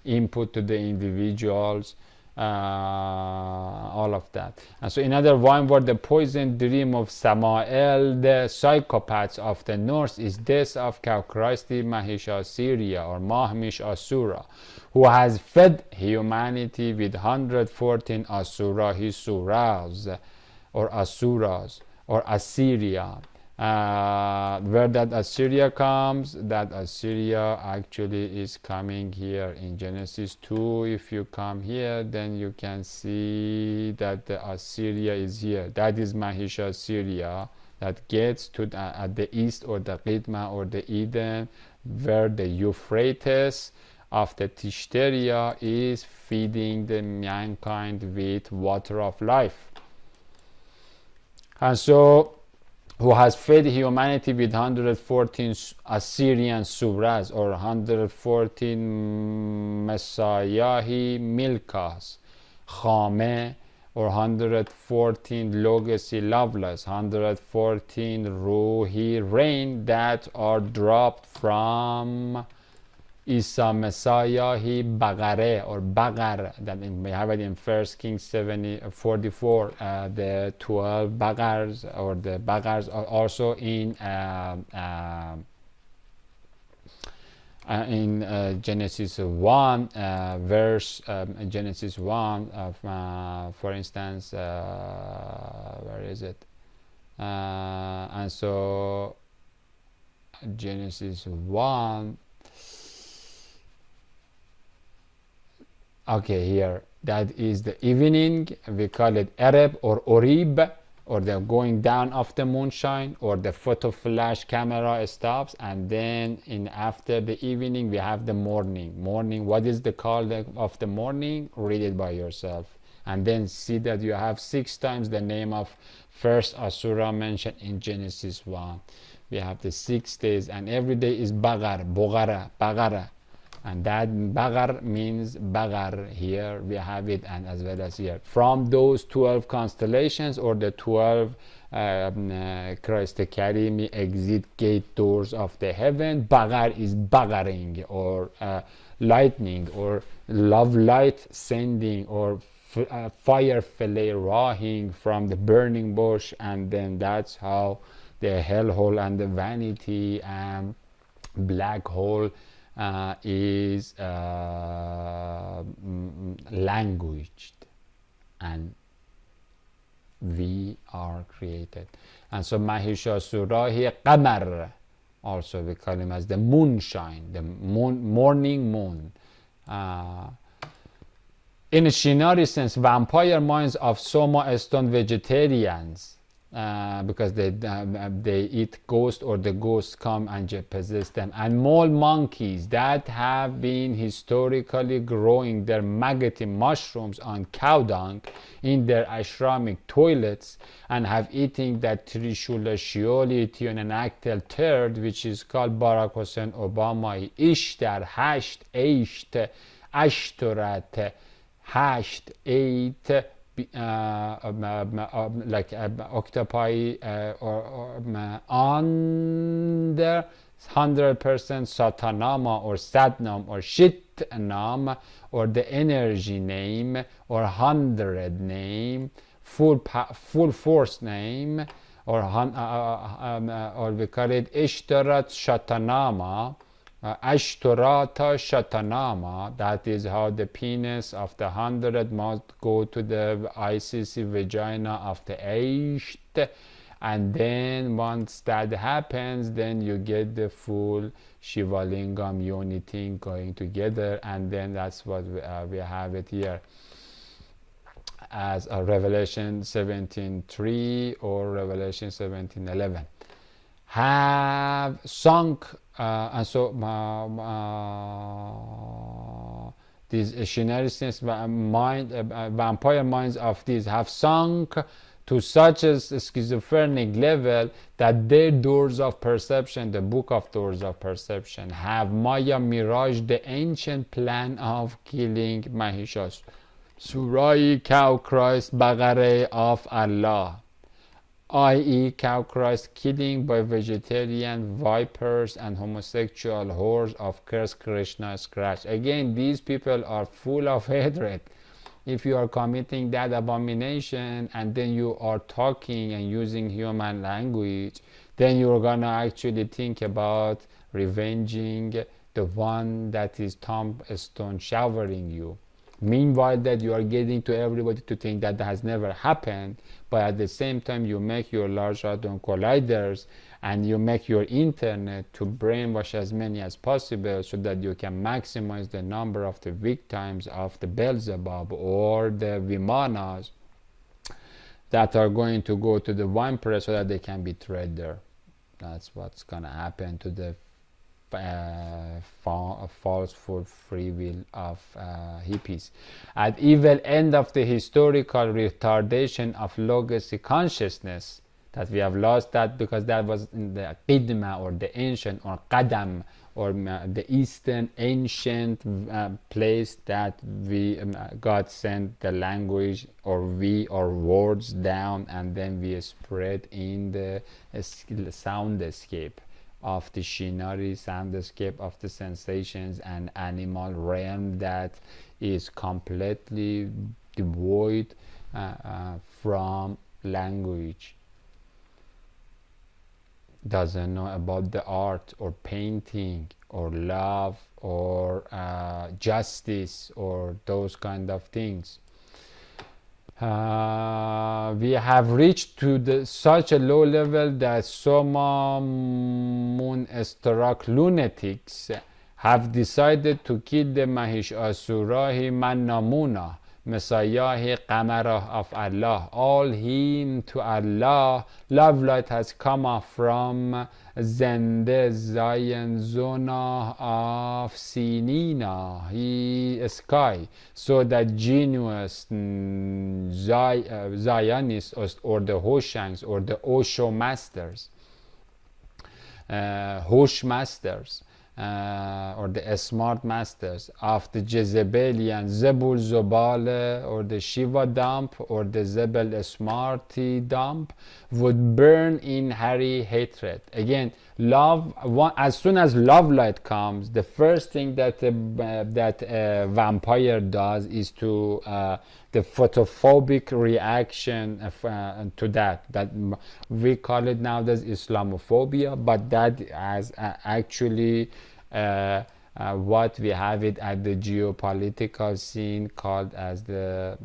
input to the individuals, all of that. And so in other one word, the poison dream of Samael, the psychopaths of the north, is this of Kaukrasti Mahisha Syria or Mahmish Asura, who has fed humanity with 114 Asura Hisuras or Asuras or Assyria. Where that Assyria comes, that Assyria actually is coming here in Genesis 2. If you come here, then you can see that the Assyria is here. That is Mahisha Syria, that gets to at the east, or the Qidma or the Eden, where the Euphrates of the Tishteria is feeding the mankind with water of life. And so, who has fed humanity with 114 Assyrian surahs, or 114 Messiahi Milkas, Khame, or 114 Legacy Loveless, 114 Ruhi Rain that are dropped from Isa Messiah Bagare or Bagar, that we have it in 1 Kings 44. The 12 Bagars, or the Bagars, are also in Genesis 1 verse Genesis 1 for instance, where is it? And so Genesis 1. Okay, here, that is the evening. We call it Arab or Orib, or the going down of the moonshine, or the photo flash camera stops, and then after the evening we have the morning. What is the call of the morning? Read it by yourself, and then see that you have 6 times the name of first Asura mentioned in Genesis 1. We have the 6 days, and every day is Bagar, Bagara. And that Bagar means Bagar. Here we have it, and as well as here. From those 12 constellations, or the 12 Christ Karimi exit gate doors of the heaven, Bagar is bagaring, or lightning, or love light sending, or fire flaring from the burning bush. And then that's how the hellhole and the vanity and black hole is languaged, and we are created. And so Mahisha Surahi Qamar, also we call him as the moonshine, the morning moon. In a Shinari sense, vampire minds of Soma stone vegetarians, because they eat ghosts, or the ghosts come and possess them. And mole monkeys that have been historically growing their maggoty mushrooms on cow dung in their ashramic toilets, and have eaten that Trishula Shioli Tionanactal third, which is called Barack Hussein Obama Ishtar Hasht Eight Ashtorat Hasht 8 like octopi or under 100% Satanama or Satnam or Shitnam, or the energy name, or 100 name, full force name, or we call it Ishtarat Shatanama. Ashtorata Shatanama, that is how the penis of the 100 must go to the ICC vagina of the Asht, and then once that happens, then you get the full Shiva Lingam unity going together, and then that's what we have it here as a Revelation 17:3 or Revelation 17:11. Have sunk, and so these shenanigans, vampire minds of these have sunk to such a schizophrenic level that their doors of perception, the book of doors of perception, have Maya mirage the ancient plan of killing Mahishas. Surai cow Christ Bagare of Allah, i.e. cow Christ killing by vegetarian vipers and homosexual whores of curse Krishna scratch. Again, these people are full of hatred. If you are committing that abomination and then you are talking and using human language, then you're gonna actually think about revenging the one that is tombstone showering you. Meanwhile, that you are getting to everybody to think that has never happened, but at the same time you make your Large Hadron Colliders and you make your internet to brainwash as many as possible so that you can maximize the number of the victims of the Beelzebub or the Vimanas that are going to go to the wine press so that they can be traded there. That's what's going to happen to the falsehood free will of hippies. At evil end of the historical retardation of legacy consciousness, that we have lost that because that was in the Qidma or the ancient or Qadam or the eastern ancient place that we God sent the language or words down, and then we spread in the soundscape of the Shinari, soundscape of the sensations and animal realm that is completely devoid from language. Doesn't know about the art or painting or love or justice or those kind of things. We have reached to such a low level that some moon-struck lunatics have decided to kill the Mahish Asurahi Mannamuna, Messiah Qamarah of Allah. All hymn to Allah, love light has come up from Zende Zion Zona of Sinina, he sky, so that genius Zionists or the Hoshangs or the Osho masters, Hosh masters, or the smart masters of the Jezebelian Zebul Zobale or the Shiva dump or the Zebel Smarty dump would burn in Hari hatred. Again, love, as soon as love light comes, the first thing that a vampire does is to the photophobic reaction to that we call it nowadays Islamophobia, but that as actually what we have it at the geopolitical scene called as the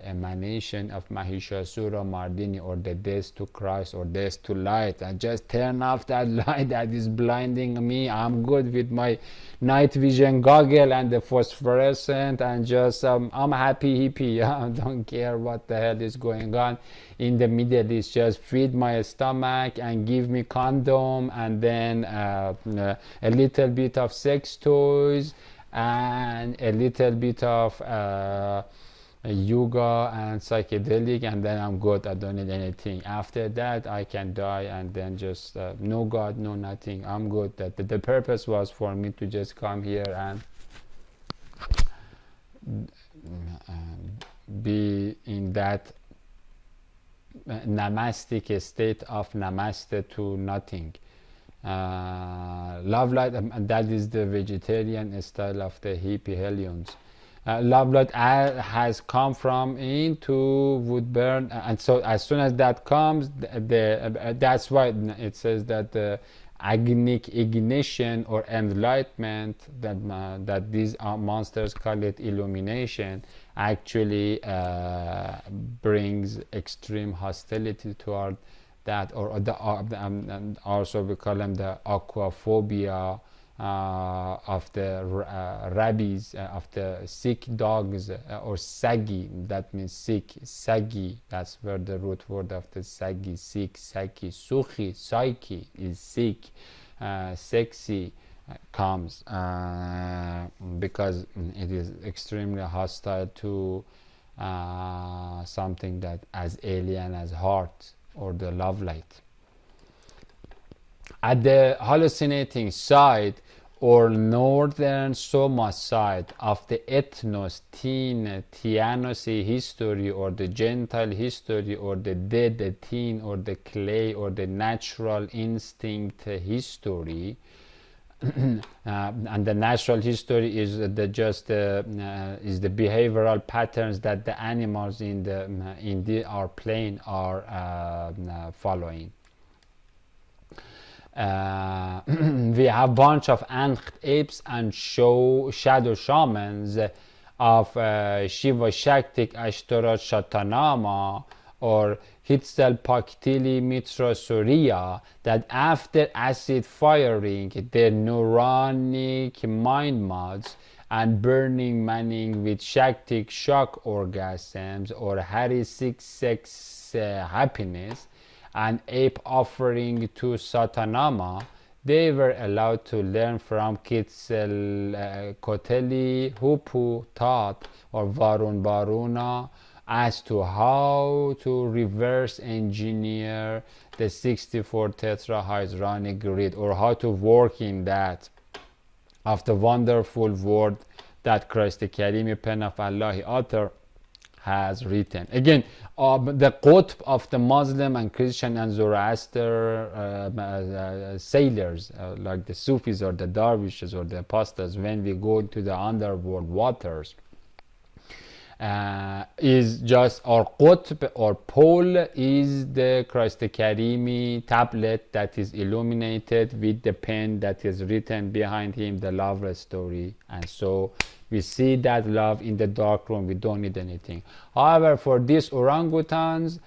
emanation of Mahishasura Mardini, or the death to Christ or death to light. And just turn off that light that is blinding me. I'm good with my night vision goggle and the phosphorescent, and just I'm happy hippie. I don't care what the hell is going on in the Middle East. Just feed my stomach and give me condom, and then a little bit of sex toys and a little bit of yoga and psychedelic, and then I'm good. I don't need anything. After that I can die, and then just no God, no nothing. I'm good. That the purpose was for me to just come here and be in that namastic state of namaste to nothing. Love light, and that is the vegetarian style of the hippie hellions. Love light has come from into would burn, and so as soon as that comes, that's why it says that ignition or enlightenment, that these monsters call it illumination, actually brings extreme hostility toward that, or also we call them the aquaphobia of the rabies, of the sick dogs, or sagi, that means sick, sagi, that's where the root word of the sagi, sick, saki, suchi, psyche is sick, sexy comes, because it is extremely hostile to something that as alien as heart or the love light. At the hallucinating side or northern Soma side of the ethnos, Theanosy history, or the Gentile history, or the dead, the teen, or the clay, or the natural instinct history, and the natural history is the behavioral patterns that the animals in our plane are following. We have bunch of ant apes and shadow shamans of Shiva Shaktik Ashtarat Shatanama or Huitzilopochtli Mitra Surya, that after acid firing their neuronic mind mods and burning Manning with Shaktic shock orgasms or Harry Six sex happiness, and ape offering to Satanama, they were allowed to learn from Quetzalcoatl, Hupu Tat, or Varun Varuna as to how to reverse engineer the 64 tetrahedronic grid, or how to work in that of the wonderful word that Christ the Karim, pen of Allah, author, has written. Again, the qutb of the Muslim and Christian and Zoroaster sailors, like the Sufis or the Darwishes or the apostates, when we go to the underworld waters, is just our qutb or pole is the Christ Karimi tablet that is illuminated with the pen that is written behind him, the love story. And so we see that love in the dark room. We don't need anything. However, for these orangutans,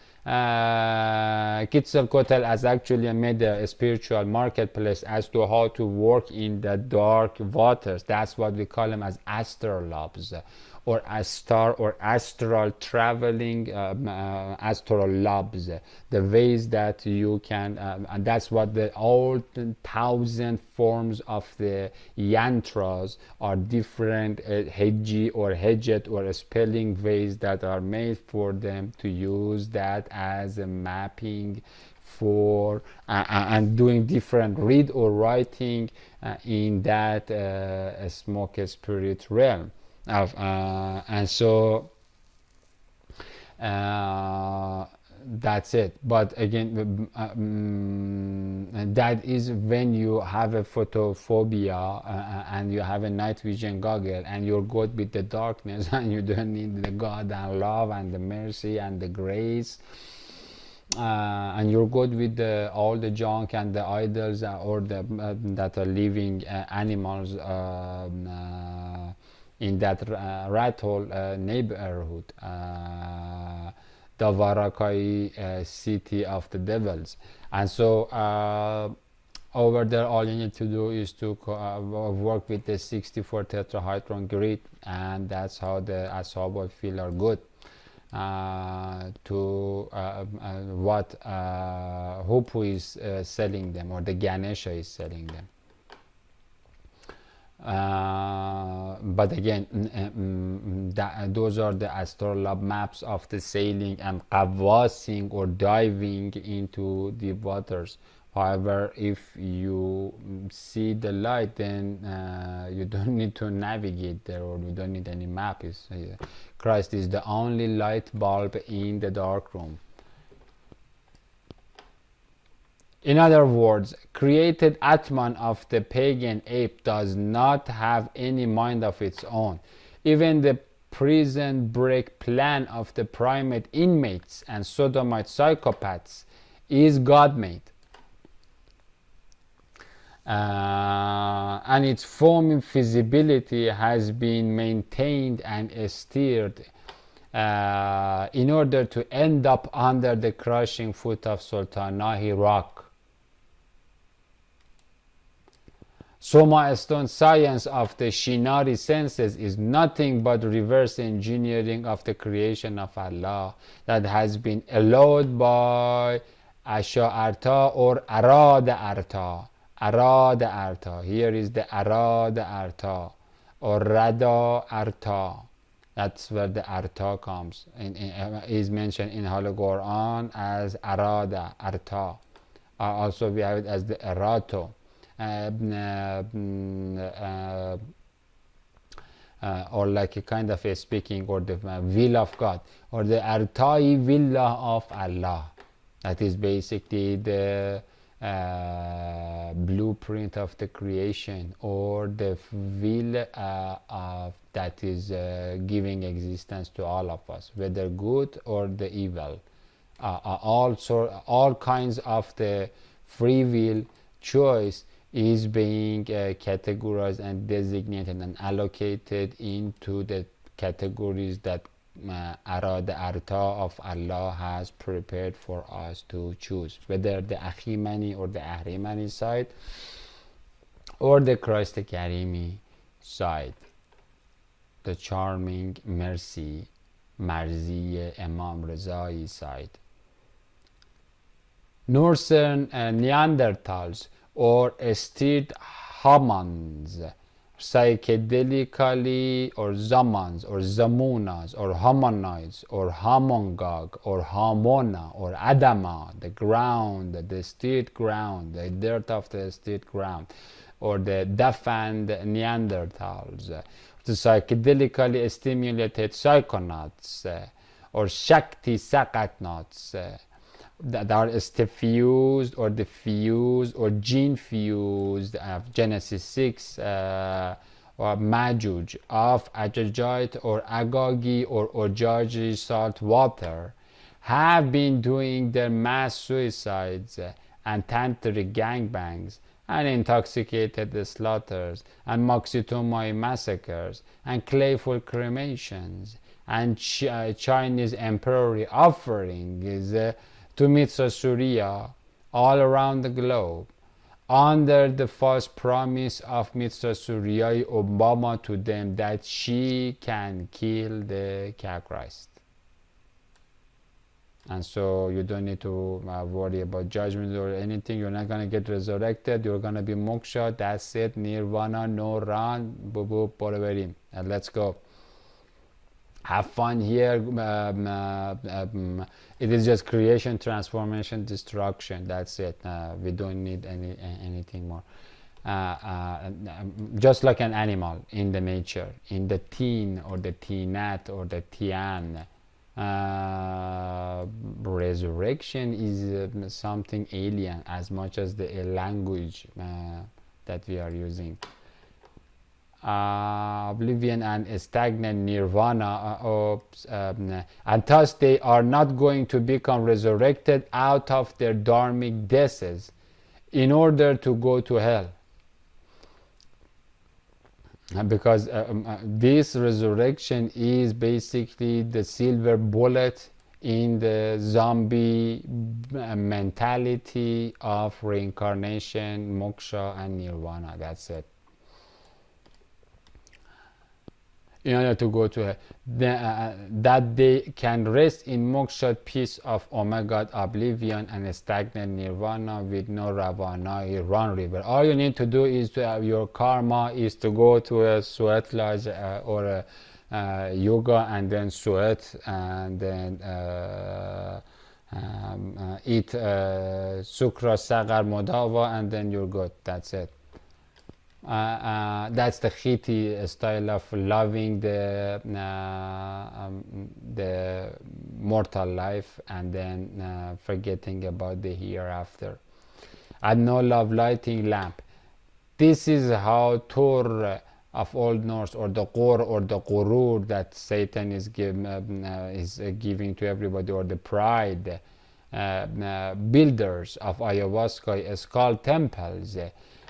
Quetzalcoatl has actually made a spiritual marketplace as to how to work in the dark waters. That's what we call them as astrolabs, or astar, or astral traveling astrolabs, the ways that you can, and that's what the all 1,000 forms of the yantras are, different heji or hejet or spelling ways that are made for them to use that as a mapping for and doing different read or writing in that smoke spirit realm. And so that's it. But again, that is when you have a photophobia and you have a night vision goggle and you're good with the darkness and you don't need the God and love and the mercy and the grace, and you're good with all the junk and the idols or the that are living animals in that rat hole neighborhood, the Varakai city of the devils. And so over there, all you need to do is to work with the 64 tetrahedron grid, and that's how the Ashab feel are good to what Hupu is selling them, or the Ganesha is selling them. But again, those are the astrolabe maps of the sailing and qawwasing or diving into the waters. However, if you see the light, then you don't need to navigate there, or you don't need any map. Christ is the only light bulb in the dark room. In other words, created Atman of the pagan ape does not have any mind of its own. Even the prison break plan of the primate inmates and sodomite psychopaths is God-made. and its foaming feasibility has been maintained and steered in order to end up under the crushing foot of Sultan&Nahi rock. Soma Stone science of the Shinari senses is nothing but reverse engineering of the creation of Allah that has been allowed by Asha'arta or Arad Arta. Arad Arta. Here is the Arad Arta or Rada Arta. That's where the Arta comes. Is mentioned in Holy Quran as Arada Arta. Also we have it as the Arato. Or like a kind of a speaking, or the will of God, or the Artai Willah of Allah. That is basically the blueprint of the creation, or the will that is giving existence to all of us, whether good or the evil. All kinds of the free will choice is being categorized and designated and allocated into the categories that Arad Arta of Allah has prepared for us to choose, whether the Akhimani or the Ahrimani side, or the Christ Karimi side, the charming mercy Marzi Imam Rezai side. Northern Neanderthals or steered humans, psychedelically, or zamans, or zamunas, or homonids, or homongog, or homona, or adama, the ground, the steered ground, the dirt of the steered ground, or the deafened Neanderthals, the psychedelically stimulated psychonauts, or Shakti Sakatnauts, that are fused or diffused or gene fused of Genesis 6 or Majuj of Ajajite or Agagi or Ojaji salt water, have been doing their mass suicides and tantric gangbangs and intoxicated slaughters and Moxitumai massacres and clayful cremations and Chinese emperor offerings to Mitzvah Surya all around the globe, under the false promise of Mitzvah Surya Obama to them that she can kill the Christ. And so you don't need to worry about judgment or anything. You're not going to get resurrected. You're going to be moksha. That's it. Nirvana, no run. Boo boo, and let's go. Have fun here. It is just creation, transformation, destruction. That's it. We don't need anything more. Just like an animal in the nature, in the teen or the teenat or the tian, resurrection is something alien as much as the language that we are using. Oblivion and stagnant nirvana, and thus they are not going to become resurrected out of their dharmic deaths in order to go to hell, because this resurrection is basically the silver bullet in the zombie mentality of reincarnation, moksha and nirvana. That's it. In order to go to that they can rest in moksha, peace of omega, oblivion, and stagnant nirvana with no ravana, run river. All you need to do is to have your karma is to go to a sweat lodge or a yoga, and then sweat, and then eat sukra sagar modava, and then you're good. That's it. That's the Khiti style of loving the mortal life, and then forgetting about the hereafter. And no love lighting lamp. This is how Thor of Old Norse, or the Qor or the Qurur that Satan is giving to everybody, or the pride builders of ayahuasca skull temples,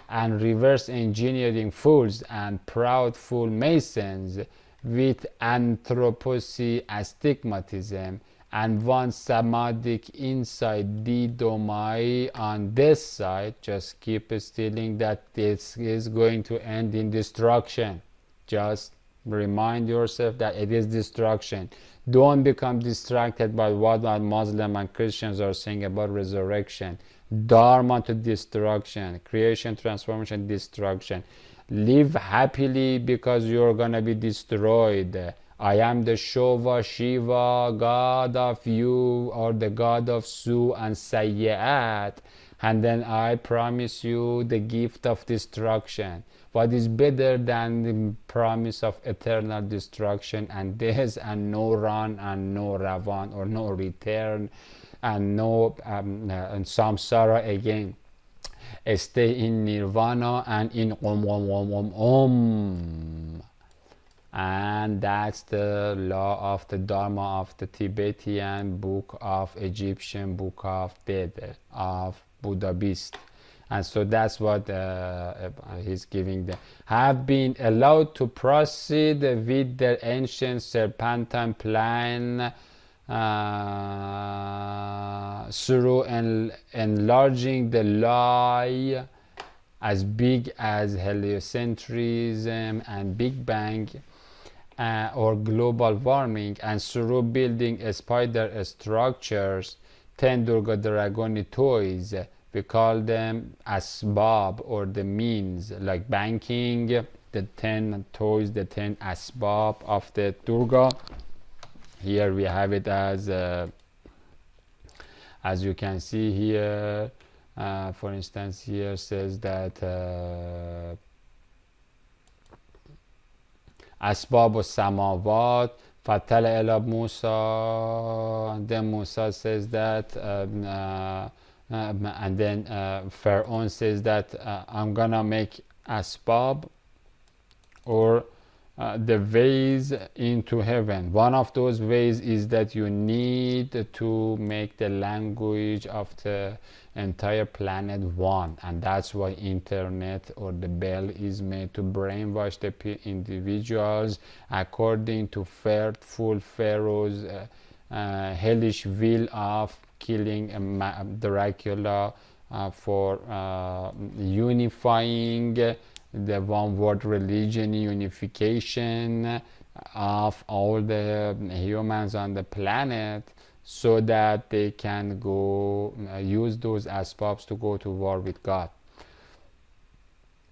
and reverse engineering fools and proud fool masons with anthropocene astigmatism and one Samadic inside Didomai on this side, just keep stealing that this is going to end in destruction. Just remind yourself that it is destruction. Don't become distracted by what Muslim and Christians are saying about resurrection. Dharma to destruction, creation, transformation, destruction. Live happily because you're gonna be destroyed. I am the Shova Shiva, God of you, or the God of Su and Sayyat, and then I promise you the gift of destruction. What is better than the promise of eternal destruction and death and no run and no ravan or no return and no and samsara again? Stay in nirvana and in om. And that's the law of the Dharma of the Tibetan, book of Egyptian, book of dead, of Buddhist. And so that's what he's giving them. Have been allowed to proceed with their ancient serpentine plan through enlarging the lie as big as heliocentrism and Big Bang or global warming, and through building spider structures, 10 Durga Dragoni toys. We call them asbab, or the means, like banking, the 10 toys, the 10 asbab of the Durga. Here we have it as you can see here. For instance, here says that asbab samawat fatala ila Musa, and then Musa says that and then Pharaoh says that I'm gonna make asbab, or the ways into heaven. One of those ways is that you need to make the language of the entire planet one, and that's why internet or the bell is made to brainwash the individuals according to fearful Pharaoh's hellish will of killing Dracula for unifying the one world religion, unification of all the humans on the planet, so that they can go use those asbabs to go to war with God.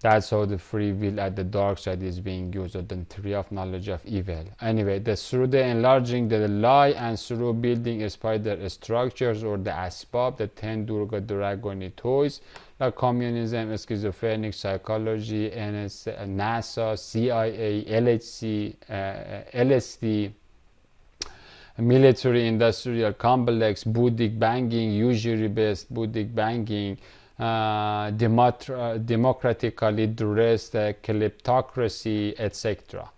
That's how the free will at the dark side is being used, or the tree of knowledge of evil. Anyway, through the enlarging the lie and through building spider structures, or the asbab, the 10 Durga Dragoni toys, like communism, schizophrenic psychology, NASA, CIA, LHC, LSD, military industrial complex, Buddhic banking, usury based Buddhic banking, democratically dressed kleptocracy, etc.,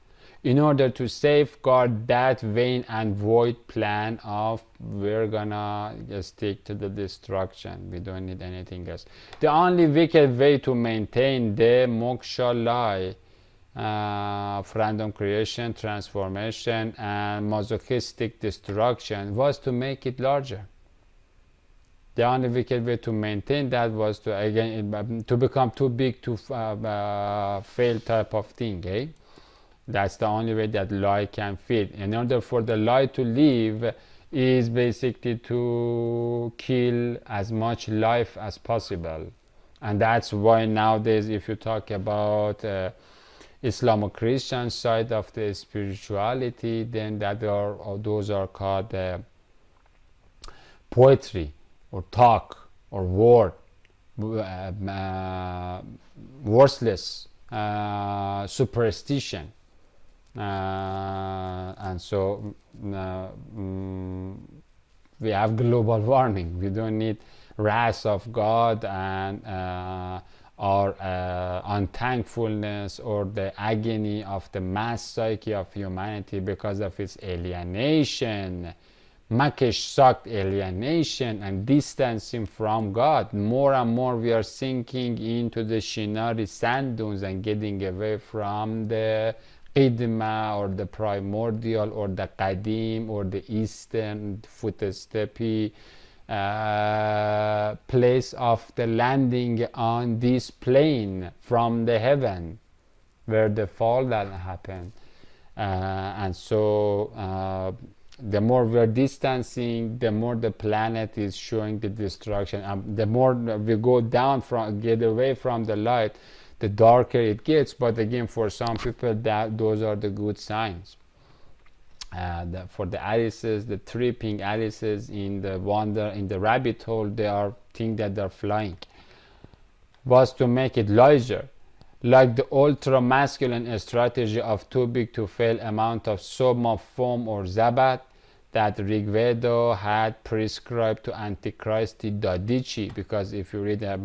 in order to safeguard that vain and void plan of we're gonna stick to the destruction, we don't need anything else. The only wicked way to maintain the moksha lie of random creation, transformation, and masochistic destruction was to make it larger. The only wicked way to maintain that was to, again, to become too big to fail type of thing, eh? That's the only way that lie can fit. In order for the lie to live is basically to kill as much life as possible. And that's why nowadays, if you talk about Islamo-Christian side of the spirituality, then those are called poetry, or talk, or word, worthless, superstition, and so we have global warming. We don't need wrath of God and or unthankfulness or the agony of the mass psyche of humanity because of its alienation Makash sucked alienation and distancing from God. More and more we are sinking into the Shinari sand dunes and getting away from the Qidma or the primordial or the Qadim or the eastern footsteppy place of the landing on this plane from the heaven where the fall that happened. And so the more we're distancing, the more the planet is showing the destruction. The more we go down from, get away from the light, the darker it gets. But again, for some people, those are the good signs. For the Alices, the tripping Alices in the rabbit hole, they are think that they're flying. Was to make it larger. Like the ultra-masculine strategy of too big to fail amount of soma, foam or zabat that Rigveda had prescribed to Antichristi Dadichi, because if you read the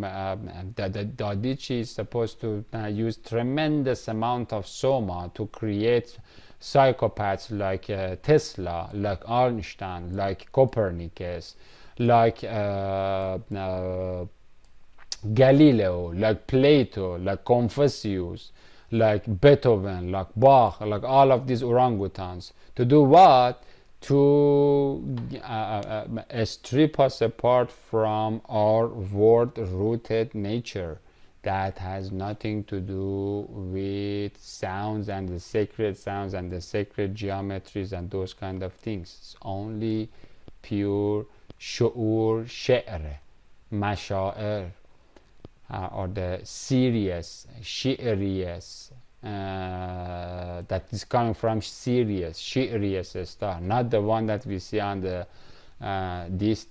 Dadichi is supposed to use tremendous amount of soma to create psychopaths like Tesla, like Einstein, like Copernicus, like Galileo, like Plato, like Confucius, like Beethoven, like Bach, like all of these orangutans. To do what? To strip us apart from our word-rooted nature that has nothing to do with sounds and the sacred sounds and the sacred geometries and those kind of things. It's only pure shu'ur, she'r, masha'r, or the serious, shi'riyas, that is coming from Sirius, Sirius star, not the one that we see on the this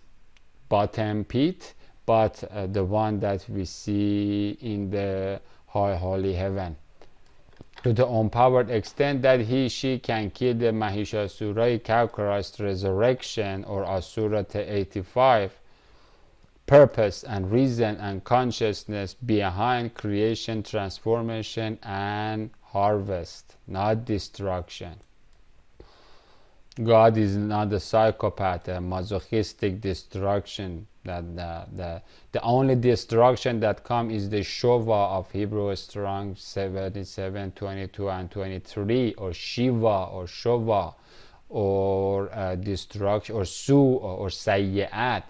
bottom pit, but the one that we see in the high holy heaven. To the unpowered extent that he, she can kill the Mahishasurai cow Christ resurrection or Asura 85, purpose and reason and consciousness behind creation, transformation and harvest, not destruction. God is not a psychopath, a masochistic destruction. That the only destruction that comes is the Shova of Hebrew Strong 77, 22 and 23, or Shiva or Shova, or destruction, or Su or Sayyi'at.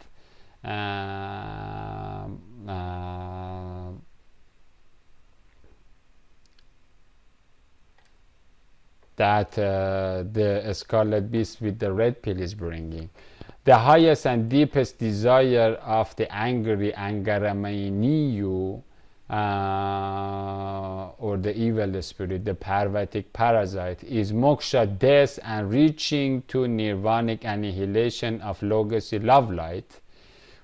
That the scarlet beast with the red pill is bringing. The highest and deepest desire of the angry Angaramaniyu, or the evil spirit, the parvatic parasite, is moksha, death, and reaching to nirvanic annihilation of legacy love light,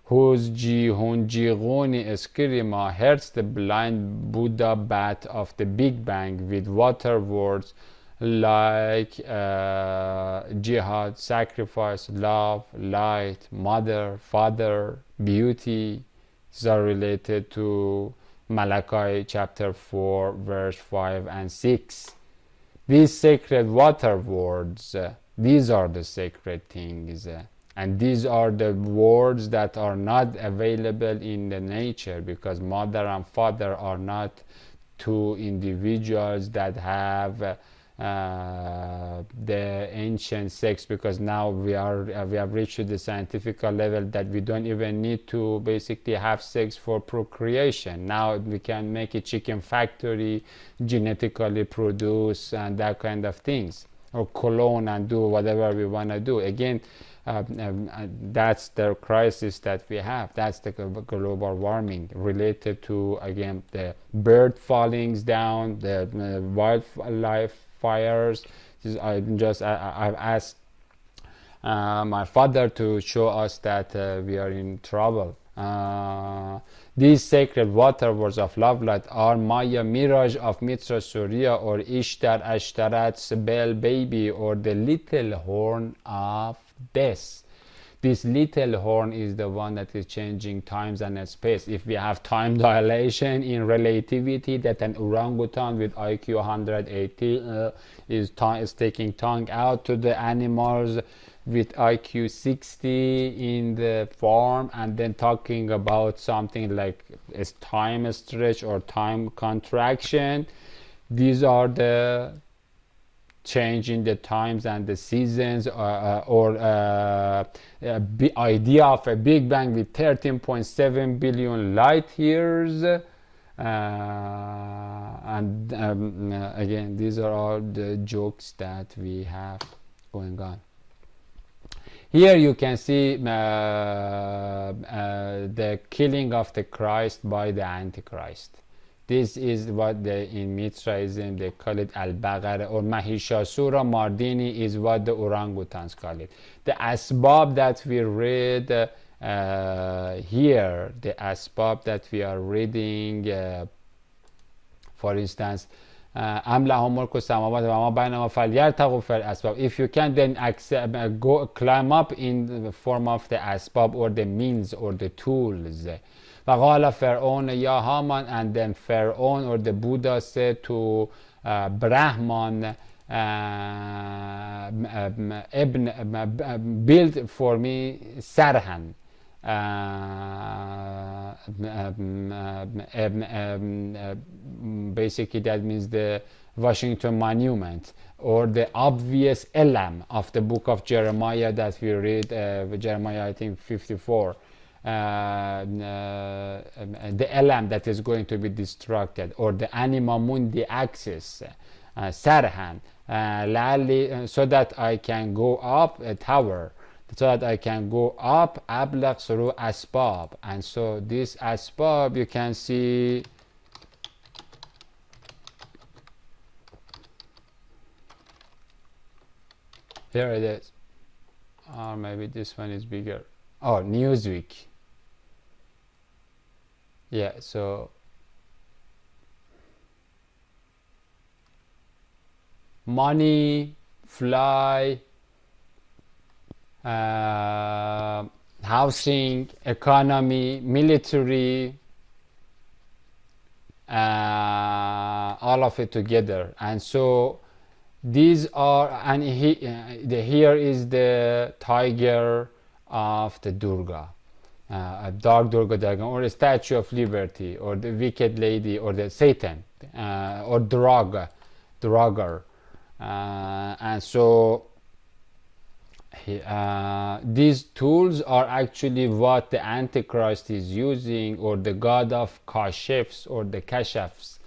whose jihunjigoni eskrima hurts the blind Buddha bat of the Big Bang with water words like jihad, sacrifice, love, light, mother, father, beauty. These are related to Malachi chapter 4 verse 5 and 6. These sacred water words, these are the sacred things, and these are the words that are not available in the nature, because mother and father are not two individuals that have the ancient sex, because now we have reached to the scientific level that we don't even need to basically have sex for procreation. Now we can make a chicken factory, genetically produce and that kind of things, or clone and do whatever we want to do. Again, that's the crisis that we have. That's the global warming related to, again, the bird fallings down, the wildlife fires. I've asked my father to show us that we are in trouble. These sacred water words of love light are Maya mirage of Mitra Surya, or Ishtar Ashtarat's Bell baby, or the little horn of death. This little horn is the one that is changing times and space. If we have time dilation in relativity, that an orangutan with IQ 180 is taking tongue out to the animals with IQ 60 in the form, and then talking about something like a time stretch or time contraction. These are the change in the times and the seasons, or idea of a Big Bang with 13.7 billion light years. And again, these are all the jokes that we have going on. Here you can see the killing of the Christ by the Antichrist. This is what in Mithraism they call it Al-Baqarah, or Mahishasura-Mardini is what the orangutans call it. The asbab that we read here, the asbab that we are reading, for instance, أم لهم ملك السماوات وما بينهما فليرتقوا في الأسباب. If you can then climb up in the form of the asbab, or the means, or the tools. وقال فرعون يا هامان, and then Pharaoh or the Buddha said to Brahman, build for me Sarhan. Basically that means the Washington Monument, or the obvious elam of the book of Jeremiah that we read, Jeremiah I think 54. The elam that is going to be destructed, or the anima mundi axis, sarhan, so that I can go up a tower, so that I can go up ablaq through asbab. And so this asbab, you can see here it is, or maybe this one is bigger. Oh, Newsweek. Yeah, so money, fly, housing, economy, military, all of it together. And so these are, and here is the tiger of the Durga, a dark Durga dragon, or a Statue of Liberty, or the wicked lady, or the Satan, or Draugr. And so these tools are actually what the Antichrist is using, or the god of Kashifs, or the Kashafs.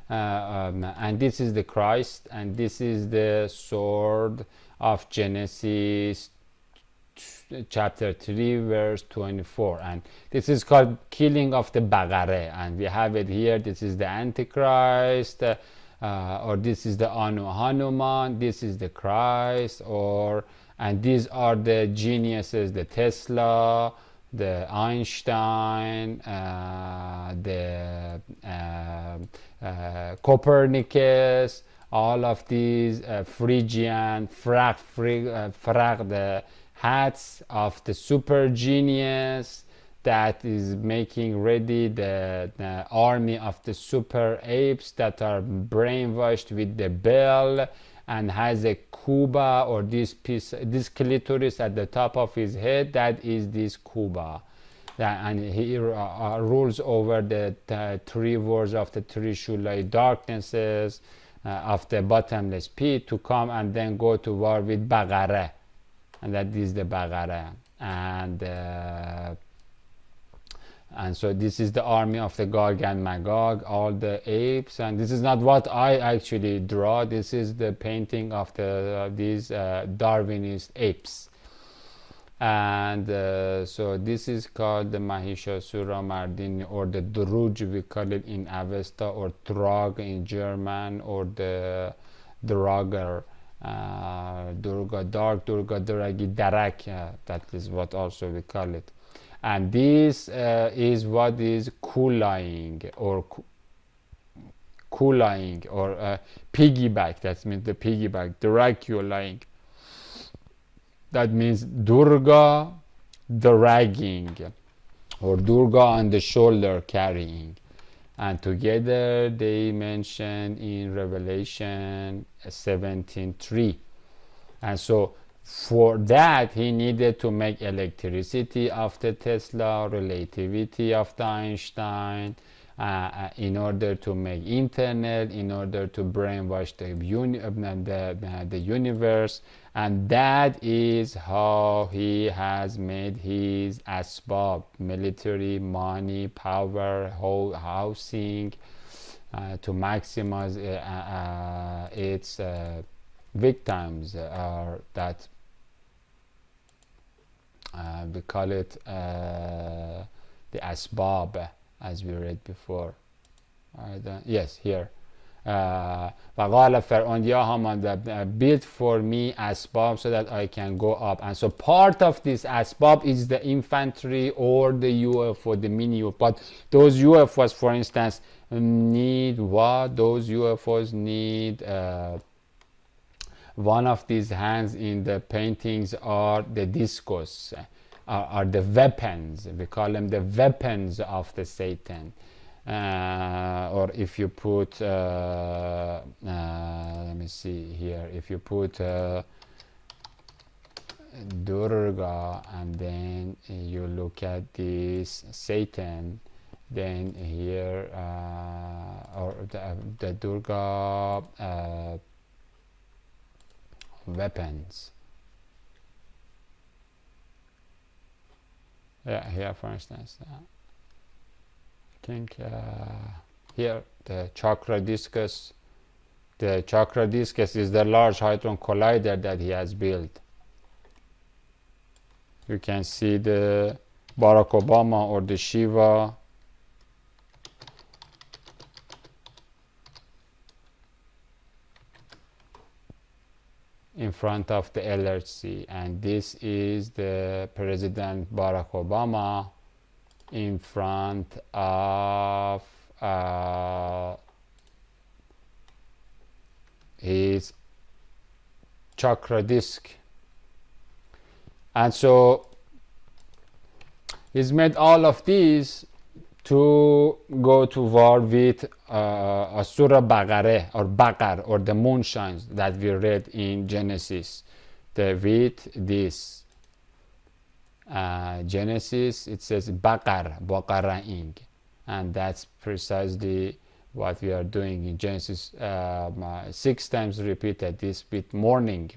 And this is the Christ, and this is the sword of Genesis chapter 3 verse 24, and this is called killing of the Baqarah, and we have it here. This is the Antichrist, or this is the Hanuman, this is the Christ, and these are the geniuses, the Tesla, the Einstein, the Copernicus, all of these Phrygian, the hats of the super genius that is making ready the army of the super apes that are brainwashed with the bell, and has a Cuba, or this clitoris at the top of his head. That is this Cuba, and he rules over the three worlds of the three Shulai darknesses of the bottomless pit, to come and then go to war with Baqarah. And that is the Baqarah, and so this is the army of the Gog and Magog, all the apes. And this is not what I actually draw. This is the painting of these Darwinist apes. And so this is called the Mahishasura-Mardini, or the Druj, we call it in Avesta, or Trog in German, or the Draugr. Durga, dark Durga, Duragi, Darak, that is what also we call it. And this is what is kulaying, or piggyback. That means the piggyback, Draculaing. That means Durga dragging, or Durga on the shoulder carrying. And together they mentioned in Revelation 17:3. And so For that, he needed to make electricity of the Tesla, relativity of the Einstein, in order to make internet, in order to brainwash the universe. And that is how he has made his asbab: military, money, power, housing, to maximize its victims, that we call it the asbab, as we read before. Yes, here. وقال فرعون یا هامان, build for me asbab so that I can go up. And so part of this asbab is the infantry or the UFO, the mini UFO. But those UFOs, for instance, need what? Those UFOs need one of these hands in the paintings are the discos, are the weapons. We call them the weapons of the Satan. Or if you put let me see here, if you put Durga and then you look at this Satan, then here or the Durga weapons. Yeah, here for instance, I think here the chakra discus. The chakra discus is the large hadron collider that he has built. You can see the Barack Obama or the Shiva. In front of the LHC, and this is the President Barack Obama in front of his chakra disc. And so he's made all of these to go to war with Surah Baqarah or Baqar, or the moonshines that we read in Genesis. With this Genesis, it says Baqara'ing, and that's precisely what we are doing in Genesis. 6 times repeated this with morning,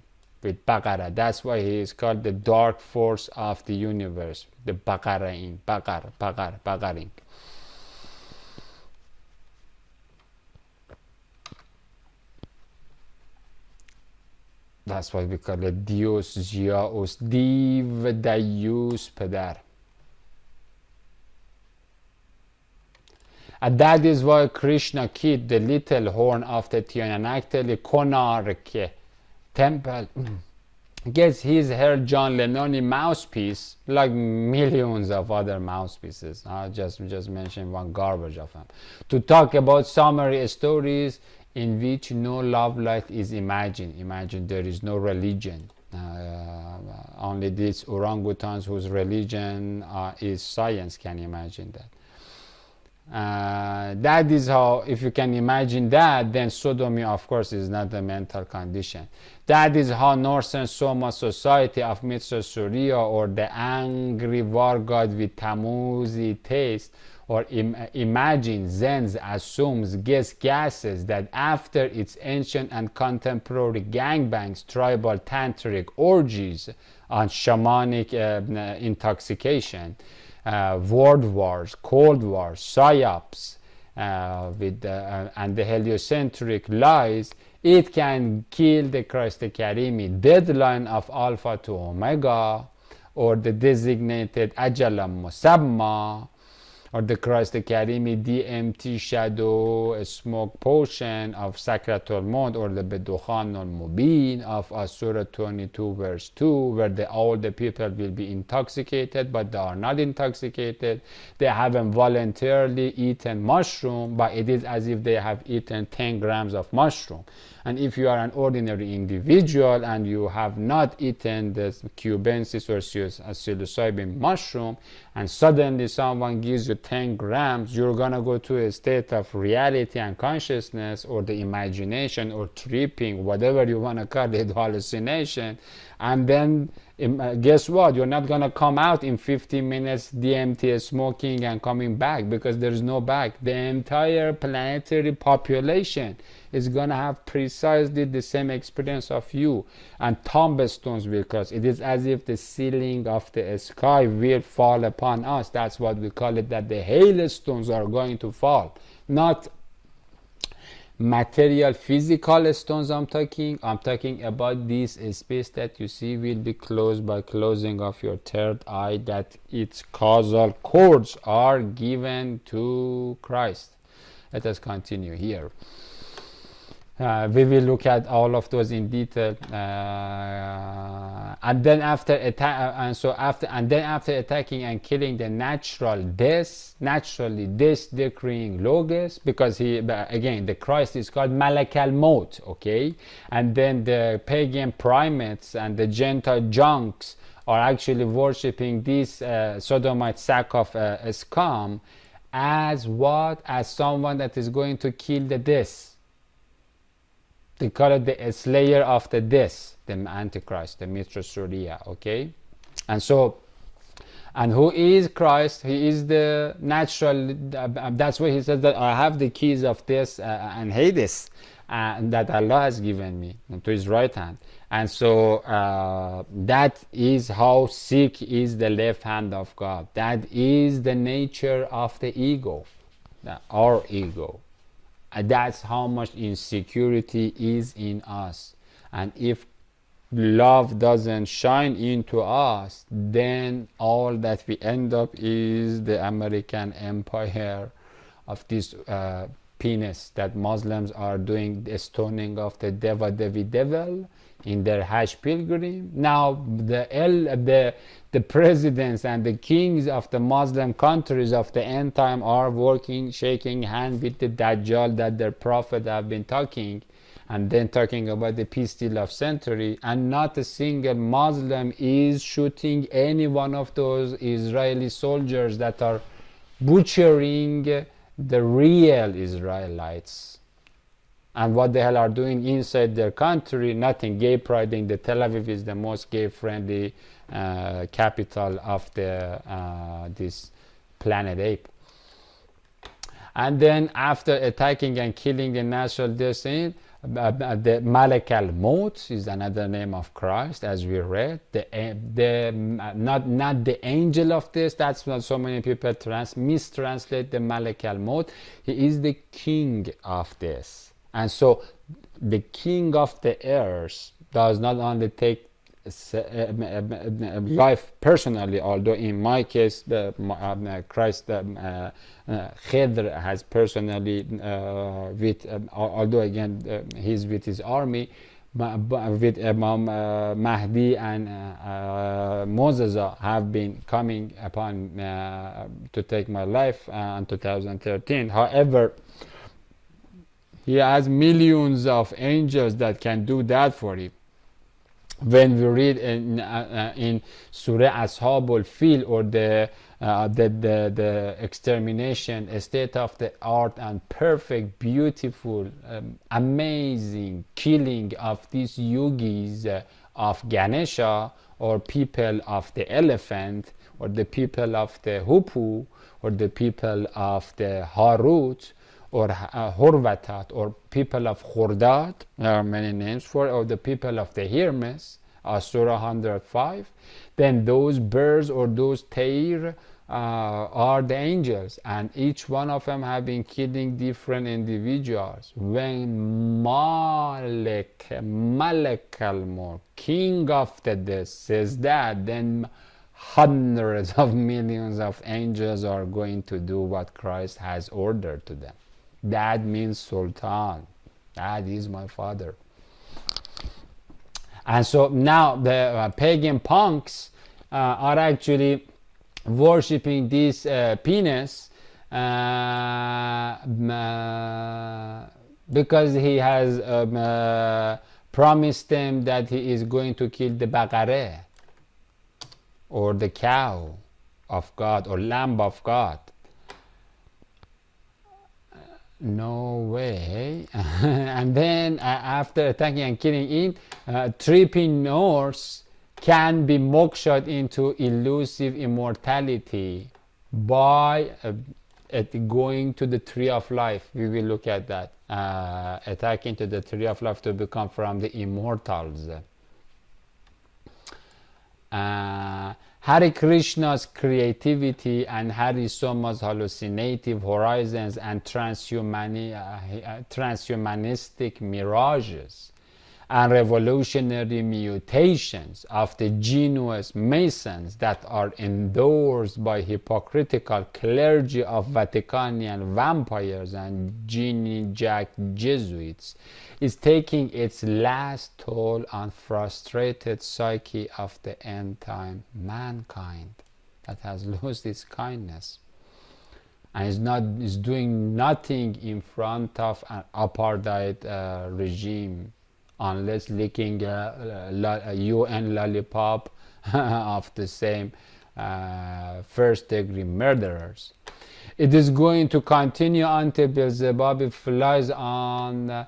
with Baqarah. That's why he is called the dark force of the universe, the Baqara'ing, Baqaring. That's what we call it, Dios Ziaos, Div Dayus Pedar. And that is why Krishna kid the little horn of the Tiananactali Konark temple gets his Herr John Lennon mouthpiece, like millions of other mouthpieces. I just mentioned one garbage of them, to talk about summary stories in which no love life is imagined. Imagine there is no religion. Only these orangutans whose religion is science can imagine that. That is how, if you can imagine that, then sodomy of course is not a mental condition. That is how Northern Soma society of Mr. Surya, or the angry war god with Tamuzi taste, or imagines, Zens, assumes, guesses that after its ancient and contemporary gangbangs, tribal tantric orgies on shamanic intoxication, world wars, cold wars, psyops, and the heliocentric lies, it can kill the Christ Karimi deadline of Alpha to Omega, or the designated Ajalam Musamma, or the Christ Karimi DMT shadow smoke potion of Sakratul Maut, or the Bedukhan al-Mubin of Surah 22 verse 2, where all the people will be intoxicated, but they are not intoxicated. They haven't voluntarily eaten mushroom, but it is as if they have eaten 10 grams of mushroom. And if you are an ordinary individual and you have not eaten the cubensis or psilocybin mushroom, and suddenly someone gives you 10 grams, you're gonna go to a state of reality and consciousness, or the imagination, or tripping, whatever you want to call it, hallucination, and then guess what, you're not gonna come out in 15 minutes DMT smoking and coming back, because there's no back. The entire planetary population is gonna have precisely the same experience of you, and tombstones will cross. It is as if the ceiling of the sky will fall upon us. That's what we call it, that the hailstones are going to fall, not material physical stones. I'm talking about this space that you see will be closed by closing of your third eye, that its causal cords are given to Christ. Let us continue here. We will look at all of those in detail, and then after attacking and killing the naturally death decreeing logos, because he, again, the Christ is called Malak al-Maut, okay, and then the pagan primates and the Gentile junks are actually worshipping this sodomite sack of scum as what? As someone that is going to kill the death. They call it the slayer of the death, the Antichrist, the Mitra Surya, okay? And so, and who is Christ? He is the natural, that's why he says that I have the keys of death and Hades, that Allah has given me to his right hand. And so that is how sick is the left hand of God. That is the nature of the ego, our ego. That's how much insecurity is in us. And if love doesn't shine into us, then all that we end up is the American empire of this penis that Muslims are doing, the stoning of the devil in their Hajj pilgrim. Now the presidents and the kings of the Muslim countries of the end time are working, shaking hand with the Dajjal that their prophet have been talking, and then talking about the peace deal of century, and not a single Muslim is shooting any one of those Israeli soldiers that are butchering the real Israelites. And what the hell are doing inside their country? Nothing. Gay pride. In the Tel Aviv is the most gay friendly capital of the this planet ape. And then after attacking and killing the natural destiny, the Malak al-Maut is another name of Christ, as we read. Not the angel of this. That's what so many people mistranslate the Malak al-Maut. He is the king of this. And so the king of the earth does not only take life personally, although in my case Christ Khidr has personally with although again he's with his army, with Imam Mahdi and Moses have been coming upon to take my life in 2013. However, he has millions of angels that can do that for him. When we read in Surah Ashabul Fil, or the extermination, a state of the art and perfect, beautiful, amazing killing of these yogis of Ganesha, or people of the elephant, or the people of the Hupu, or the people of the Harut, or Horvatat, or people of Khordad, there are many names for it, or the people of the Hermes, Surah 105, then those birds or those Tair are the angels, and each one of them have been killing different individuals. When Malak al-Mulk, king of the death, says that, then hundreds of millions of angels are going to do what Christ has ordered to them. That means Sultan. That is my father. And so now the pagan punks are actually worshipping this penis because he has promised them that he is going to kill the baqareh, or the cow, of God or Lamb of God. No way. And then after attacking and killing it, tripping north can be moksha into elusive immortality by going to the tree of life. We will look at that. Attacking to the tree of life to become from the immortals. Hare Krishna's creativity and Hare Soma's hallucinative horizons and transhumanistic mirages and revolutionary mutations of the genius masons that are endorsed by hypocritical clergy of Vaticanian vampires and genie-jack Jesuits is taking its last toll on frustrated psyche of the end-time mankind that has lost its kindness and is doing nothing in front of an apartheid regime unless licking a UN lollipop of the same first-degree murderers. It is going to continue until Beelzebub flies on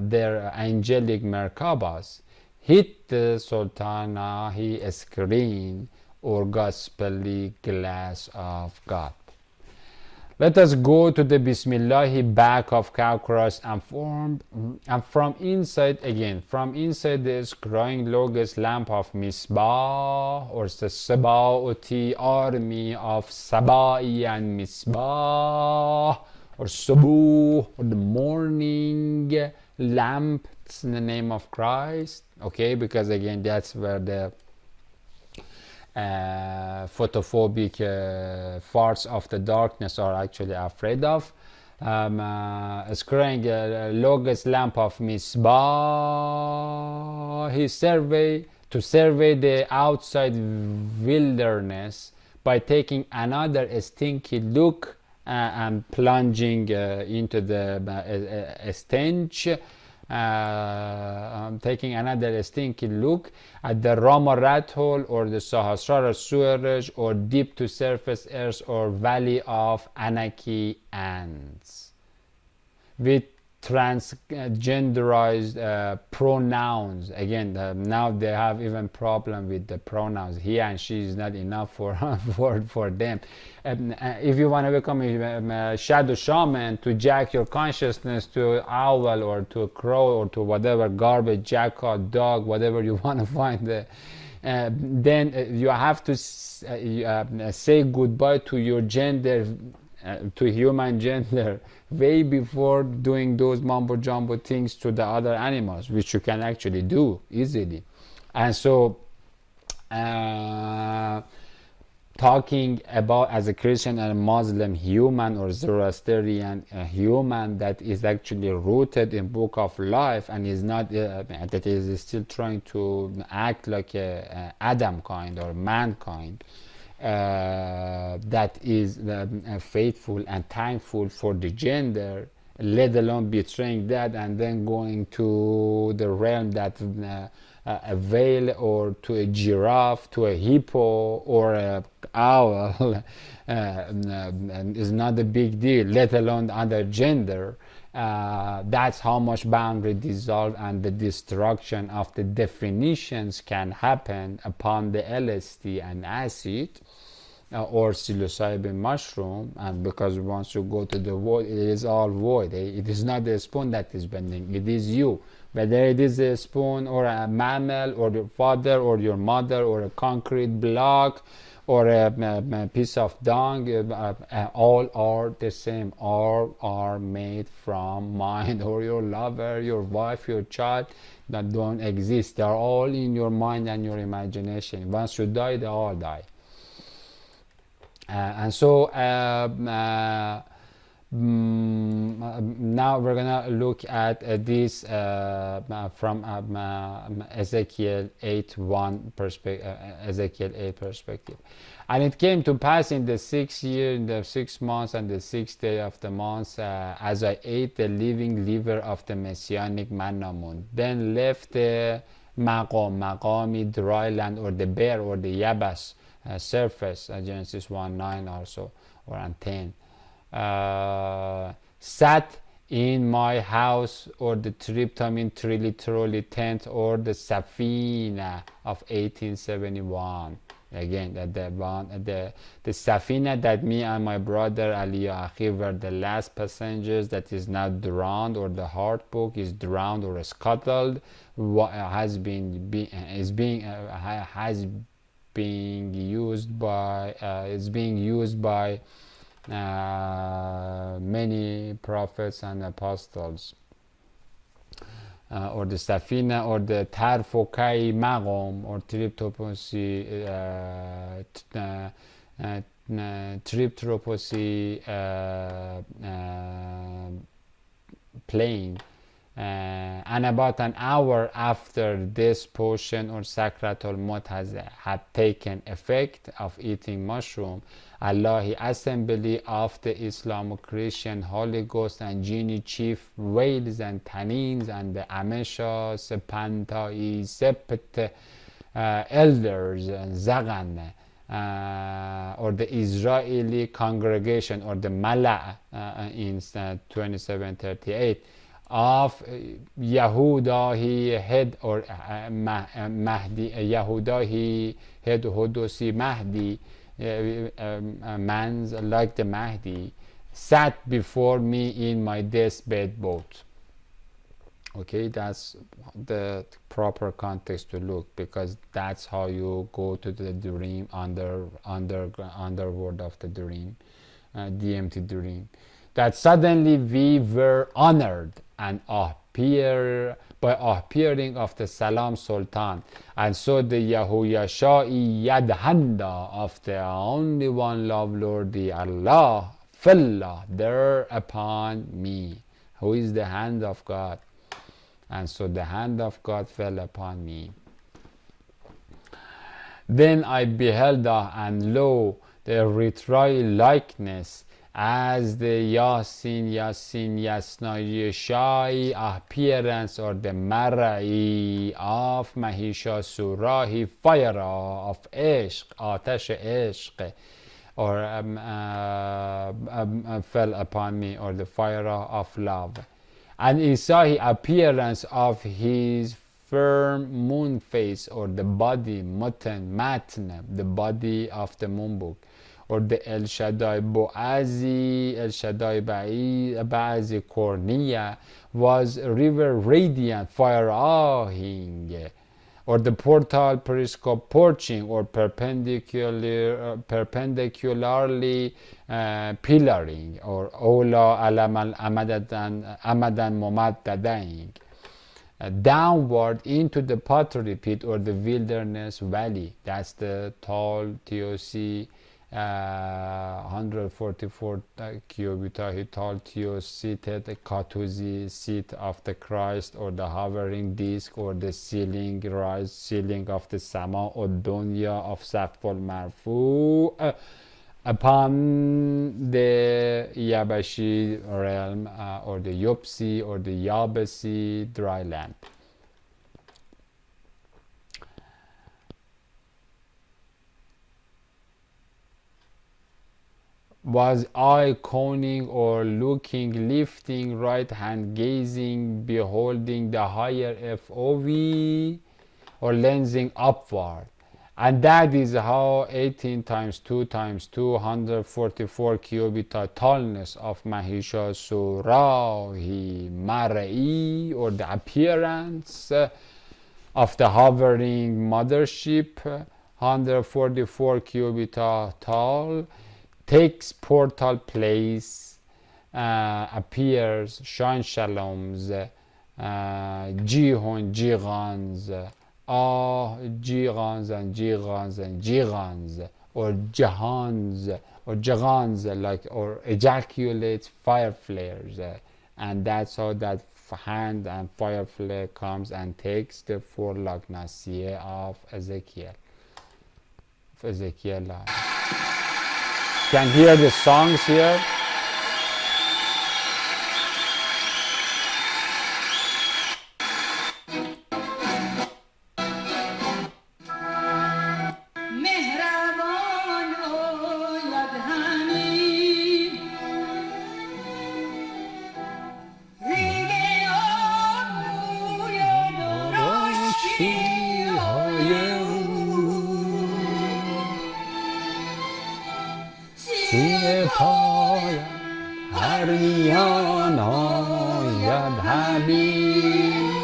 their angelic Merkabas, hit the Sultan&I screen or gospelly glass of God. Let us go to the Bismillahi back of cow cross and from inside the scrying logos lamp of Misbah or the Sabaoti army of Sabai and Misbah or Sabu or the morning lamp in the name of Christ. Okay, because again that's where the photophobic farts of the darkness are actually afraid of. Scrying logos lamp of Misbah, to survey the outside wilderness by taking another stinky look and plunging into the stench. Taking another stinky look at the Rama rat hole or the Sahasrara sewerage or deep to surface earth or valley of Anaki ants with transgenderized pronouns. Again, now they have even problem with the pronouns. He and she is not enough for for them. If you want to become a shadow shaman to jack your consciousness to an owl or to a crow or to whatever garbage, jackal, dog, whatever you want to find, then you have to say goodbye to your gender, to human gender, way before doing those mumbo jumbo things to the other animals, which you can actually do easily. And so talking about as a Christian and a Muslim human or Zoroastrian human that is actually rooted in Book of Life and is not that is still trying to act like a Adam kind or mankind, that is faithful and thankful for the gender, let alone betraying that and then going to the realm that a whale or to a giraffe, to a hippo or a owl is not a big deal, let alone the other gender. That's how much boundary dissolve and the destruction of the definitions can happen upon the LSD and acid or psilocybin mushroom. And because once you go to the void, it is all void. It is not the spoon that is bending, it is you. Whether it is a spoon or a mammal or your father or your mother or a concrete block or a piece of dung, all are the same. All are made from mind, or your lover, your wife, your child that don't exist. They are all in your mind and your imagination. Once you die, they all die. And so now we're gonna look at this from Ezekiel 8:1 perspective. Ezekiel 8 perspective. And it came to pass in the 6th year, in the 6th month, and the 6th day of the month, as I ate the living liver of the messianic mannamun, then left the maqami dry land, or the bear, or the yabas, surface, Genesis 1:9 also, or and 10. Sat in my house, or the triptych literally tent, or the Safina of 1871. Again, the Safina that me and my brother Ali Akhi were the last passengers, that is now drowned, or the hard book is drowned or scuttled, has been used by many prophets and apostles. Or the Safina, or the Tarfokai Magom, or Triptoposi plane. And about an hour after this potion or Sakratul Maut had taken effect of eating mushroom, Allahi Assembly of the Islamo-Christian Holy Ghost and Genie chief whales and tanins and the Amesha Sepantai Sept elders and Zagan, or the Israeli congregation, or the Mala in 2738 of Yahudahi head, or Mahdi, Yahudahi head Hodosi Mahdi, man's like the Mahdi, sat before me in my deathbed boat. Okay, that's the proper context to look, because that's how you go to the dream, underworld of the dream, DMT dream. That suddenly we were honored and appearing of the Salam Sultan, and so the Yahushai Yadhanda of the only one love Lord, the Allah, fell there upon me, who is the hand of God. And so the hand of God fell upon me. Then I beheld, and lo, the Eritrean likeness, as the Yasin Yasnayeshai appearance, or the Marai of Mahisha Surahi, fire of Ishq, Atash Ishq, or fell upon me, or the fire of love. And Isahi appearance of his firm moon face, or the body, matn, the body of the moon book, or the El Shaddai Boazi, El Shaddai Ba'azi Cornea, was river radiant, fire ahing, or the portal periscope porching, or perpendicularly pillaring, or Ola Alamal Amadan Momaddadaing, downward into the pottery pit, or the wilderness valley. That's the tall TOC 144 Kyobitahi tall TOC seated Katuzi seat of the Christ, or the hovering disc, or the ceiling, rise ceiling of the Sama or Dunya of Safol Marfu, upon the Yabashi realm, or the Yopsi, or the Yabasi dry land. Was I coning, or looking, lifting, right hand gazing, beholding the higher FOV, or lensing upward? And that is how 18 times 2 times 244 cubita tallness of Mahisha Surahi Marai, or the appearance of the hovering mothership, 144 cubita tall, takes portal place, appears, shine shaloms, jihon, jigans, jigans and jigans and jigans, or jahans, or jagans, like, or ejaculates fire flares, and that's how that hand and fire flare comes and takes the forelock nasiye of Ezekiel. Can hear the songs here. همین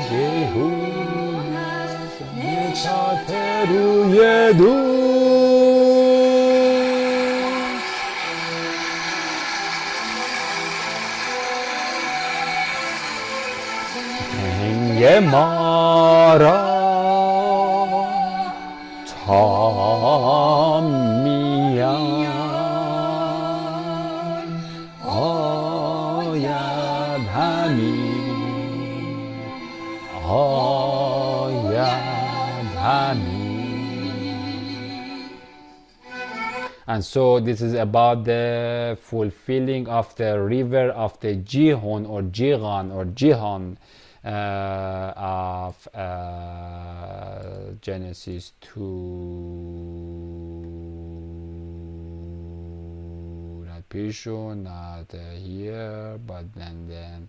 جهون است نشاط روی دوست هنگ ما را تا میان آید همین آید همین. And so this is about the fulfilling of the river of the Jihon or Jihan or Jihan of Genesis 2. Not Pishon, not here, but then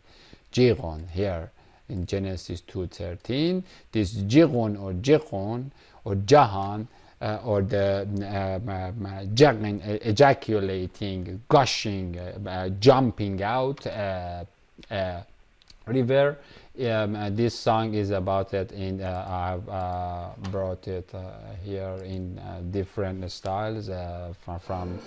Jigon here in Genesis 2:13. This Jigon or Jigon or Jahan or the ejaculating, gushing, jumping out river. This song is about it. I've brought it here in different styles from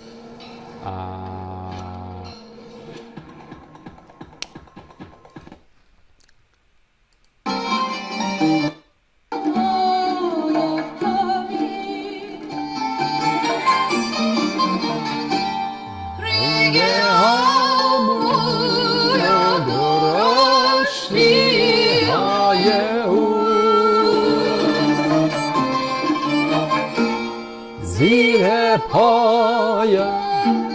زیر پای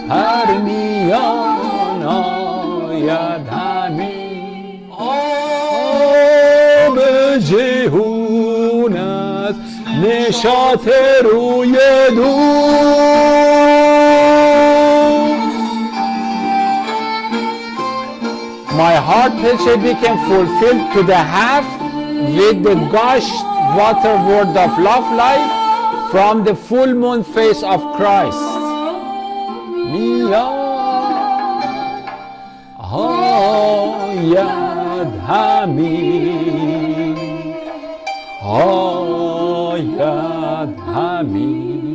هر میان آید همین آب جهون است نشاط روی دوست. My heart pleasure became fulfilled to the half with the gushed water word of love life from the full moon face of Christ. آید همین آید همین.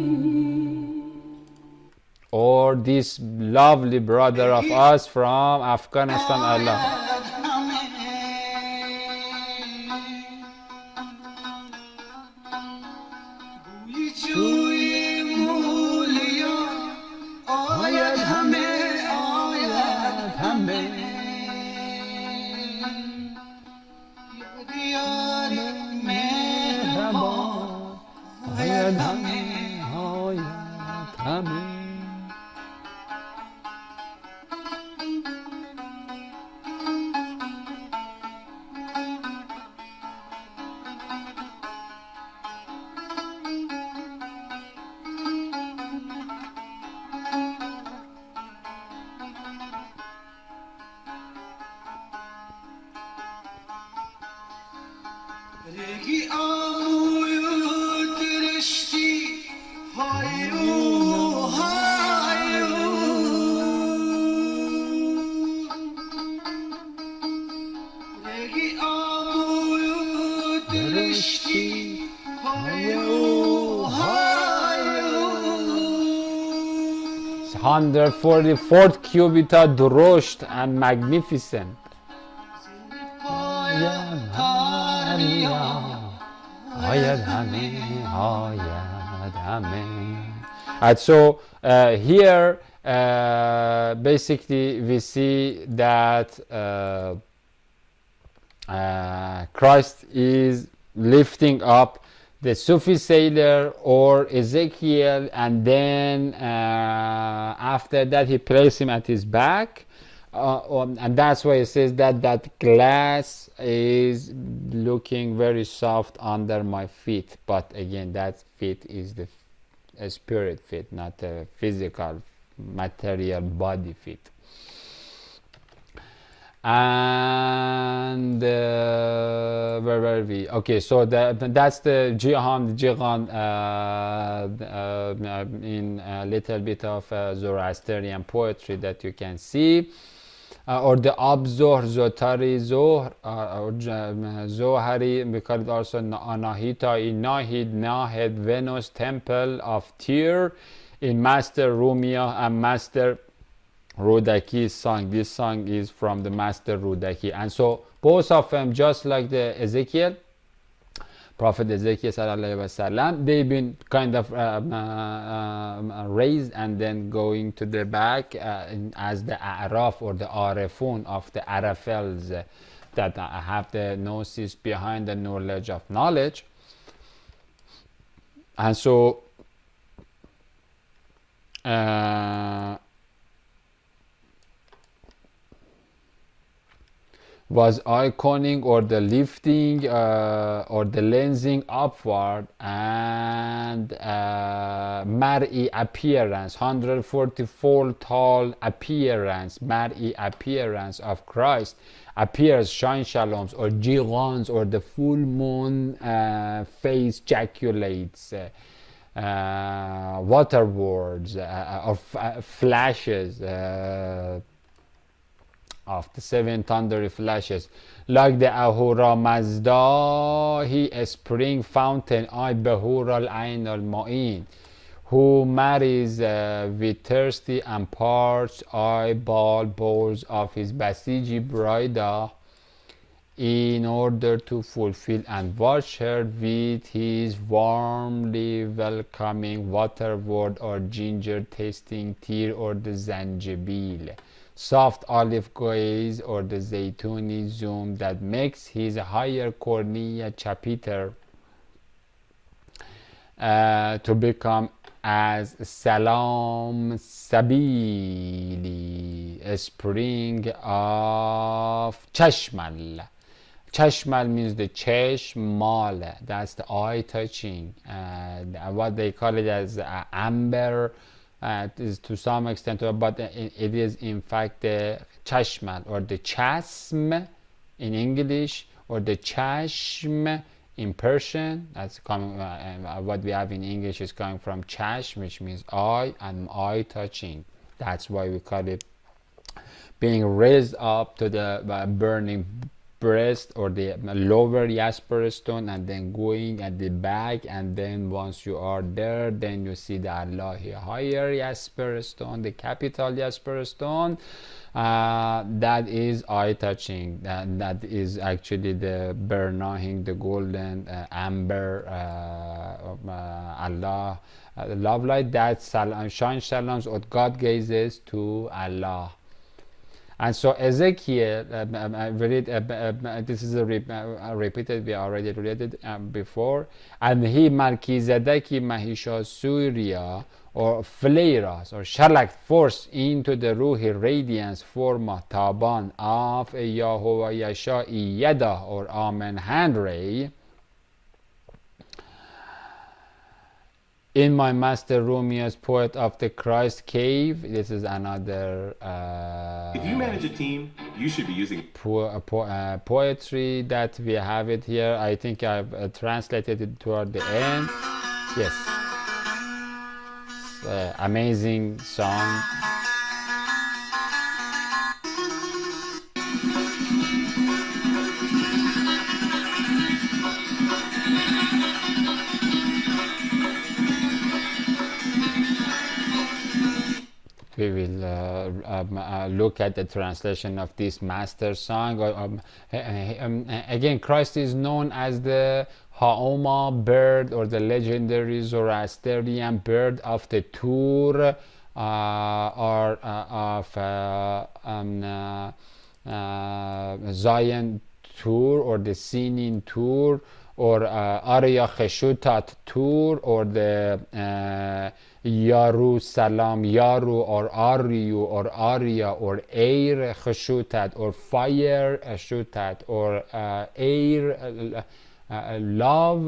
Or this lovely brother of us from Afghanistan, Allah. Under 44th cubita drosht and magnificent. And so here basically we see that Christ is lifting up the Sufi sailor or Ezekiel, and then after that he placed him at his back, and that's why it says that that glass is looking very soft under my feet. But again, that feet is the spirit feet, not a physical material body feet. And where were we? Okay, so that's the Jihan in a little bit of Zoroastrian poetry that you can see. or the Abzohr, Zotari, Zohr, or Zohari, we call it also Anahita, Nahid, Nahed, Venus, Temple of Tyr, in Master Rumia and Master Rudaki's song. This song is from the Master Rudaki. And so both of them, just like the Ezekiel, Prophet Ezekiel sallallahu alaihi wasallam, they've been kind of raised and then going to the back as the A'raf or the Arifun of the Arafels that have the gnosis behind the knowledge of knowledge. And so was iconing or the lifting or the lensing upward and mar'i appearance, 144 tall appearance, mar'i appearance of Christ appears, shine shaloms or jigans, or the full moon face jaculates, water words or flashes of the seven thundery flashes, like the Ahura Mazda, he a spring fountain, I Behur al-Ain al-Ma'in, who marries with thirsty and parched eyeball bowls of his Basiji bride, in order to fulfill and wash her with his warmly welcoming water word or ginger tasting tea or the zanjabil, soft olive glaze or the zaytuni zoom that makes his higher cornea chapiter to become as salam sabili, a spring of chashmal. Chashmal means the cheshmal, that's the eye touching, what they call it as amber. Is to some extent, but it is in fact the chashmal or the chasm in English, or the chashm in Persian. That's coming. What we have in English is coming from chash, which means eye, and eye touching. That's why we call it being raised up to the burning breast or the lower jasper stone, and then going at the back, and then once you are there, then you see the Allahi higher jasper stone, the capital jasper stone. That is eye touching. That is actually the bernahing, the golden amber Allah love light, that shine shalams or God gazes to Allah. And so Ezekiel, this is repeated, we already read it before. And he Melchizedeki Mahisha Surya, or flares or shalak force into the Ruhi radiance form Taban of a Yahovah Yasha Yada or Amen hand ray. In my Master Rumia's Poet of the Christ Cave, this is another if you manage a team, you should be using poetry that we have it here. I think I've translated it toward the end. Yes, amazing song. We will look at the translation of this master song. Again, Christ is known as the Haoma bird, or the legendary Zoroastrian bird of the Tur, or of Zion Tur, or the Sinin Tur, or Arya Cheshutat Tur, or the Yaru Salam Yaru, or Aryu, or Arya, or Air Cheshutat, or Fire Shutat, or Air love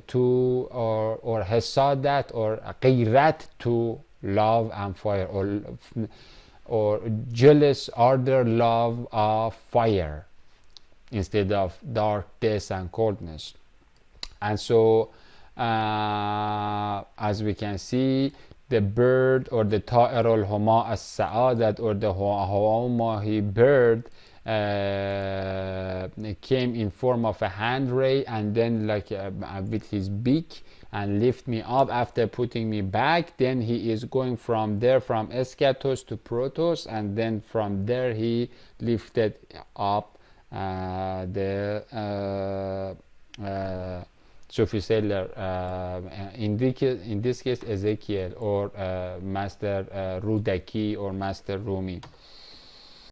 to, or Hesadat, or Qirat to love and fire, or jealous ardor love of fire instead of darkness and coldness. And so as we can see, the bird or the طائر الهما السعادة or the Hawaii bird came in form of a hand ray and then like with his beak and lift me up after putting me back. Then he is going from there from eschatos to protos, and then from there he lifted up the Sophisteller, in this case Ezekiel or Master Rudaki or Master Rumi.